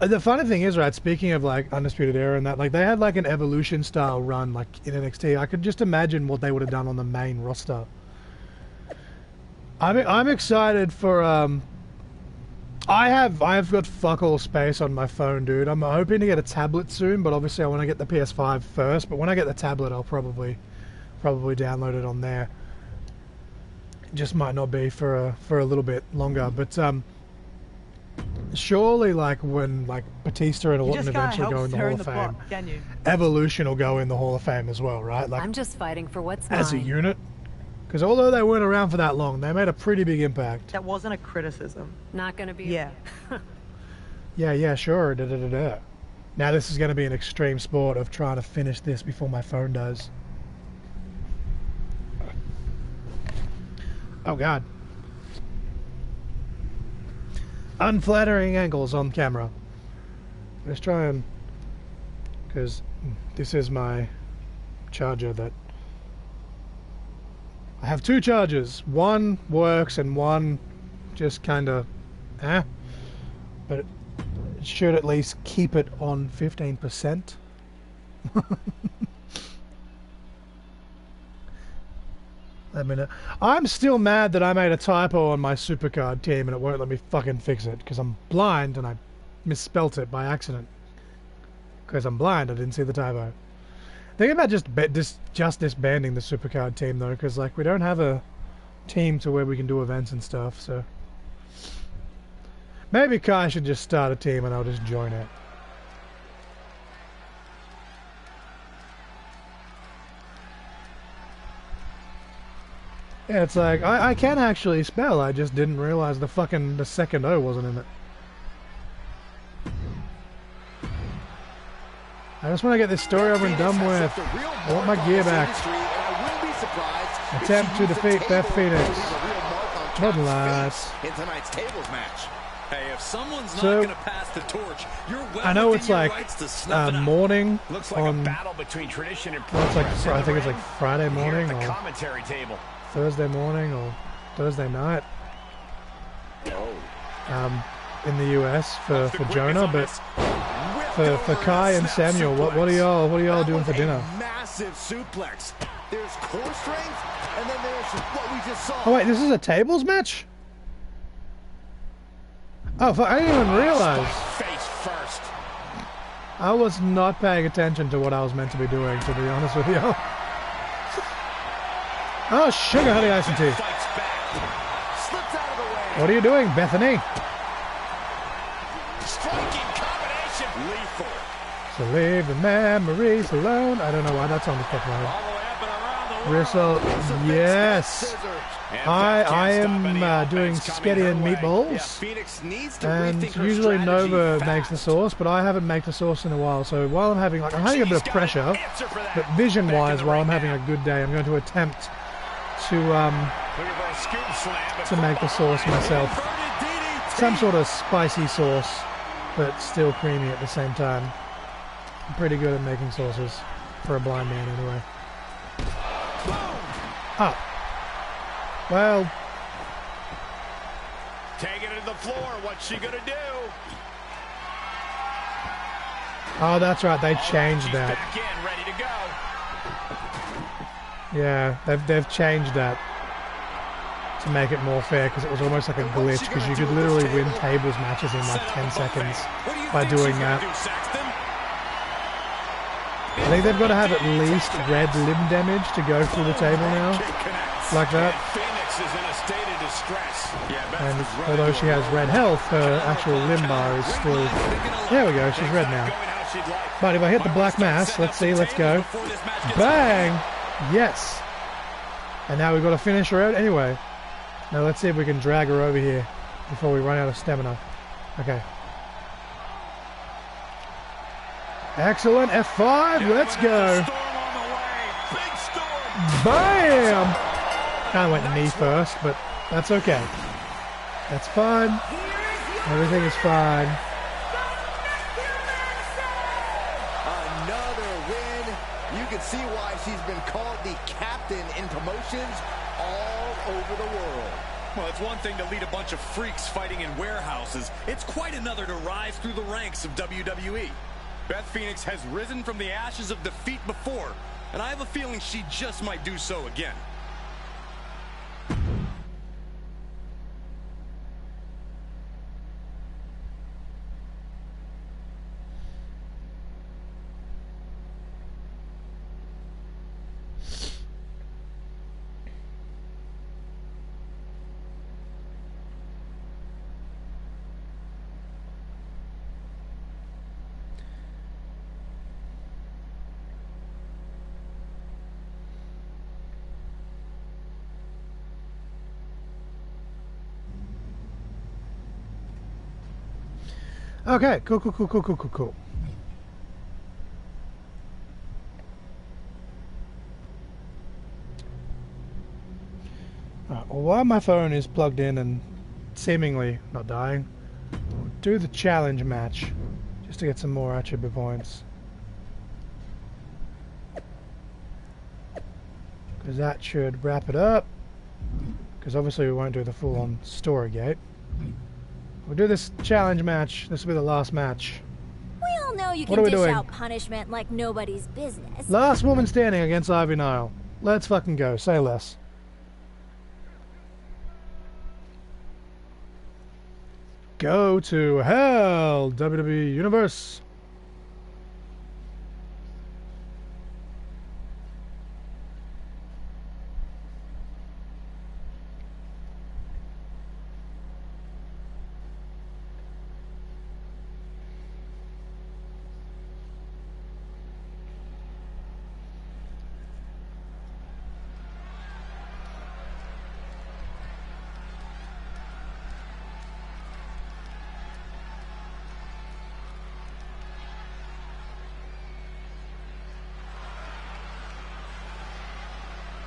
The funny thing is, right, speaking of like Undisputed Era and that, like they had like an Evolution style run like in NXT. I could just imagine what they would have done on the main roster. I'm excited for I've got fuck all space on my phone, dude. I'm hoping to get a tablet soon, but obviously I want to get the PS5 first. But when I get the tablet, I'll probably download it on there. It just might not be for a little bit longer, but surely like when like Batista and Orton eventually go in the Hall of Fame, Evolution will go in the Hall of Fame as well, right? Like I'm just fighting for what's as mine. a unit. Because although they weren't around for that long, they made a pretty big impact. That wasn't a criticism. Not gonna be. Yeah. Yeah, sure. Now this is going to be an extreme sport of trying to finish this before my phone does. Oh God. Unflattering angles on camera. Let's try and... because this is my charger that... I have two chargers. One works and one just kind of... But it should at least keep it on 15%. Let me know. I'm still mad that I made a typo on my Supercard team and it won't let me fucking fix it because I'm blind and I misspelt it by accident. Because I'm blind, I didn't see the typo. Think about just disbanding the Supercard team though, because like we don't have a team to where we can do events and stuff. So maybe Kai should just start a team and I'll just join it. Yeah, it's like I can actually spell. I just didn't realize the second O wasn't in it. I just want to get this story over and done with. I want my gear back. Attempt to defeat Beth Phoenix. Bloodlines. In tonight's tables match. Hey, if someone's not So, going to pass the torch, you're well I know within it's your like rights to snuff it out. morning Looks like on. a battle between tradition and Well, it's like progress. I think it's like Friday Here morning at the or commentary table. Thursday morning or Thursday night. In the US for Jonah, but for Kai and Samuel, what are y'all doing for dinner? Massive suplex. There's core strength, and then there's what we just saw. Oh wait, this is a tables match? Oh, fuck, I didn't even realize. Face first. I was not paying attention to what I was meant to be doing, to be honest with you. Oh, sugar honey iced tea. Fights back. Slips out of the way. What are you doing, Bethany? Striking combination. Lethal. So leave the memories alone. I don't know why that song is popular. All the way up and around the Gristle, yes. I am doing spaghetti and meatballs, and usually Nova makes the sauce, but I haven't made the sauce in a while. So while I'm having a bit of pressure, but vision-wise, while I'm having a good day, I'm going to attempt to make the sauce myself. Some sort of spicy sauce, but still creamy at the same time. I'm pretty good at making sauces for a blind man, anyway. Oh. Well. Taking it to the floor. What's she gonna do? Oh, that's right. They changed that. Back in, ready to go. Yeah, they've changed that to make it more fair, because it was almost like a glitch, because you could literally win tables matches in like 10 seconds by doing that. I think they've got to have at least red limb damage to go through the table now. Like that. And although she has red health, her actual limb bar is still... There we go, she's red now. But if I hit the black mass, let's see, let's go. Bang! Yes! And now we've got to finish her out anyway. Now let's see if we can drag her over here before we run out of stamina. Okay. Excellent, F5, let's go. Bam! Kind of went knee first, but that's okay. That's fine. Everything is fine. Another win. You can see why she's been called the captain in promotions all over the world. Well, it's one thing to lead a bunch of freaks fighting in warehouses. It's quite another to rise through the ranks of WWE. Beth Phoenix has risen from the ashes of defeat before, and I have a feeling she just might do so again. Okay, cool. Well, while my phone is plugged in and seemingly not dying, we'll do the challenge match just to get some more attribute points. Because that should wrap it up. Because obviously we won't do the full-on story gate. We'll do this challenge match. This will be the last match. We all know you can dish out punishment like nobody's business. Last woman standing against Ivy Nile. Let's fucking go. Say less. Go to hell, WWE Universe.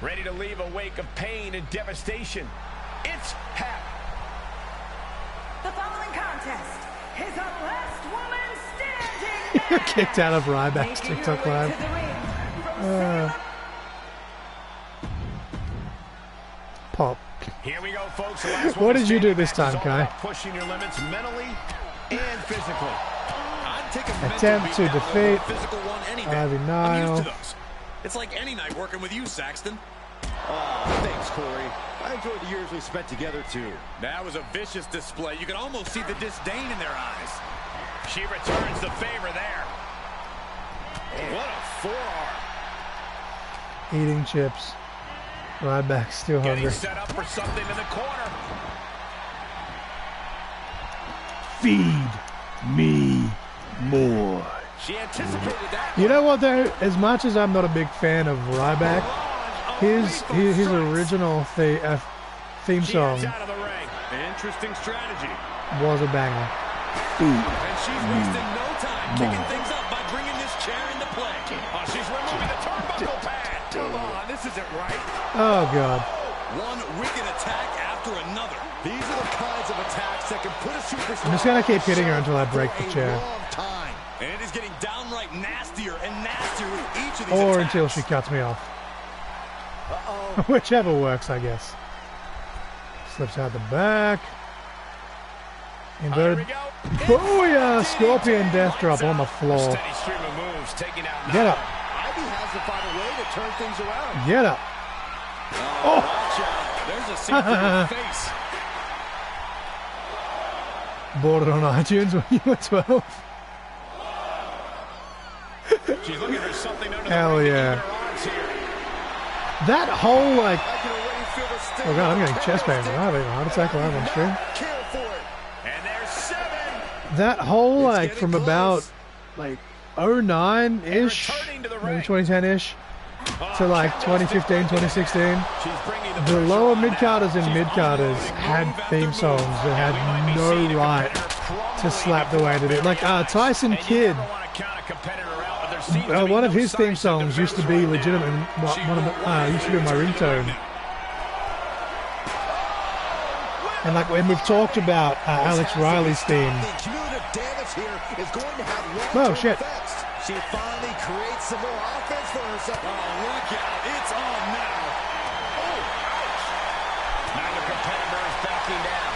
Ready to leave a wake of pain and devastation. It's hap. The following contest is a last woman standing. You're kicked out of Ryback's TikTok live. Pop. Here we go, folks. What did you do this time, Kai? Pushing your limits mentally and physically. Attempt to defeat Ivy Nile. It's like any night working with you, Saxton. Thanks, Corey. I enjoyed the years we spent together, too. That was a vicious display. You can almost see the disdain in their eyes. She returns the favor there. What a forearm. Eating chips. Ryback's still hungry. Getting set up for something in the corner. Feed me more. She anticipated that. You know what, though? As much as I'm not a big fan of Ryback, his original theme song Interesting strategy. was a banger. And she's wasting no time kicking things up by bringing this chair into play. Oh, she's removing the turnbuckle pad. Come on, this isn't right. Oh, God. One wicked attack after another. These are the kinds of attacks that can put a superstar. I'm just going to keep hitting her until I break the chair. And it is getting downright nastier and nastier with each of these Or attacks. until she cuts me off. Whichever works, I guess. Slips out the back. Inverted. Oh, yeah. Scorpion death drop on the floor. Get up. Ivy has to find a way to turn things around. Get up. Oh, watch out. There's a scene for your face. Bought it on iTunes when you were 12. She's looking for something under Hell the yeah. That whole, like... Oh, God, I'm getting chest pain. I'm having a heart attack live on stream. And there's 7. That whole, like, from about, like, 09-ish, maybe 2010-ish, to, like, 2015, 2016, the lower mid-carders and mid-carders had theme songs that had no right to slap the way they did. Like, Tyson Kidd, one of his theme songs used to be legitimate, used to be my ringtone. And like when we've talked about Alex Riley's theme. Oh shit! She finally creates some more offense for herself. Oh, look out! It's on now. Oh, ouch! Neither competitor is backing down.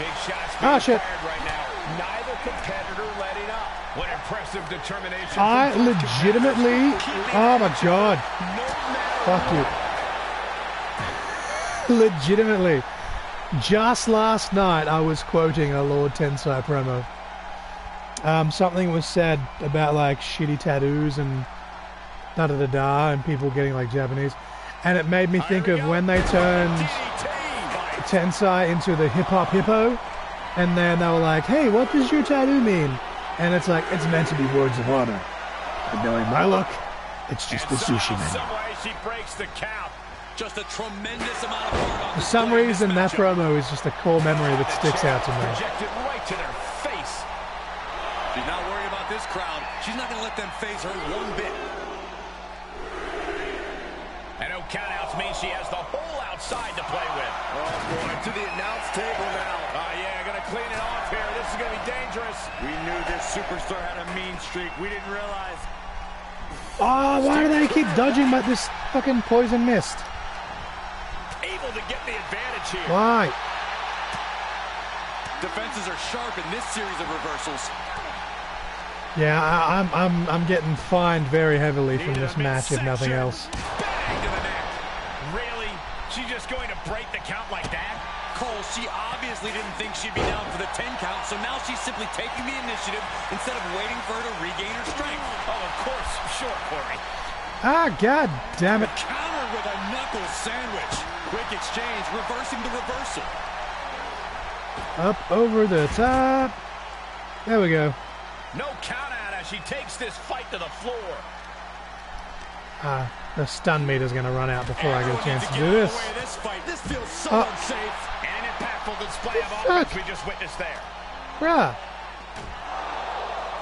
Big shots being fired right now. Neither competitor letting up. What impressive determination! I legitimately, oh my god! Fuck you! Legitimately. Just last night, I was quoting a Lord Tensai promo. Something was said about like shitty tattoos and da-da-da-da and people getting like Japanese. And it made me think of when they turned Tensai into the hip-hop hippo. And then they were like, hey, what does your tattoo mean? And it's like, it's meant to be words of honor. But knowing my look, it's just the sushi menu. Some way she breaks the count. Just a tremendous amount of heart on For some reason, that promo is just a core memory that sticks out to me. Projected right to their face. She's not worried about this crowd. She's not going to let them phase her one bit. And no countouts means she has the whole outside to play with. Oh boy, to the announce table now. Oh yeah, gonna clean it off here. This is gonna be dangerous. We knew this superstar had a mean streak. We didn't realize. Oh, why do they keep dodging by this fucking poison mist? Able to get the advantage here. Why? Defenses are sharp in this series of reversals. Yeah, I'm getting fined very heavily from this match, if nothing else. Bang to the neck. Really? She's just going to break the count like that? Cole, she obviously didn't think she'd be down for the 10 count, so now she's simply taking the initiative instead of waiting for her to regain her strength. Oh, of course. Sure, Corey. Ah, god damn it. Counter with a knuckle sandwich. Quick exchange, reversing the reversal. Up over the top. There we go. No count out as she takes this fight to the floor. The stun meter's going to run out before I get a chance to do this. This feels so unsafe. And an impactful display of offense we just witnessed there. Bruh.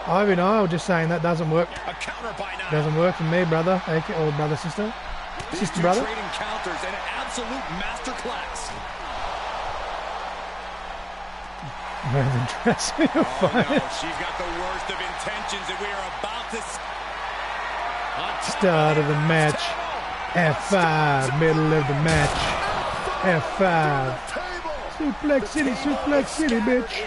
I mean, I was just saying that doesn't work. A counter by now. Doesn't work for me, brother. Or brother, sister. Sister, brother. Trading counters and an absolute masterclass. Rather than dressing a fight. No, she's got the worst of intentions, and we are about to Start of the match. F5. Middle of the match. F5. Suplex City, bitch.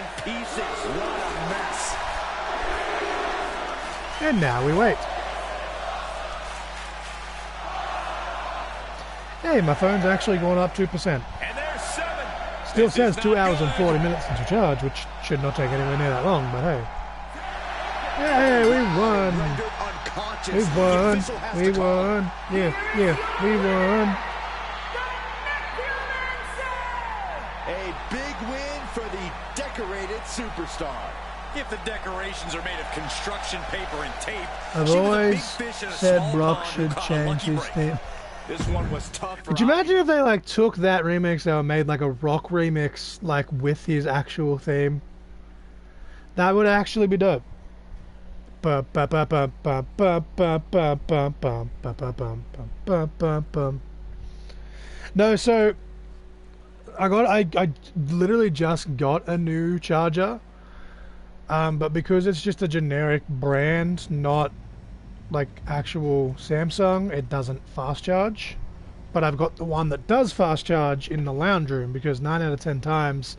And now we wait. Hey, my phone's actually going up 2%. And there's 7. Still says 2 hours and 40 minutes to charge, which should not take anywhere near that long, but hey. Hey, we won. We won. We won. Yeah, we won. A big win for the decorated superstar. If the decorations are made of construction paper and tape, I've always said Brock should change his theme. This one was tough for Could you imagine if they like took that remix and made like a rock remix like with his actual theme? That would actually be dope. No, so I literally just got a new charger, but because it's just a generic brand, not like actual Samsung, it doesn't fast charge. But I've got the one that does fast charge in the lounge room, because 9 out of 10 times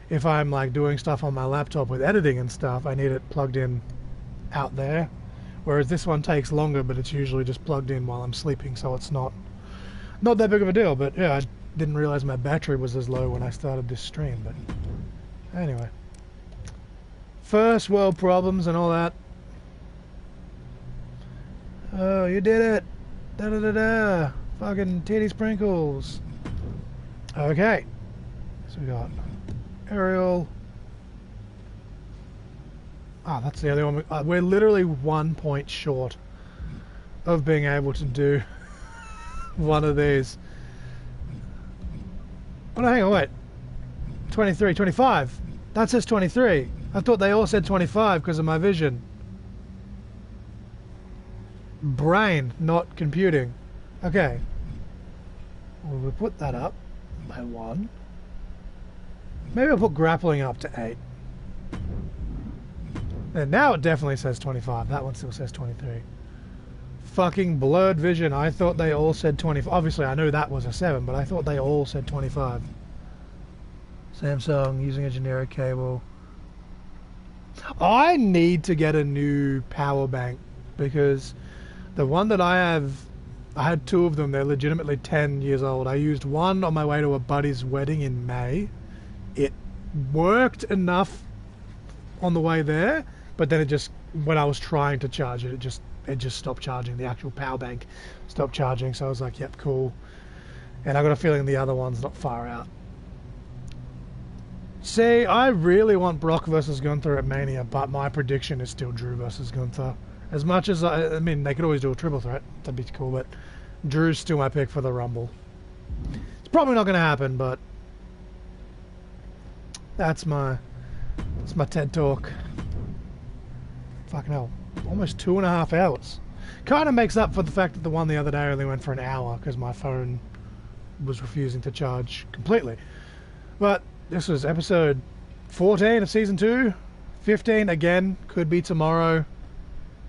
if I'm like doing stuff on my laptop with editing and stuff, I need it plugged in out there, whereas this one takes longer, but it's usually just plugged in while I'm sleeping, so it's not that big of a deal. But yeah, I didn't realize my battery was as low when I started this stream. But anyway, first world problems and all that. Oh, you did it! Da da da da! Fucking titty sprinkles. Okay, so we got Ariel. Ah, that's the other one. We're literally 1 point short of being able to do one of these. Oh no, hang on, wait. 23, 25. That says 23. I thought they all said 25 because of my vision. Brain, not computing. Okay. Well, we'll put that up by 1. Maybe I'll put grappling up to 8. And now it definitely says 25. That one still says 23. Fucking blurred vision. I thought they all said 25. Obviously, I knew that was a 7, but I thought they all said 25. Samsung using a generic cable. I need to get a new power bank, because the one that I have, I had 2 of them. They're legitimately 10 years old. I used one on my way to a buddy's wedding in May. It worked enough on the way there, but then it just, when I was trying to charge it, it just stopped charging. The actual power bank stopped charging, so I was like, yep, cool. And I got a feeling the other one's not far out. See, I really want Brock versus Gunther at Mania, but my prediction is still Drew versus Gunther. As much as I mean, they could always do a triple threat, that'd be cool, but Drew's still my pick for the Rumble. It's probably not going to happen, but that's my TED talk. Fucking hell, almost 2.5 hours. Kind of makes up for the fact that the one the other day only went for an hour because my phone was refusing to charge completely. But this was episode 14 of season 2. 15 again, could be tomorrow,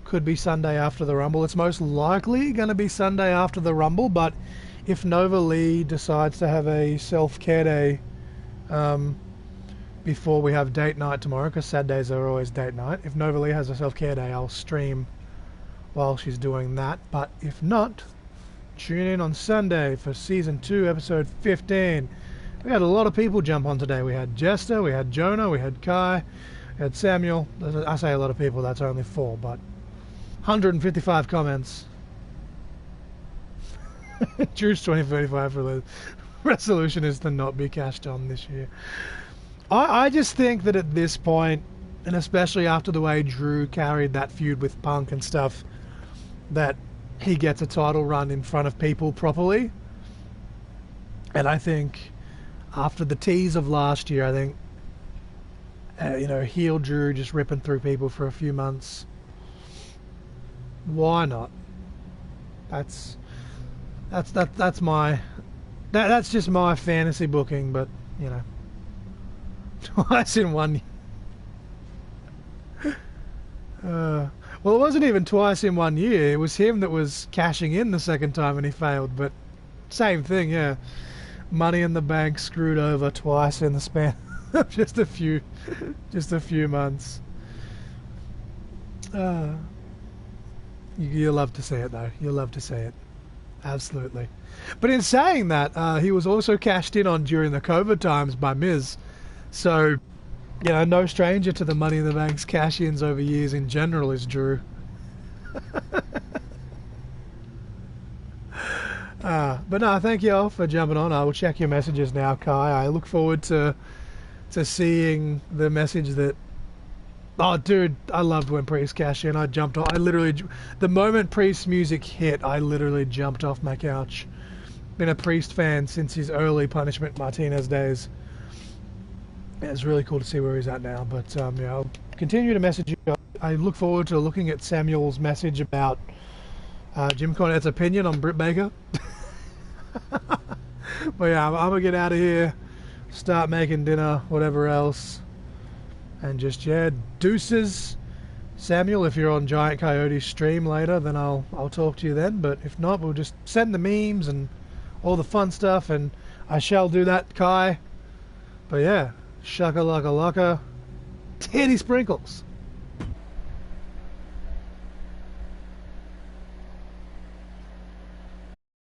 could be Sunday after the Rumble. It's most likely going to be Sunday after the Rumble, but if Nova Lee decides to have a self-care day before we have date night tomorrow, because Saturdays are always date night. If Nova Lee has a self-care day, I'll stream while she's doing that. But if not, tune in on Sunday for season 2, episode 15. We had a lot of people jump on today. We had Jester, we had Jonah, we had Kai, we had Samuel. I say a lot of people, that's only 4, but 155 comments. Drew's 2035 for the resolution is to not be cashed on this year. I just think that at this point, and especially after the way Drew carried that feud with Punk and stuff, that he gets a title run in front of people properly. And I think after the tease of last year, I think heel Drew just ripping through people for a few months, why not? That's just my fantasy booking, but you know, twice in 1 year. Well, it wasn't even twice in 1 year. It was him that was cashing in the second time and he failed, but same thing, yeah. Money in the Bank screwed over twice in the span of just a few months. You'll love to see it, though. You'll love to see it. Absolutely. But in saying that, he was also cashed in on during the COVID times by Miz. So, you know, no stranger to the Money in the Bank's cash-ins over years in general is Drew. But no, thank you all for jumping on. I will check your messages now, Kai. I look forward to seeing the message that... Oh, dude, I loved when Priest cashed in. I jumped off. The moment Priest's music hit, I literally jumped off my couch been a Priest fan since his early Punishment Martinez days. Yeah, it's really cool to see where he's at now. But yeah, I'll continue to message you. I look forward to looking at Samuel's message about Jim Cornette's opinion on Britt Baker. But yeah, I'm gonna get out of here, start making dinner, whatever else, and just, yeah, deuces. Samuel, if you're on Giant Coyote's stream later, then I'll talk to you then. But if not, we'll just send the memes and all the fun stuff, and I shall do that, Kai. But yeah, shaka laka laka, titty sprinkles.